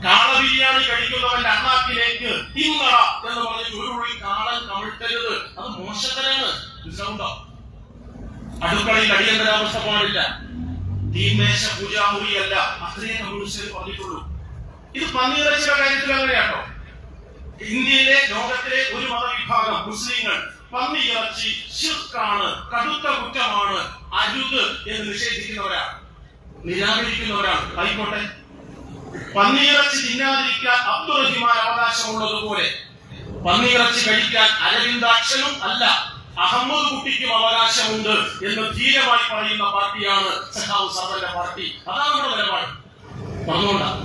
കാള ബിരിയാണി കഴിക്കുന്നവന്റെ അണ്ണാക്കിലേക്ക് തിന്നട എന്ന് പറഞ്ഞ് ഒരു ഉള്ളി കാളൻ കമിഴ്ത്തരുത്, അത് മോശത്തരാണ്. മനസ്സിലാവുണ്ടോ? അടുക്കളയിൽ അടിയന്തരാവസ്ഥ പാടില്ല, തീമേശ പൂജാമുറിയല്ല, അത്രയേ കമ്മ്യൂണിസ്റ്റ് പറഞ്ഞിട്ടുള്ളൂ. ഇത് പന്നിയിറച്ചിയുടെ കാര്യത്തിൽ അങ്ങനെയാട്ടോ. ഇന്ത്യയിലെ ലോകത്തിലെ ഒരു മതവിഭാഗം മുസ്ലിങ്ങൾ പന്നിയിറച്ചി ശിർക്കാണ്, കടുത്ത കുറ്റമാണ്, അരുത് എന്ന് നിഷേധിക്കുന്നവരാണ്, നിരാകരിക്കുന്നവരാണ്. ആയിക്കോട്ടെ, പന്നിയിറച്ചി തിന്നാതിരിക്കാൻ അബ്ദുറഹിമാൻ അവകാശമുള്ളതുപോലെ പന്നിയിറച്ചി കഴിക്കാൻ അരവിന്ദാക്ഷനും അല്ല അഹമ്മദ് കുട്ടിക്കും അവകാശമുണ്ട് എന്ന് ധീരമായി പറയുന്ന പാർട്ടിയാണ് സഖാവ് സർവന്റെ പാർട്ടി. അതാണ് നമ്മുടെ നിലപാട്. പറഞ്ഞുകൊണ്ടാണ്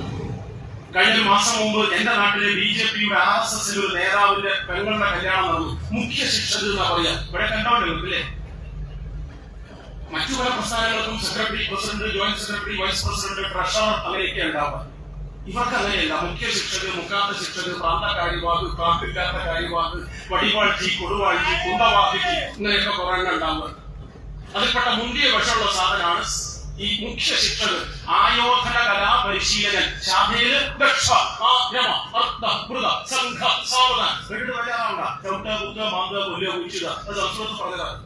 കഴിഞ്ഞ മാസം മുമ്പ് എന്റെ നാട്ടിലെ BJP-യുടെ RSS-ൽ ഒരു നേതാവിന്റെ പെങ്ങളുടെ കല്യാണം നടന്നു. മുഖ്യ ശിക്ഷകർ എന്നാ പറയാ. ഇവിടെ കണ്ടോണ്ടില്ലേ? മറ്റു പല പ്രസ്ഥാനങ്ങൾക്കും secretary, president, joint secretary, vice president, treasurer അങ്ങനെയൊക്കെ ഉണ്ടാവുക. ഇവർക്ക് അങ്ങനെയല്ല. മുഖ്യ ശിക്ഷകർ, മുഖാത്ത ശിക്ഷകർ, പ്രാന്തകാര്യവാഹ്, പ്രാന്തില്ലാത്ത കാര്യവാഹ്, വടിവാഴ്ചി, കൊടുവാഴ്ചി, കുന്തവാഹിക്ക്, ഇങ്ങനെയൊക്കെ കുറെ ഉണ്ടാവുക. അതിൽപ്പെട്ട മുന്തിയ വശമുള്ള സാധനമാണ് ഈ മുഖ്യ ശിക്ഷകർ. ആയോധന കലാ പരിശീലകൻ ശാഖയില് ദക്ഷ, രമ, അർത്ഥ, മൃത, സംഘ, സാവധാൻ, വീട്ടിൽ വരാറുണ്ട ചവിട്ട, കുത്ത, മാന്ത, കൊല്ലുക, കുഴിച്ചുക, അത് സംസ്കൃതത്തിൽ പറഞ്ഞതാണ്.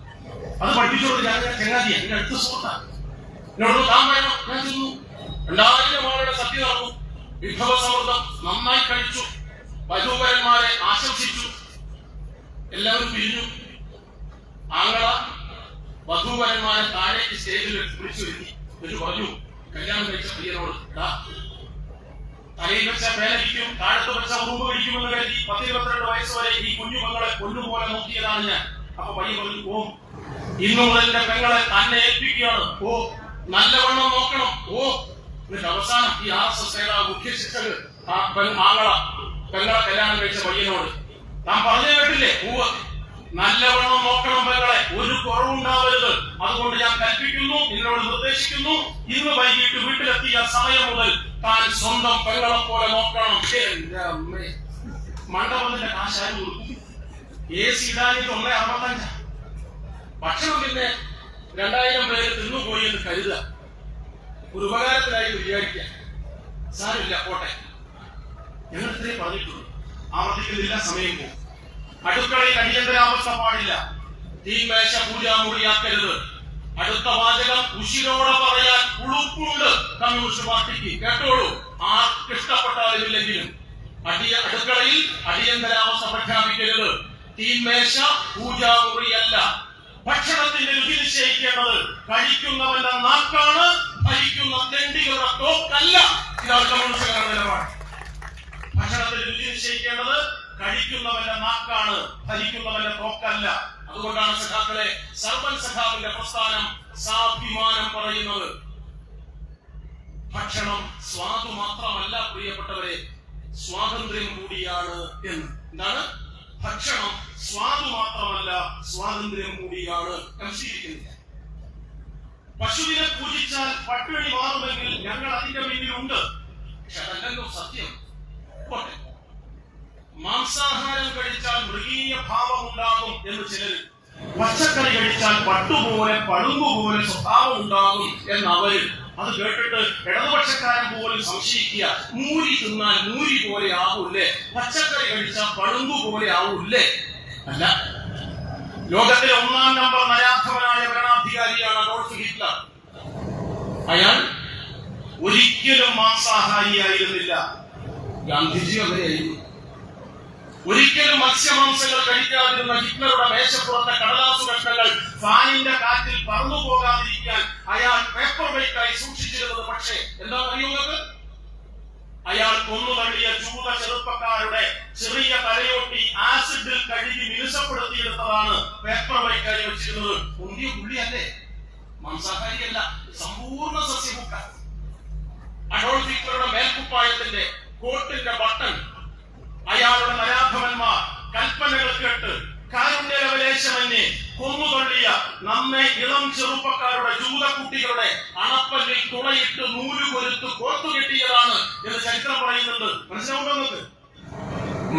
അത് പഠിപ്പിച്ചോട് ഞാൻ ചങ്ങാതിയ എന്റെ അടുത്ത സുഹൃത്താണ്. എന്നോട് താൻ വേണം, ഞാൻ ചെന്നു. 2000 ആളുടെ സദ്യ നടന്നു. വിഭവസമൃദ്ധം, നന്നായി കഴിച്ചു. വധൂവരന്മാരെ ആശംസിച്ചു. എല്ലാവരും പിരിഞ്ഞു. ആങ്ങള വധൂവരന്മാരെ താഴേക്ക് സ്റ്റേജിൽ വിളിച്ചു വരുത്തി. എന്നിട്ട് പറഞ്ഞു, കല്യാണം കഴിച്ച പയ്യനോട്, തലയിൽ വെച്ച പേലരിക്കും താഴത്ത് വെച്ച റൂപ് കഴിക്കുമെന്ന് കരുതി 10-22 വയസ്സ് വരെ ഈ കുഞ്ഞുമകളെ പൊന്നുപോലെ നോക്കിയതാണ് ഞാൻ. അപ്പൊ പയ്യൻ പറഞ്ഞു, ഓ ഇന്നു മുതൽ എന്റെ പെങ്ങളെ തന്നെ ഏൽപ്പിക്കുകയാണ്, ഓ നല്ലവണ്ണം നോക്കണം, ഓ. എന്നിട്ട് അവസാനം ഈ RSS നേതാവ് മുഖ്യ ശിക്ഷകർ ആങ്ങള പെങ്ങളെ കല്യാണം കഴിച്ച പയ്യനോട്, താൻ പറഞ്ഞു കേട്ടില്ലേ, പൂവ് നല്ലവണ്ണം നോക്കണം പെങ്ങളെ, ഒരു കുറവുണ്ടാവരുത്, അതുകൊണ്ട് ഞാൻ കൽപ്പിക്കുന്നു, നിന്നോട് നിർദ്ദേശിക്കുന്നു, ഇന്ന് വൈകിട്ട് വീട്ടിലെത്തിയ സമയം മുതൽ താൻ സ്വന്തം പെങ്ങളെ പോലെ നോക്കണം. എന്റെ അമ്മേ, മണ്ഡപത്തിന്റെ കാശാരി കൊടുക്കും. AC ഇടാനിട്ട് 1.65. ഭക്ഷണം പിന്നെ 2000 പേര് തിന്നുപോയി എന്ന് കരുതുക, ഒരു ഉപകാരത്തിലായി വിചാരിക്കുക. സാരമില്ല, പോട്ടെ. ഞങ്ങൾ ഇത്രയും പറഞ്ഞിട്ടുള്ളൂ, ആവർത്തിക്കുന്നില്ല, സമയം പോകും. അടുക്കളയിൽ അടിയന്തരാവസ്ഥ പാടില്ല, തീമേശ പൂജാമുറിയാക്കരുത്. അടുത്ത വാചകം ഉശിരോടെ പറയാൻ ഉളുപ്പുണ്ട് കമ്മ്യൂണിസ്റ്റ് പാർട്ടിക്ക്, കേട്ടോളൂ, ആർക്കിഷ്ടപ്പെട്ടാലും ഇല്ലെങ്കിലും. അടുക്കളയിൽ അടിയന്തരാവസ്ഥ പ്രഖ്യാപിക്കരുത്. തീമേശ പൂജാമുറിയല്ല. ഭക്ഷണത്തിന്റെ രുചി നിശ്ചയിക്കേണ്ടത് കഴിക്കുന്നവന്റെ നാക്കാണ്, ഭരിക്കുന്ന തെണ്ടികളുടെ തോക്കല്ല. ഇതാണ് കമ്മ്യൂണിസ്റ്റുകാരുടെ നിലപാട്. ഭക്ഷണത്തിന്റെ രുചി നിശ്ചയിക്കേണ്ടത് കഴിക്കുന്നവന്റെ നാക്കാണ്, ഭരിക്കുന്നവന്റെ തോക്കല്ല. അതുകൊണ്ടാണ് സഖാക്കളെ സർവൻ സഖാവിന്റെ പ്രസ്ഥാനം സാഭിമാനം പറയുന്നത്. ഭക്ഷണം സ്വാദു മാത്രമല്ല പ്രിയപ്പെട്ടവരെ, സ്വാതന്ത്ര്യം കൂടിയാണ് എന്ന്. എന്താണ്? ഭക്ഷണം സ്വാദു മാത്രമല്ല, സ്വാതന്ത്ര്യം കൂടിയാണ്. സംശയിക്കുന്നില്ല. പശുവിനെ പൂജിച്ചാൽ പട്ടിണി മാറുമെങ്കിൽ ഞങ്ങൾ അതിന്റെ പിന്നിലുണ്ട്. പക്ഷെ അതല്ലല്ലോ സത്യം. പോട്ടെ, മാംസാഹാരം കഴിച്ചാൽ മൃഗീയ ഭാവം ഉണ്ടാകും എന്ന് ചിലർ, പച്ചക്കറി കഴിച്ചാൽ പട്ടുപോലെ പളുങ്കുപോലെ സ്വഭാവം ഉണ്ടാകും എന്ന് അവര്. അത് കേട്ടിട്ട് ഇടതുപക്ഷക്കാരൻ പോലും സംശയിക്കുക, മൂരി തിന്നാൽ മൂരി പോലെ ആവൂല്ലേ, പച്ചക്കറി കഴിച്ചാൽ പളുങ്കു പോലെ ആവൂല്ലേ? അല്ല, ലോകത്തിലെ 1-ാം നമ്പർ നരാധവനായ ഭരണാധികാരിയാണ് അഡോൾഫ് ഹിറ്റ്ലർ. അയാൾ ഒരിക്കലും മാംസാഹാരിയായിരുന്നില്ല. ഗാന്ധിജി അങ്ങനെയായിരുന്നു. ഒരിക്കലും മത്സ്യമാംസങ്ങൾ കഴിക്കാതിരുന്ന ഹിറ്റ്ലറുടെ മേശപ്പുറത്തെ കടലാസു കഷ്ണങ്ങൾ ഫാനിന്റെ കാറ്റിൽ പറന്നു പോകാതിരിക്കാൻ അയാൾ പേപ്പർ വെയിറ്റായി സൂക്ഷിച്ചിരുന്നത്. പക്ഷേ എന്താ അറിയുന്നത്? അയാൾ കൊന്നുതള്ളിയ ജൂത ചെറുപ്പക്കാരുടെ ചെറിയ തലയോട്ടി ആസിഡിൽ കഴുകി മിനുസപ്പെടുത്തിയെടുത്തതാണ് പേപ്പർ വെയിറ്റായി വെച്ചിരുന്നത്. മുന്തിയ പുള്ളിയല്ലേ, മാംസാഹാരിയല്ല, സമ്പൂർണ്ണ സസ്യഭുക്ക. അഡോൾഫ് ഹിറ്റ്ലറുടെ മേൽക്കുപ്പായത്തിന്റെ കോട്ടിന്റെ ബട്ടൺ അയാളുടെ നരാധവന്മാർ കൽപ്പനകൾ കേട്ട് കാരുണ്യലവലേശമന്യേ കൊന്നുതള്ളിയ നമ്മെ ഇളം ചെറുപ്പക്കാരുടെ ജൂതക്കുട്ടികളുടെ അണപ്പല്ലിൽ തുളയിട്ട് നൂലുകൊരുത്ത് കോർത്തുകെട്ടിയതാണ് എന്ന് ചരിത്രം പറയുന്നുണ്ട്. മനസ്സിലാവുണ്ടോ നിങ്ങൾക്ക്?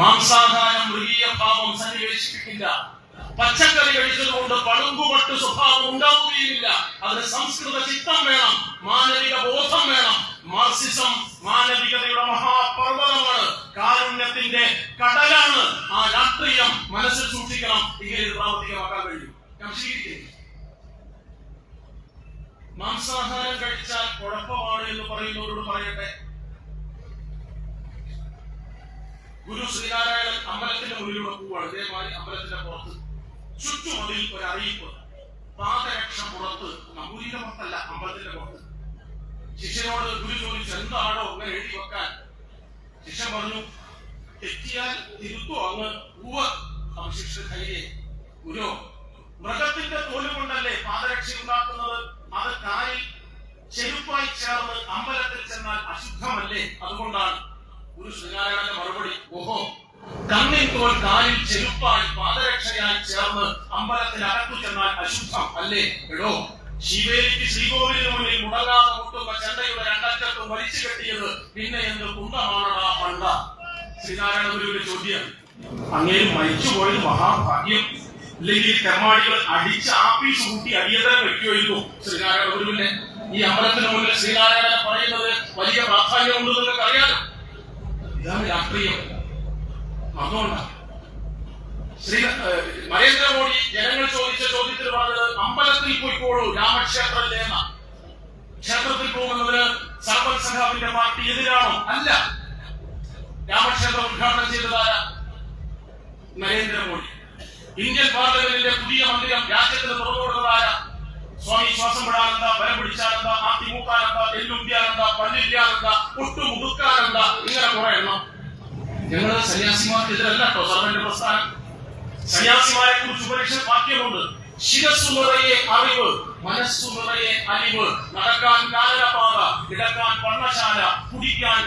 മാംസാഹാരം മൃഗീയ ഭാവം സന്നിവേശിപ്പിക്കില്ല. പച്ചക്കറി കഴിച്ചതുകൊണ്ട് പളുങ്കുപട്ട് സ്വഭാവം ഉണ്ടാവുകയുമില്ല. അതിന് സംസ്കൃത ചിത്തം വേണം, മാനവിക ബോധം വേണം. മാർക്സിസം മാനവികതയുടെ മഹാപർവ്വതമാണ്, കാരുണ്യത്തിന്റെ കടലാണ്. ആ രാഷ്ട്രീയം മനസ്സിൽ സൂക്ഷിക്കണം. ഇങ്ങനെ ഇത് പ്രാവർത്തികമാക്കാൻ കഴിയും. മാംസാഹാരം കഴിച്ചാൽ കുഴപ്പമാണ് എന്ന് പറയുന്നവരോട് പറയട്ടെ, ഗുരു ശ്രീനാരായണൻ അമ്പലത്തിന്റെ മുന്നിലൂടെ പോവാണ്. ഇതേമാതിരി അമ്പലത്തിന്റെ പുറത്ത് ചുറ്റുമതിൽ ഒരു അറിയിപ്പ്, പാദരക്ഷ പുറത്ത്. നമ്പൂരിന്റെ പുറത്തല്ല, അമ്പലത്തിന്റെ പുറത്ത്. ശിഷ്യനോട് ഗുരു ചോദിച്ചു, എന്താണോ അങ്ങനെ എഴുതി വെക്കാൻ? ശിഷ്യൻ പറഞ്ഞു, തെറ്റിയാൽ തിരുത്തോ അങ്ങ്? ഉവ്വ്. അവൻ ശിഷ്യൻ ധൈര്യം, ഗുരു, മൃഗത്തിന്റെ തോല് കൊണ്ടല്ലേ പാദരക്ഷ ഉണ്ടാക്കുന്നത്? അത് കാലിൽ ചെരുപ്പായി ചേർന്ന് അമ്പലത്തിൽ ചെന്നാൽ അശുദ്ധമല്ലേ? അതുകൊണ്ടാണ്. ഗുരു ശ്രീനാരായണന്റെ മറുപടി, ഓഹോ, കണ്ണിൻ തോൽ കാലിൽ ചെരുപ്പായി പാദരക്ഷയായി ചേർന്ന് അമ്പലത്തിനകത്തു ചെന്നാൽ അശുദ്ധം അല്ലേ? എടോ, ശിവേലിക്ക് ശ്രീകോവിലിന് മുന്നിൽ മുടങ്ങാതെ മുട്ടുന്ന ചെണ്ടയുടെ രണ്ടറ്റത്തും വലിച്ചു കെട്ടിയത് പിന്നെ എന്ത് കുന്തമാണടാ പണ്ട? ശ്രീനാരായണ ഗുരുവിന്റെ ചോദ്യം. അങ്ങേരും മരിച്ചുപോയത് മഹാഭാഗ്യം, ഇല്ലെങ്കിൽ തെമ്മാടികൾ അടിച്ച് ആപ്പീസ് കൂട്ടി അടിയന്തരം വെക്കുകയായിരുന്നു. ശ്രീനാരായണ ഗുരുവിന്റെ ഈ അമ്പലത്തിന് മുന്നിൽ ശ്രീനാരായണൻ പറയുന്നത് വലിയ പ്രാധാന്യമുണ്ട് നിങ്ങൾക്ക് അറിയാലോ. ഇതാണ് രാഷ്ട്രീയം. അതുകൊണ്ടാണ് നരേന്ദ്രമോദി ജനങ്ങൾ ചോദിച്ച ചോദ്യത്തിന് പറഞ്ഞത്, അമ്പലത്തിൽ പോയിക്കോളൂ രാമക്ഷേത്രത്തിലെ എന്ന. ക്ഷേത്രത്തിൽ പോകുന്നതിന് സർവൽ സഖാവിന്റെ പാർട്ടി എതിരാണോ? അല്ല. രാമക്ഷേത്രം ഉദ്ഘാടനം ചെയ്തതാര? നരേന്ദ്രമോദി. ഇന്ത്യൻ പാർലമെന്റിന്റെ പുതിയ മന്ദിരം രാജ്യത്തിന് തുറന്നു കൊടുത്തതാര? സ്വാമി ശ്വാസംപടാനന്ദ, വരം പിടിച്ചാനന്ദ, ആത്തിമൂക്കാനന്ദ, എല്ലുംബ്യാനന്ദ, പല്ലില്യാനന്ദ, ഒട്ടുമുതുക്കാനന്ദ, ഇങ്ങനെ കുറെ എണ്ണം. ഞങ്ങൾ സന്യാസിമാർക്കെതിരല്ല കേട്ടോ സർവന്റെ പ്രസ്ഥാനം. സന്യാസിമാരെ കുറിച്ച് ഉപനിഷത്ത് വാക്യമുണ്ട്, ശിരസ്സു നിറയെ അറിവ്, മനസ്സു നിറയെ അലിവ്, നടക്കാൻ കാനനപാത, കിടക്കാൻ പർണശാല, കുടിക്കാൻ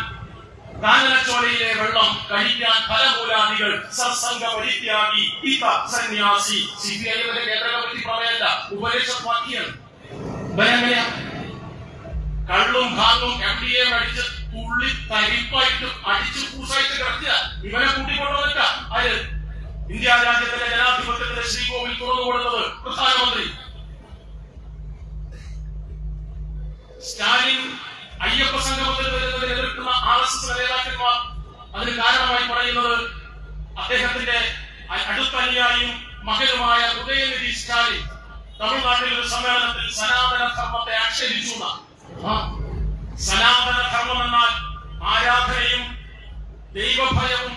കാനനച്ചോലയിലെ വെള്ളം, കഴിക്കാൻ ഫലമൂലാദികൾ, സത്സംഗ പരിത്യാഗി, ഇത സന്യാസി. സിപിഐഎമ്മിന്റെ കേന്ദ്ര കമ്മിറ്റി പറയല്ല, ഉപനിഷത്ത് വാക്യാണ്. ഇവരെങ്ങനെയാ കള്ളും ഭാഗവും MDA അടിച്ച് തുള്ളി തരിപ്പായിട്ട് അടിച്ച് പൂസായിട്ട് കിടക്കുക? ഇവനെ കൂട്ടിക്കൊണ്ടുവന്നിട്ട ആര്? ഇന്ത്യ രാജ്യത്തിന്റെ ജനാധിപത്യത്തിന്റെ ശ്രീകോവിൽ തുറന്നു കൊടുത്തത് പ്രധാനമന്ത്രി സ്റ്റാലിൻ. അയ്യപ്പ സംഗമത്തിൽ വരുന്നതിനെ എതിർക്കുന്ന RSS നേതാക്കന്മാർ അതിന് കാരണമായി പറയുന്നത് അദ്ദേഹത്തിന്റെ അടുത്ത അനുയായിയും മകനുമായ ഉദയനിധി സ്റ്റാലിൻ തമിഴ്നാട്ടിൽ ഒരു സമ്മേളനത്തിൽ സനാതന ധർമ്മത്തെ ആക്ഷേപിച്ചു. സനാതന ധർമ്മം എന്നാൽ ആരാധനയും ദൈവഭയവും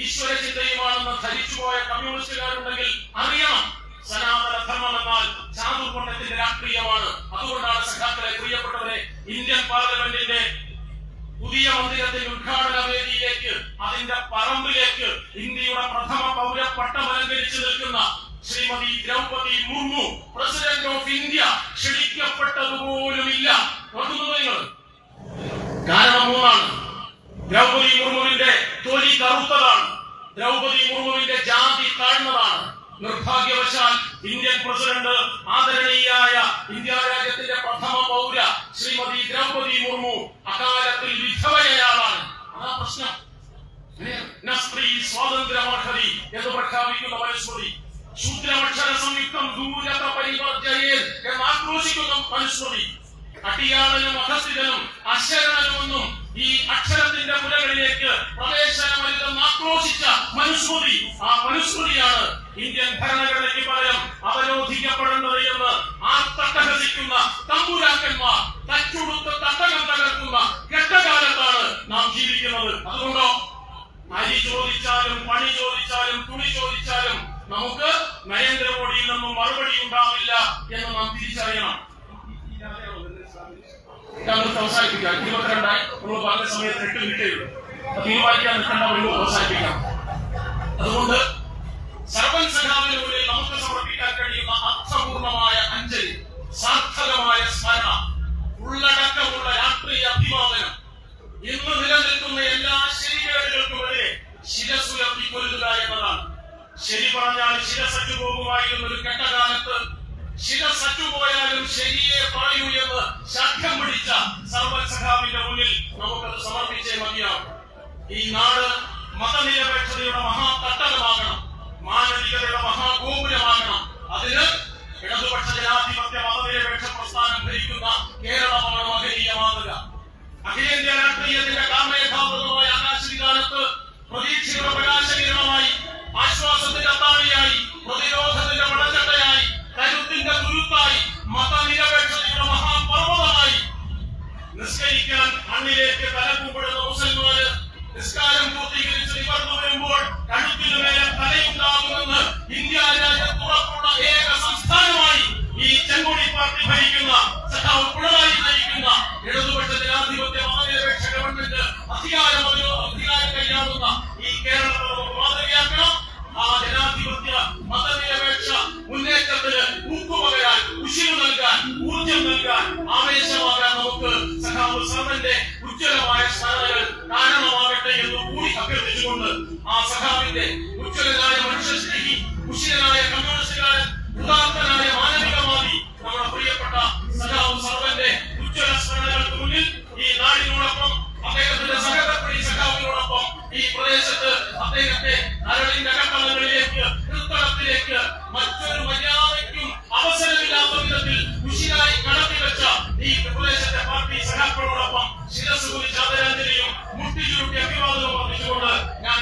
ഈശ്വര ചിന്തയുമാണെന്ന് ധരിച്ചുപോയ കമ്മ്യൂണിസ്റ്റുകാരുണ്ടെങ്കിൽ അറിയണം, സനാതന ധർമ്മം എന്നാൽ ചാതുർവർണ്ണത്തിന്റെ രാഷ്ട്രീയമാണ്. അതുകൊണ്ടാണ് സഖാക്കളെ, പ്രിയപ്പെട്ടവരെ, ഇന്ത്യൻ പാർലമെന്റിന്റെ പുതിയ മന്ദിരത്തിന്റെ ഉദ്ഘാടന വേദിയിലേക്ക്, അതിന്റെ പറമ്പിലേക്ക് ഇന്ത്യയുടെ പ്രഥമ പൗരപ്പട്ടം അലങ്കരിച്ചു നിൽക്കുന്ന Shrimati Droupadi Murmu, president of India, ക്ഷണിക്കപ്പെട്ടതുപോലുമില്ല. ഓർക്കുന്നത് നിങ്ങൾ? കാരണം മൂന്നാണ്. ദ്രൗപദി മുർമുവിന്റെ തൊലി കറുത്തതാണ്, ദ്രൗപദി മുർമുവിന്റെ ജാതി താഴ്ന്നതാണ്. നിർഭാഗ്യവശാൽ ഇന്ത്യൻ പ്രസിഡന്റ്, ആദരണീയായ ഇന്ത്യ രാജ്യത്തിന്റെ പ്രഥമ പൗര ശ്രീമതി ദ്രൗപദി മുർമു അകാലത്തിൽ വിധവയാളാണ്. അതാ പ്രശ്നം. സ്ത്രീ സ്വാതന്ത്ര്യമർഹതി എന്ന് പ്രഖ്യാപിക്കുന്ന മനുസ്മൃതി, ശൂദ്രമക്ഷര സംയുക്തം ദൂരത പരിവർജയേ എന്ന് ആക്രോശിക്കുന്ന മനുസ്മൃതി, അടിയാളനും അധസ്ഥിതനും അശരണനുമെന്നും ഈ അക്ഷരത്തിന്റെ മുലകളിലേക്ക് പ്രവേശനമരുതെന്ന് ആക്രോശിച്ച മനുസ്മൃതി, ആ മനുസ്മൃതിയാണ് ഇന്ത്യൻ ഭരണഘടനയ്ക്ക് പകരം അവരോധിക്കപ്പെടേണ്ടത് എന്ന് ആർത്തട്ടഹസിക്കുന്ന തമ്പുരാക്കന്മാർ തച്ചുടുത്ത് തട്ടകം തകർക്കുന്ന കെട്ടകാലത്താണ് നാം ജീവിക്കുന്നത്. അതുകൊണ്ടോ അരി ചോദിച്ചാലും പണി ചോദിച്ചാലും തുണി ചോദിച്ചാലും നമുക്ക് നരേന്ദ്രമോദിയിൽ നിന്നും മറുപടി ഉണ്ടാവില്ല എന്ന് നാം തിരിച്ചറിയണം. അവസാനിപ്പിക്കാം. 22 നമ്മൾ പറഞ്ഞ സമയത്ത് 8 മിനിറ്റേ ഉള്ളൂ. തീരുമാനിക്കാൻ നിൽക്കേണ്ടവരും അവസാനിപ്പിക്കാം. അതുകൊണ്ട് സർവൻ സഖാവിന് മുന്നിൽ നമുക്ക് സമർപ്പിക്കാൻ കഴിയുന്ന അർത്ഥപൂർണമായ അഞ്ജലി, സാർത്ഥകമായ സ്മരണ, ഉള്ളടക്കമുള്ള രാഷ്ട്രീയ അഭിവാദനം, ഇന്ന് നിലനിൽക്കുന്ന എല്ലാ ശരികേടുകൾക്കുമെതിരെ ശിരസുയർത്തി പൊരുതുക എന്നതാണ്. ശരി പറഞ്ഞാൽ ശിരസറ്റു പോകുമായിരുന്ന ഒരു കെട്ടകാലത്ത് ശിരസറ്റുപോയാലും ശരിയെ പറയൂ എന്ന് ശാഠ്യം പിടിച്ച സർവൻ സഖാവിന്റെ മുന്നിൽ നമുക്കത് സമർപ്പിച്ചേ മതിയാകും. ഈ നാട് മതനിരപേക്ഷതയുടെ മഹാതട്ടകമാകണം, മാനവികതയുടെ മഹാഗോപുരമാകണം. അതിന് ഇടതുപക്ഷ ജനാധിപത്യ മതനിരപേക്ഷ പ്രസ്ഥാനം ഭരിക്കുന്ന കേരളമാണ് മഹനീയ മാതൃക. അഖിലേന്ത്യാ രാഷ്ട്രീയത്തിന്റെ കാമേഘാവൃതമായ ആകാശവിധാനത്ത് പ്രതീക്ഷയുടെ പ്രകാശകിരണമായി, ആശ്വാസത്തിന്റെ അത്താണിയായി, പ്രതിരോധത്തിന്റെ പടച്ചട്ടയായി, കരുത്തിന്റെ തുരുത്തായി, മതനിരപേക്ഷതയുടെ മഹാപർവ്വതമായി നിസ്കരിക്കാൻ മണ്ണിലേക്ക് തലകുമ്പിടുന്ന മുസൽമാന് നിസ്കാരം പൂർത്തീകരിച്ച് നിവർന്നു വരുമ്പോൾ കഴുത്തിനുമേലെ തലയുണ്ടാകുമെന്ന് ഇന്ത്യ രാജ്യത്തുറപ്പുള്ള ഏക സംസ്ഥാനമായി ഈ ചെങ്കൊടി പാർട്ടി ഭരിക്കുന്ന സഖാവ് പിണറായി നയിക്കുന്ന ഇടതുപക്ഷ ജനാധിപത്യ മതനിരപേക്ഷ ഗവൺമെന്റ് അധികാരം കഴിയാവുന്ന ഈ കേരളത്തെ നമുക്ക് മാതൃകയാക്കണം. ആ ജനാധിപത്യ മതനിരപേക്ഷ മുന്നേറ്റത്തിന് ഊക്കുപകരാൻ, ഉശിരു നൽകാൻ, ഊർജം നൽകാൻ, ആവേശമാകാൻ നമുക്ക് സഖാവ് സർവന്റെ ഉജ്ജ്വലമായ സ്മരണകൾ കാരണമാകട്ടെ എന്ന് കൂടി അഭ്യർത്ഥിച്ചുകൊണ്ട് ആ സഖാവിന്റെ ഉജ്ജ്വലനായ മനുഷ്യസ്നേഹി, ഉശിരനായ കമ്മ്യൂണിസ്റ്റുകാരൻ, ഉദാത്തനായ മാനവികവാദി നമ്മുടെ പ്രിയപ്പെട്ട സഖാവ് സർവന്റെ ഉജ്ജ്വല സ്മരണകൾക്ക് മുന്നിൽ ഈ നാടിനോടൊപ്പം അദ്ദേഹത്തിന്റെ സഹകർമ്മിണി സഖാവിനോടൊപ്പം ഈ പ്രദേശത്ത് അദ്ദേഹത്തെ അരളിന്റെ കട്ടളങ്ങളിലേക്ക്, കൃത്തളത്തിലേക്ക് മറ്റൊരു മര്യാദയ്ക്കും അവസരമില്ലാത്ത വിധത്തിൽ ഉശിരായി കടത്തിവെച്ച ഈ പ്രദേശത്തെ പാർട്ടി സഖാക്കളോടൊപ്പം ശിരസ് കുറിച്ച് ആദരാഞ്ജലിയും മുട്ടിച്ചുരുട്ടി അഭിവാദവും അർപ്പിച്ചുകൊണ്ട് ഞാൻ